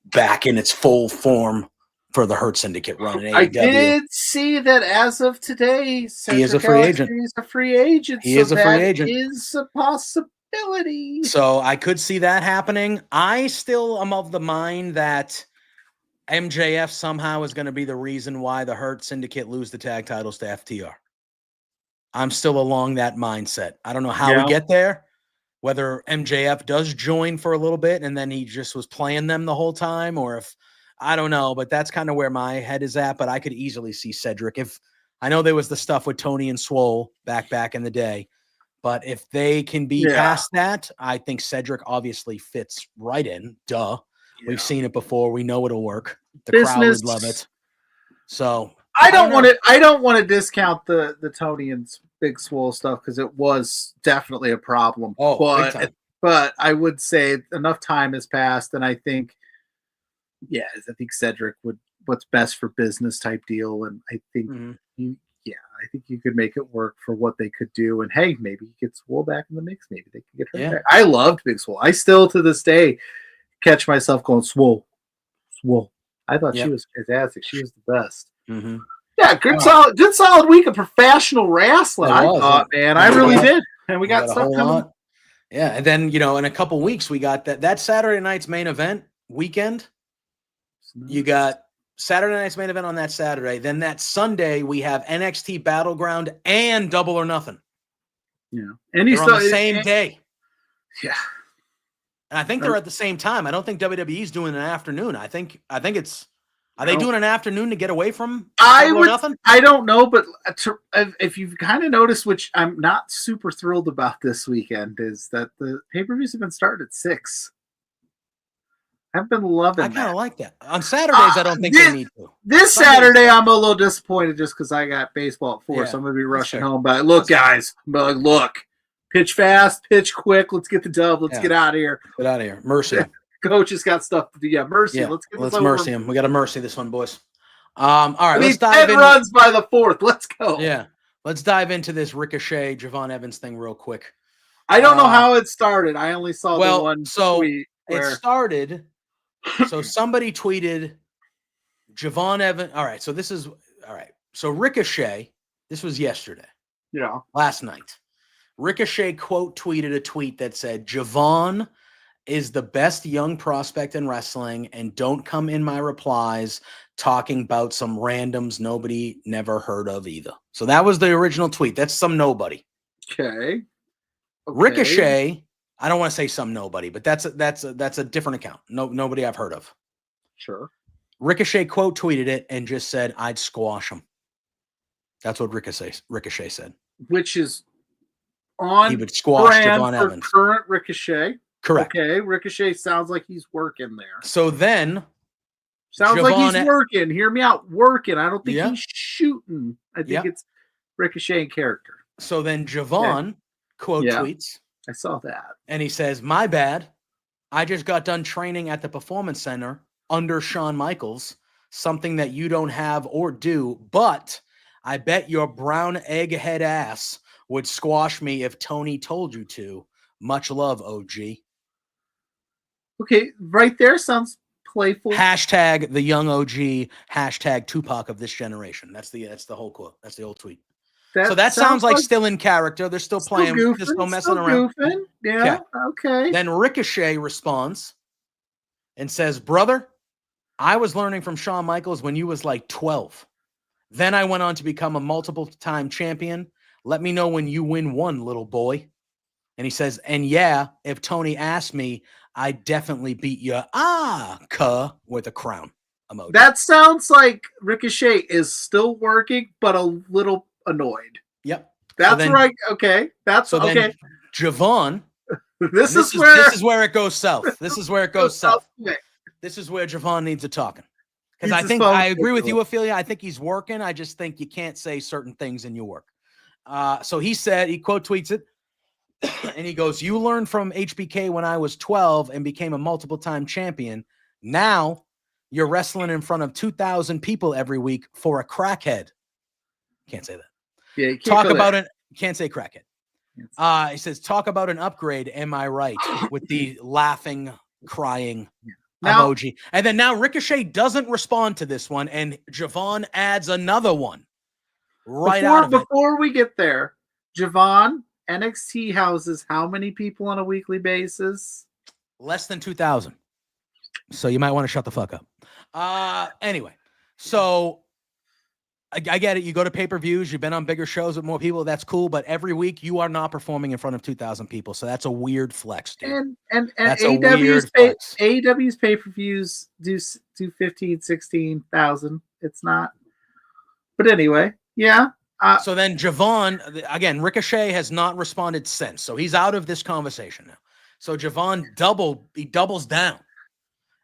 back in its full form for the Hurt Syndicate run in AEW. I did see that as of today, he is a free agent. He's a free agent. He is a free agent. Is a possibility. So I could see that happening. I still am of the mind that MJF somehow is going to be the reason why the Hurt Syndicate lose the tag titles to FTR. I'm still along that mindset. I don't know how we get there, whether MJF does join for a little bit and then he just was playing them the whole time, or if I don't know, but that's kind of where my head is at. But I could easily see Cedric. If I know there was the stuff with Tony and Swole back in the day, but if they can be past that, I think Cedric obviously fits right in. Duh. Yeah. We've seen it before. We know it'll work. The crowd would love it. So I don't want to discount the Tony and Big Swole stuff because it was definitely a problem. But I would say enough time has passed, and I think Cedric would what's best for business type deal, and I think I think you could make it work for what they could do. And hey, maybe you get Swole back in the mix. Maybe they can get her back. I loved Big Swole. I still to this day catch myself going Swole. I thought she was fantastic. She was the best. Mm-hmm. Yeah, good solid week of professional wrestling. I thought, man, I really did. And we got stuff coming. Yeah, and then in a couple weeks we got that Saturday night's main event weekend. You got Saturday night's main event on that Saturday. Then that Sunday we have NXT Battleground and Double or Nothing. Yeah, and they're on the same day. Yeah, and I think they're at the same time. I don't think WWE's doing an afternoon. I think it's. Are they doing an afternoon to get away from Double or Nothing? I don't know, but if you've kind of noticed, which I'm not super thrilled about this weekend, is that the pay-per-views have been started at 6. I've been loving that. I kind of like that. On Saturdays, I don't think they need to. This Saturday, I'm a little disappointed just because I got baseball at 4, so I'm going to be rushing home. But look, guys, pitch fast, pitch quick. Let's get the dub. Let's get out of here. Get out of here. Mercy. Coach has got stuff to do. Yeah, mercy. Yeah. Let's mercy him. We got to mercy this one, boys. All right, let's dive in. 10 runs by the 4th. Let's go. Yeah, let's dive into this Ricochet Javon Evans thing real quick. I don't know how it started. I only saw the one tweet. It started. So somebody tweeted Javon Evans. All right, so Ricochet. This was yesterday. Yeah, last night. Ricochet quote tweeted a tweet that said, "Javon is the best young prospect in wrestling, and don't come in my replies talking about some randoms nobody never heard of either." So that was the original tweet. That's some nobody. Okay. Ricochet, I don't want to say some nobody, but that's a different account. Nobody I've heard of. Sure. Ricochet quote tweeted it and just said, "I'd squash him." That's what Ricochet said. Which is on he would squash Javon Evans. Current Ricochet. Correct. Okay, Ricochet sounds like he's working there. So then, like he's working. Hear me out, working. I don't think he's shooting. I think it's Ricochet in character. So then Javon quote tweets. I saw that. And he says, "My bad. I just got done training at the Performance Center under Shawn Michaels, something that you don't have or do, but I bet your brown egghead ass would squash me if Tony told you to. Much love, OG." Okay, right there sounds playful. Hashtag the young OG. Hashtag Tupac of this generation. That's the whole quote. That's the old tweet. So that sounds like still in character. They're still playing. They're still messing around. Goofing. Yeah. Okay. Then Ricochet responds and says, "Brother, I was learning from Shawn Michaels when you was like 12. Then I went on to become a multiple-time champion. Let me know when you win one, little boy." And he says, "And yeah, if Tony asked me, I definitely beat your with a crown emoji." That sounds like Ricochet is still working, but a little annoyed. Yep. That's right. Okay. That's okay. Then Javon. This is where it goes south. This is where it goes south. This is where Javon needs a talking. Because I think I agree with you, Ophelia. I think he's working. I just think you can't say certain things in your work. So he said, he quote tweets it. And he goes, "You learned from HBK when I was 12 and became a multiple-time champion. Now you're wrestling in front of 2,000 people every week for a crackhead." Can't say that. Yeah, you can't can't say crackhead. He says, "Talk about an upgrade. Am I right?" With the laughing, crying emoji. And then now Ricochet doesn't respond to this one, and Javon adds another one before we get there. Javon, NXT houses how many people on a weekly basis? Less than 2,000. So you might want to shut the fuck up. Anyway, so I get it. You go to pay-per-views. You've been on bigger shows with more people. That's cool. But every week you are not performing in front of 2,000 people. So that's a weird flex, dude. And That's a weird flex. AEW's pay-per-views do 15, 16,000. It's not. But anyway, yeah. So then Javon, again, Ricochet has not responded since. So he's out of this conversation now. So Javon doubles down.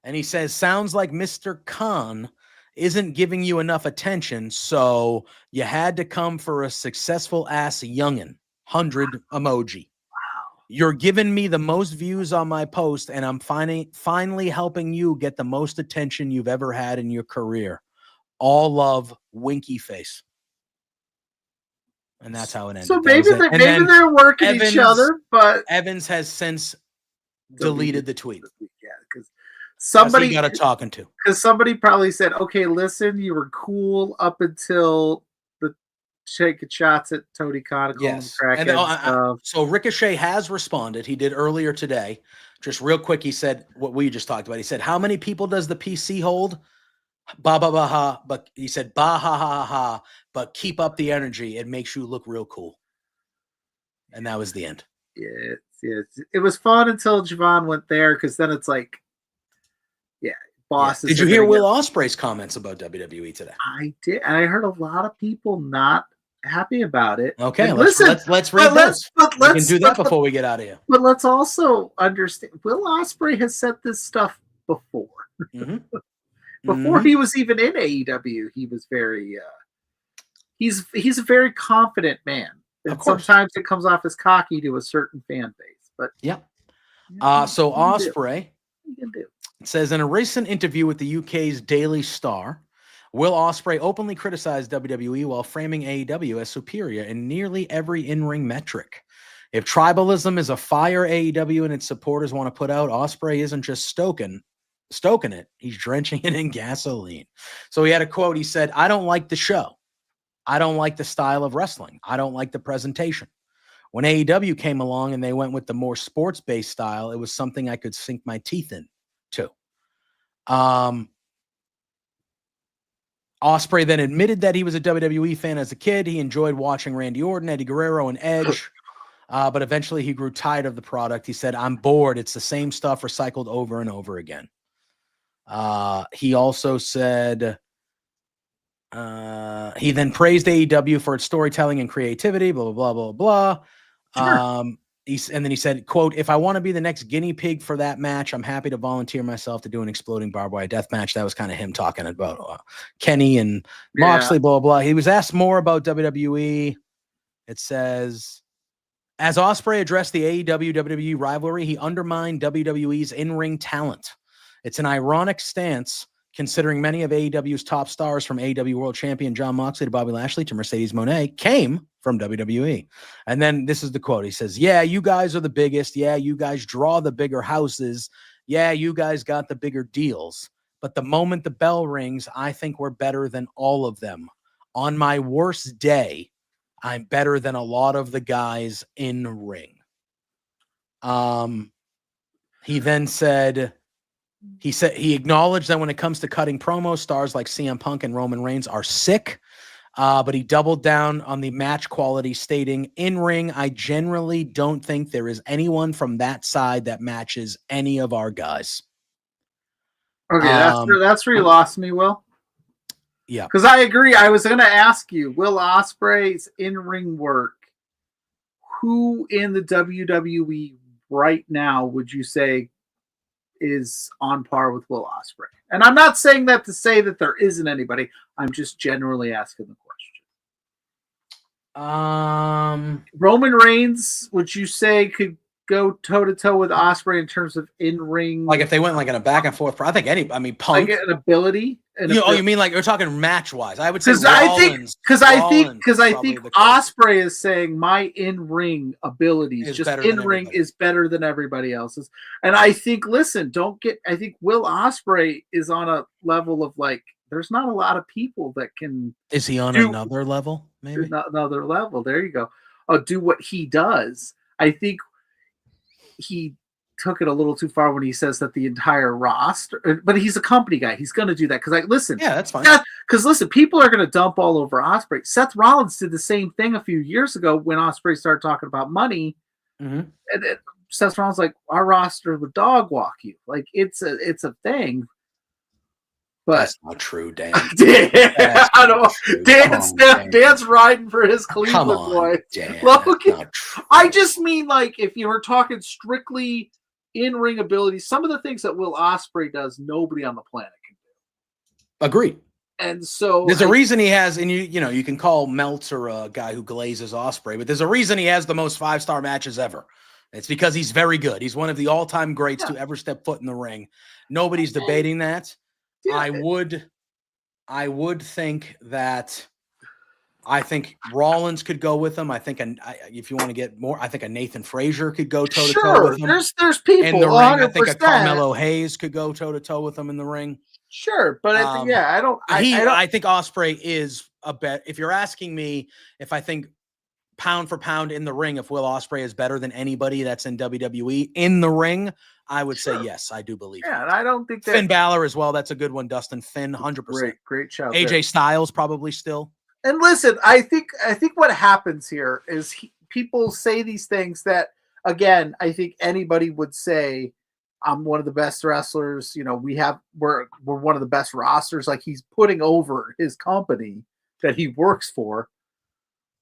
And he says, sounds like Mr. Khan isn't giving you enough attention, so you had to come for a successful ass youngin. 100 emoji. Wow. You're giving me the most views on my post, and I'm finally helping you get the most attention you've ever had in your career. All love, winky face. And that's how it ended. So maybe they're working each other, but Evans has since deleted the tweet. Yeah, because somebody got a talking to. Because somebody probably said, okay, listen, you were cool up until the taking shots at Tony Khan. Yes. So Ricochet has responded. He did earlier today. Just real quick, he said what we just talked about. He said, how many people does the PC hold? Ba ba ba ha. But he said, ba ha ha ha ha. But keep up the energy. It makes you look real cool. And that was the end. Yeah. It was fun until Javon went there, because then it's like, bosses. Did you hear Will Ospreay's comments about WWE today? I did. And I heard a lot of people not happy about it. Okay, let's read this. We can do that before we get out of here. But let's also understand, Will Ospreay has said this stuff before. Mm-hmm. Before he was even in AEW, he was very he's a very confident man. And sometimes it comes off as cocky to a certain fan base. But so Ospreay, you can do. It says, in a recent interview with the UK's Daily Star, Will Ospreay openly criticized WWE while framing AEW as superior in nearly every in-ring metric. If tribalism is a fire AEW and its supporters want to put out, Ospreay isn't just stoking it, he's drenching it in gasoline. So he had a quote. He said, I don't like the show. I don't like the style of wrestling. I don't like the presentation. When AEW came along and they went with the more sports-based style, it was something I could sink my teeth in. Too. Ospreay then admitted that he was a WWE fan as a kid. He enjoyed watching Randy Orton, Eddie Guerrero, and Edge, but eventually he grew tired of the product. He said, I'm bored. It's the same stuff recycled over and over again. He also said he then praised AEW for its storytelling and creativity, blah, blah, blah, blah, blah. Sure. And then he said, quote, if I want to be the next guinea pig for that match, I'm happy to volunteer myself to do an exploding barbed wire death match. That was kind of him talking about Kenny and Moxley, blah, blah, blah. He was asked more about WWE. It says, as Ospreay addressed the AEW-WWE rivalry, he undermined WWE's in-ring talent. It's an ironic stance, considering many of AEW's top stars, from AEW World Champion Jon Moxley to Bobby Lashley to Mercedes Moné, came from WWE. And then this is the quote. He says, yeah, you guys are the biggest. Yeah, you guys draw the bigger houses. Yeah, you guys got the bigger deals. But the moment the bell rings, I think we're better than all of them. On my worst day, I'm better than a lot of the guys in the ring. He then said, he acknowledged that when it comes to cutting promos, stars like CM Punk and Roman Reigns are sick. But he doubled down on the match quality, stating, in ring, I generally don't think there is anyone from that side that matches any of our guys. Okay, that's where you lost me, Will. Yeah. Because I agree. I was going to ask you, Will Ospreay's in-ring work, who in the WWE right now would you say is on par with Will Ospreay? And I'm not saying that to say that there isn't anybody. I'm just generally asking the question. Roman Reigns, would you say could go toe-to-toe with Ospreay in terms of in-ring? Like if they went like in a back and forth, I think Punk. Like an ability? You mean like you're talking match-wise? I would say because I think Ospreay is saying my in-ring abilities, just in-ring, is better than everybody else's. And I think, I think Will Ospreay is on a level of like, there's not a lot of people that can. Is he on another level? Maybe another level. There you go. Do what he does. I think he took it a little too far when he says that the entire roster, but he's a company guy. He's going to do that because, like, listen, Yeah, that's fine. because listen, people are going to dump all over Ospreay. Seth Rollins did the same thing a few years ago when Ospreay started talking about money, Mhm. and Seth Rollins like, our roster would dog walk you. Like, it's a thing. But That's not true, Dan. I don't. True. Dan's riding for his Cleveland Come on, boy. Dan. Look, That's not true. I just mean, like, if you were talking strictly in-ring ability, some of the things that Will Ospreay does, nobody on the planet can do. Agreed. And so There's a reason he has, and you know, you can call Meltzer a guy who glazes Ospreay, but there's a reason he has the most 5-star matches ever. It's because he's very good. He's one of the all-time greats to ever step foot in the ring. Nobody's debating that. Yeah. I would think that I think Rollins could go with him. I think if you want to get more, I think a Nathan Frazier could go toe to toe with him. There's people in the ring. 100%. I think a Carmelo Hayes could go toe to toe with him in the ring. Sure, but I think Ospreay is a bet. If you're asking me if I think pound for pound in the ring, if Will Ospreay is better than anybody that's in WWE in the ring, I would say yes. I do believe. Yeah, and I don't think that Finn Balor as well. That's a good one. Dustin Finn, 100%. Great shout. AJ there. Styles probably still. And listen, I think what happens here is people say these things that, again, I think anybody would say, I'm one of the best wrestlers. You know, we're one of the best rosters. Like, he's putting over his company that he works for.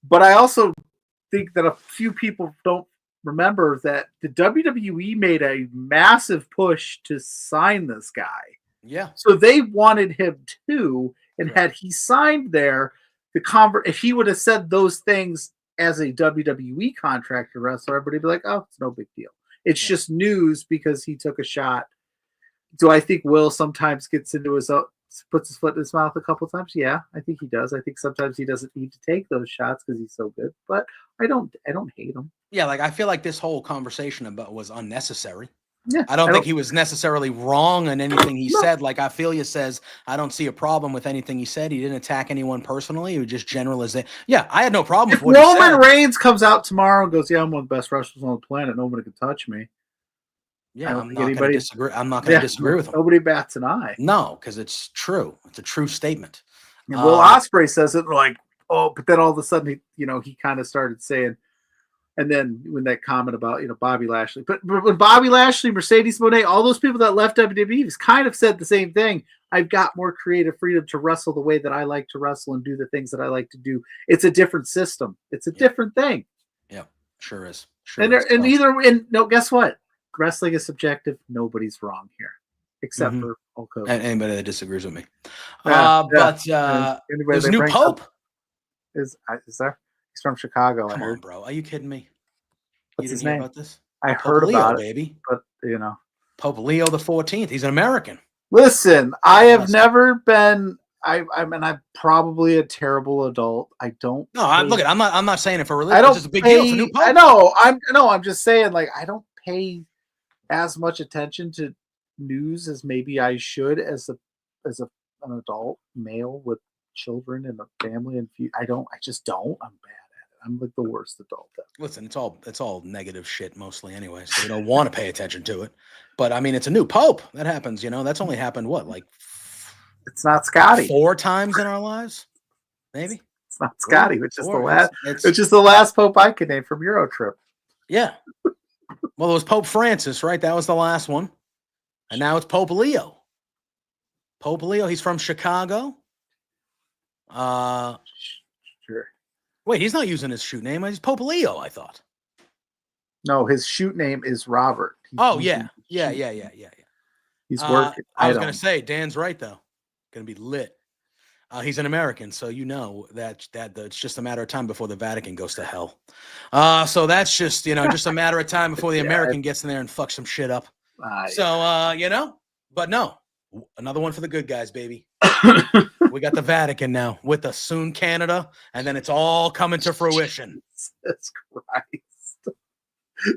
But I also think that a few people don't remember that the WWE made a massive push to sign this guy. Yeah. So they wanted him too. And had he signed there, if he would have said those things as a WWE contractor wrestler, everybody would be like, oh, it's no big deal. It's just news because he took a shot. Do I think Will sometimes gets into puts his foot in his mouth a couple times? Yeah, I think he does. I think sometimes he doesn't need to take those shots because he's so good. But I don't hate him. Yeah, like I feel like this whole conversation was unnecessary. Yeah, I don't think he was necessarily wrong on anything he said. Like Ophelia says, I don't see a problem with anything he said. He didn't attack anyone personally. He was just generalizing. Yeah, I had no problem with what Roman he said. Reigns comes out tomorrow and goes, yeah, I'm one of the best wrestlers on the planet. Nobody can touch me. Yeah, I'm not going to disagree. I'm not going to disagree with him. Nobody bats an eye. No, because it's true. It's a true statement. And Will Ospreay says it like, oh, but then all of a sudden, he kind of started saying, and then when that comment about, Bobby Lashley, but when Bobby Lashley, Mercedes Moné, all those people that left WWE has kind of said the same thing. I've got more creative freedom to wrestle the way that I like to wrestle and do the things that I like to do. It's a different system. It's a different thing. Yeah, sure is. Guess what? Wrestling is subjective. Nobody's wrong here, except for Hulk Hogan. And anybody that disagrees with me. There's There's a new Pope. Is there? He's from Chicago. Come on, bro. Are you kidding me? What's his you didn't hear name? about this? I Pope heard Leo, about it, baby. but Pope Leo the 14th. He's an American. Listen, I have never been. I'm probably a terrible adult. I don't. No, I'm not saying it for religion. It's just a big deal. It's a new Pope. I know. I'm just saying, like, I don't pay as much attention to news as maybe I should as an adult male with children and a family and I just don't. I'm bad at it. I'm like the worst adult ever. Listen, it's all negative shit mostly anyway, so you don't want to pay attention to it. But I mean, it's a new Pope. That happens, that's only happened like it's not Scotty 4 times in our lives, maybe. It's not Scotty, which is it's the last Pope I could name from Eurotrip. Yeah. Well, it was Pope Francis, right? That was the last one. And now it's Pope Leo. Pope Leo, he's from Chicago. Sure. Wait, he's not using his shoot name. He's Pope Leo, I thought. No, his shoot name is Robert. Yeah. He's working. I was going to say, Dan's right, though. Going to be lit. He's an American, so that it's just a matter of time before the Vatican goes to hell. So that's just just a matter of time before the American gets in there and fucks some shit up. But no, another one for the good guys, baby. We got the Vatican now with us, soon Canada, and then it's all coming to fruition. Jesus Christ.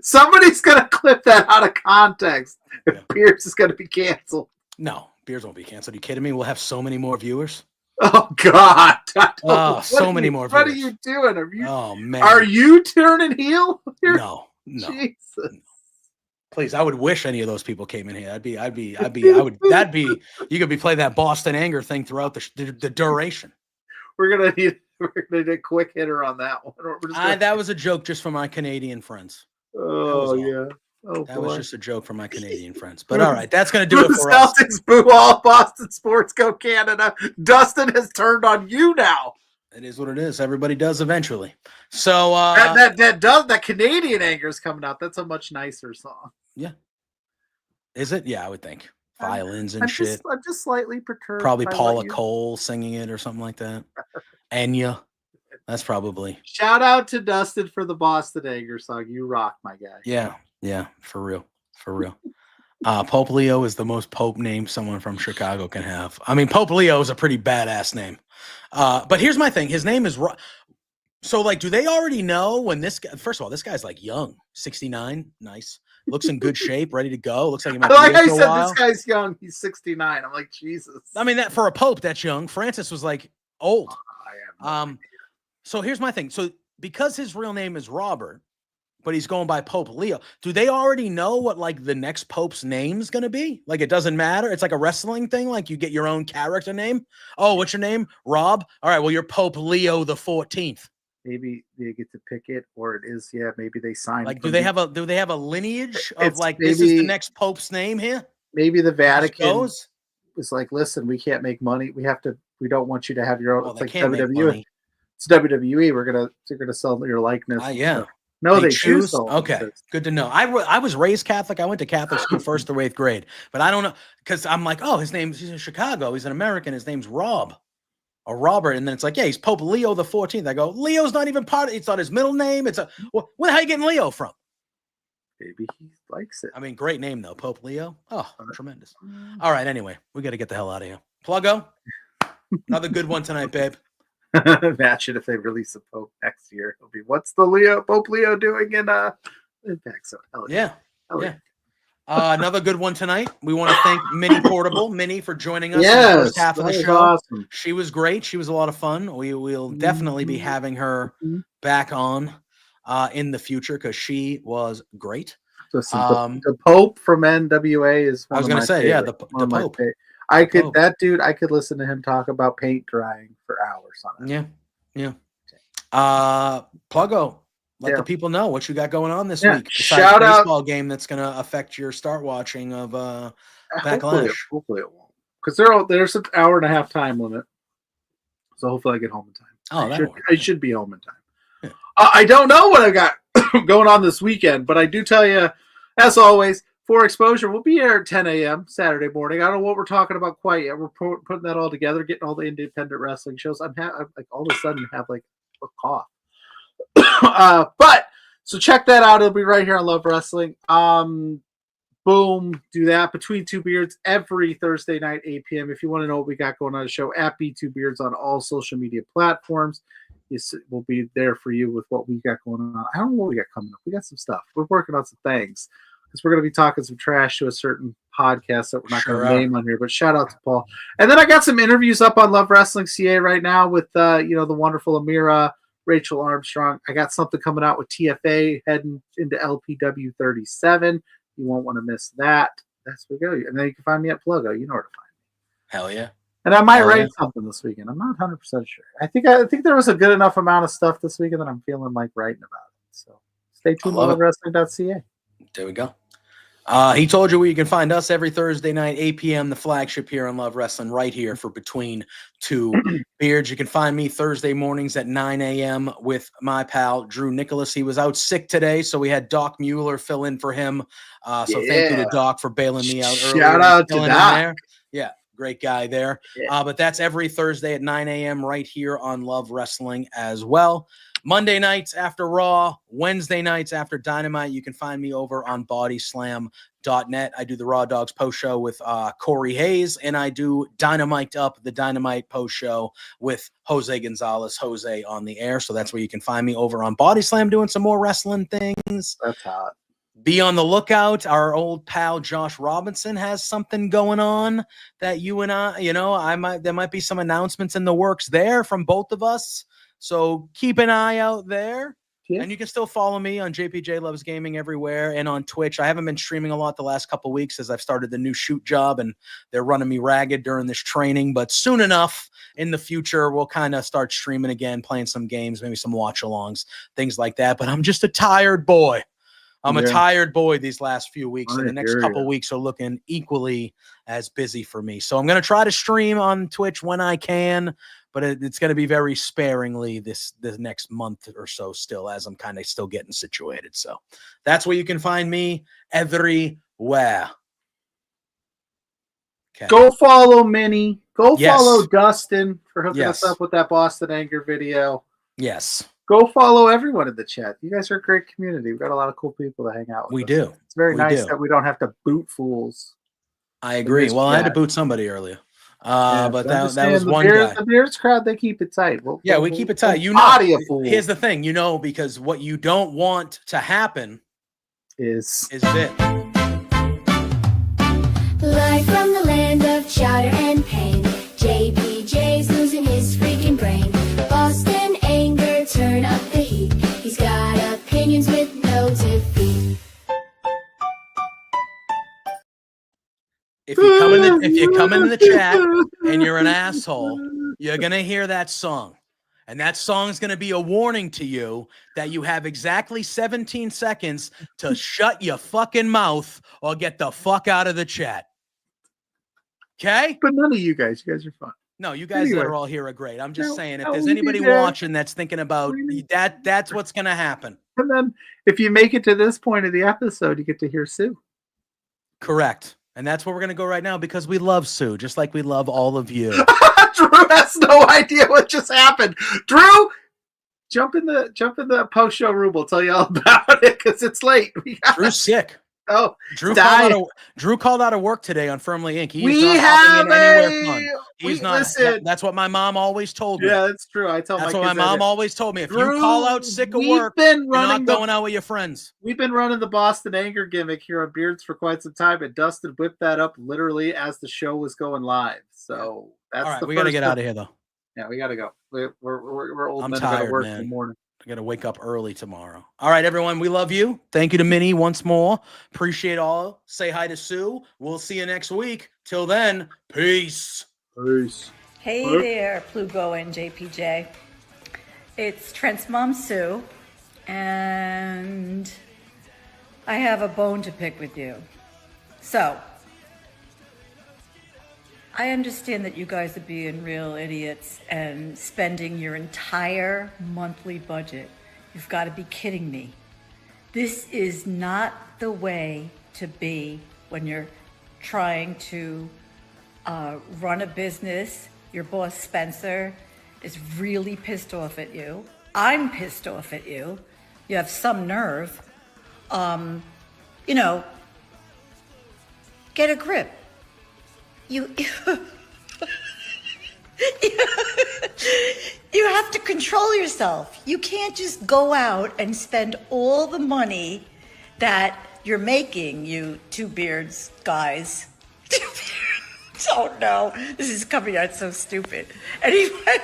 Somebody's going to clip that out of context. Beards is going to be canceled. No, Beards won't be canceled. Are you kidding me? We'll have so many more viewers. Oh God! So many more. What are you doing? Oh man! Are you turning heel? No. Jesus. Please, I would wish any of those people came in here. You could be playing that Boston anger thing throughout the duration. We're gonna need a quick hitter on that one. That was a joke just for my Canadian friends. Oh yeah. Oh, that was just a joke for my Canadian friends. But all right, that's going to do it for Celtics us. Boo all Boston sports, go Canada. Dustin has turned on you now. It is what it is. Everybody does eventually. So that Canadian anger is coming out. That's a much nicer song. Yeah. Is it? Yeah, I would think. Violins and I'm shit. I'm just slightly perturbed. Probably Paula Cole singing it or something like that. Enya. That's probably. Shout out to Dustin for the Boston anger song. You rock, my guy. Yeah, for real. Pope Leo is the most Pope name someone from Chicago can have. I mean, Pope Leo is a pretty badass name. But here's my thing. His name is so like, do they already know when this guy, first of all, this guy's like young, 69, nice. Looks in good shape, ready to go. Looks like he might like be I for a said, while. this guy's young. He's 69. I'm like, Jesus. I mean, that for a Pope, that's young. Francis was like old. I am. So here's my thing. So because his real name is Robert, but he's going by Pope Leo, do they already know what like the next Pope's name's gonna be? Like it doesn't matter. It's like a wrestling thing. Like you get your own character name. Oh, what's your name? Rob. All right. Well, you're Pope Leo the 14th. Maybe they get to pick it, or it is. Yeah, maybe they sign. Like, do they have a lineage of It's like this is the next Pope's name here? Maybe the Vatican is like, listen, we can't make money. We don't want you to have your own. Well, it's they like can't make WWE. money. It's WWE. They're gonna sell your likeness. Yeah. No, they choose. choose. Okay, good to know. I was raised Catholic. I went to Catholic school 1st through 8th grade, but I don't know because I'm like, oh, he's in Chicago. He's an American. His name's Rob or Robert, and then it's like, yeah, he's Pope Leo the 14th. I go, Leo's not even part of. It's not his middle name. It's where the hell you getting Leo from? Maybe he likes it. I mean, great name though, Pope Leo. Oh, tremendous. All right, anyway, we got to get the hell out of here. Pluggo, another good one tonight, babe. Imagine if they release a Pope next year. It'll be what's the Pope Leo doing in Impact Zone? Yeah. Another good one tonight. We want to thank Minnie for joining us in the first half of the show. Awesome. She was great. She was a lot of fun. We'll definitely be having her back on in the future because she was great. Listen, the Pope from NWA is one I was going to say, favorite. the Pope. I could I could listen to him talk about paint drying for hours on it. Yeah. Pluggo, let the people know what you got going on this week. Shout out baseball out game that's going to affect your start watching of Backlash. Hopefully it won't, because there's an hour and a half time limit. So hopefully I get home in time. I should be home in time. Yeah. I don't know what I got going on this weekend, but I do tell you, as always, For Exposure, we'll be here at 10 a.m. Saturday morning. I don't know what we're talking about quite yet. We're putting that all together, getting all the independent wrestling shows. I'm like all of a sudden have like a cough. But so check that out. It'll be right here on Love Wrestling. Boom, do that between two beards every Thursday night, 8 p.m. If you want to know what we got going on the show, at B2Beards on all social media platforms. We'll be there for you with what we got going on. I don't know what we got coming up. We got some stuff. We're working on some things because we're going to be talking some trash to a certain podcast that we're not going to name on here. But shout out to Paul. And then I got some interviews up on Love Wrestling CA right now with the wonderful Amira, Rachel Armstrong. I got something coming out with TFA heading into LPW 37. You won't want to miss that. That's where we go. And then you can find me at Pluggo. You know where to find me. Hell yeah. And I might write something this weekend. I'm not 100% sure. I think there was a good enough amount of stuff this weekend that I'm feeling like writing about it. So stay tuned to wrestling.ca. There we go. He told you where you can find us every Thursday night, 8 p.m., the flagship here on Love Wrestling, right here for Between Two Beards. You can find me Thursday mornings at 9 a.m. with my pal, Drew Nicholas. He was out sick today, so we had Doc Mueller fill in for him. Thank you to Doc for bailing me out earlier. Shout out to Doc. Yeah, great guy there. Yeah. But that's every Thursday at 9 a.m. right here on Love Wrestling as well. Monday nights after Raw, Wednesday nights after Dynamite. You can find me over on bodyslam.net. I do the Raw Dogs post show with Corey Hayes, and I do Dynamite Up, the Dynamite post show with Jose Gonzalez, Jose on the air. So that's where you can find me over on Body Slam doing some more wrestling things. That's hot. Be on the lookout. Our old pal Josh Robinson has something going on that you and I, there might be some announcements in the works there from both of us. So keep an eye out there. Yeah. And you can still follow me on JPJ Loves Gaming everywhere and on Twitch. I haven't been streaming a lot the last couple of weeks as I've started the new shoot job and they're running me ragged during this training. But soon enough in the future, we'll kind of start streaming again, playing some games, maybe some watch-alongs, things like that. But I'm just a tired boy. I'm a tired boy these last few weeks, and the next couple weeks are looking equally as busy for me. So I'm going to try to stream on Twitch when I can, but it's going to be very sparingly the next month or so still, as I'm kind of still getting situated. So that's where you can find me everywhere. Okay. Go follow Minnie. Go follow Dustin for hooking us up with that Boston Anger video. Yes. Go follow everyone in the chat. You guys are a great community. We've got a lot of cool people to hang out with. We do. It's very nice that we don't have to boot fools. I agree. Well, I had to boot somebody earlier. But that was one guy. The Beards crowd, they keep it tight. We keep it tight. You know, here's the thing, because what you don't want to happen is this. Live from the land of chowder and pain, JPJ's losing his freaking brain. Boston Anger, turn up the heat. He's got opinions with no defeat. If you come in the chat and you're an asshole, you're gonna hear that song. And that song's going to be a warning to you that you have exactly 17 seconds to shut your fucking mouth or get the fuck out of the chat. Okay? But none of you guys are fun. No, you guys that are all here are great. I'm just saying, if there's anybody watching that's thinking about that, that's what's going to happen. And then if you make it to this point of the episode, you get to hear Sue. Correct. And that's where we're going to go right now because we love Sue, just like we love all of you. Drew has no idea what just happened. Drew, jump in the post-show room. We'll tell you all about it because it's late. Drew's sick. Oh, Drew called out of work today on Firmly Inc. He's not hopping in anywhere fun. He's not. That's what my mom always told me. Yeah, that's true. That's what my mom always told me. If you call out sick of work, you're not going out with your friends. We've been running the Boston Anger gimmick here on Beards for quite some time, and Dustin whipped that up literally as the show was going live. So that's all right. We got to get out of here, though. Yeah, we got to go. We're old I'm men tired, to work man. in the morning. I got to wake up early tomorrow. All right, everyone. We love you. Thank you to Minnie once more. Appreciate all. Say hi to Sue. We'll see you next week. Till then, peace. Peace. Hey there, PLUGGO and JPJ. It's Trent's mom, Sue, and I have a bone to pick with you. So, I understand that you guys are being real idiots and spending your entire monthly budget. You've got to be kidding me. This is not the way to be when you're trying to run a business. Your boss, Spencer, is really pissed off at you. I'm pissed off at you. You have some nerve. Get a grip. You have to control yourself. You can't just go out and spend all the money that you're making, you two beards guys. Oh no, this is coming out so stupid. Anyway,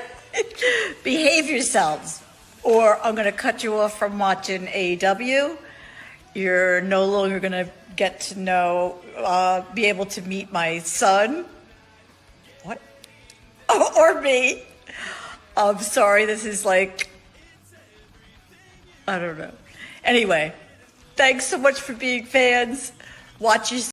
behave yourselves or I'm going to cut you off from watching AEW. You're no longer going to get to know, be able to meet my son. What? Or me. I'm sorry, this is like, I don't know. Anyway, thanks so much for being fans. Watch your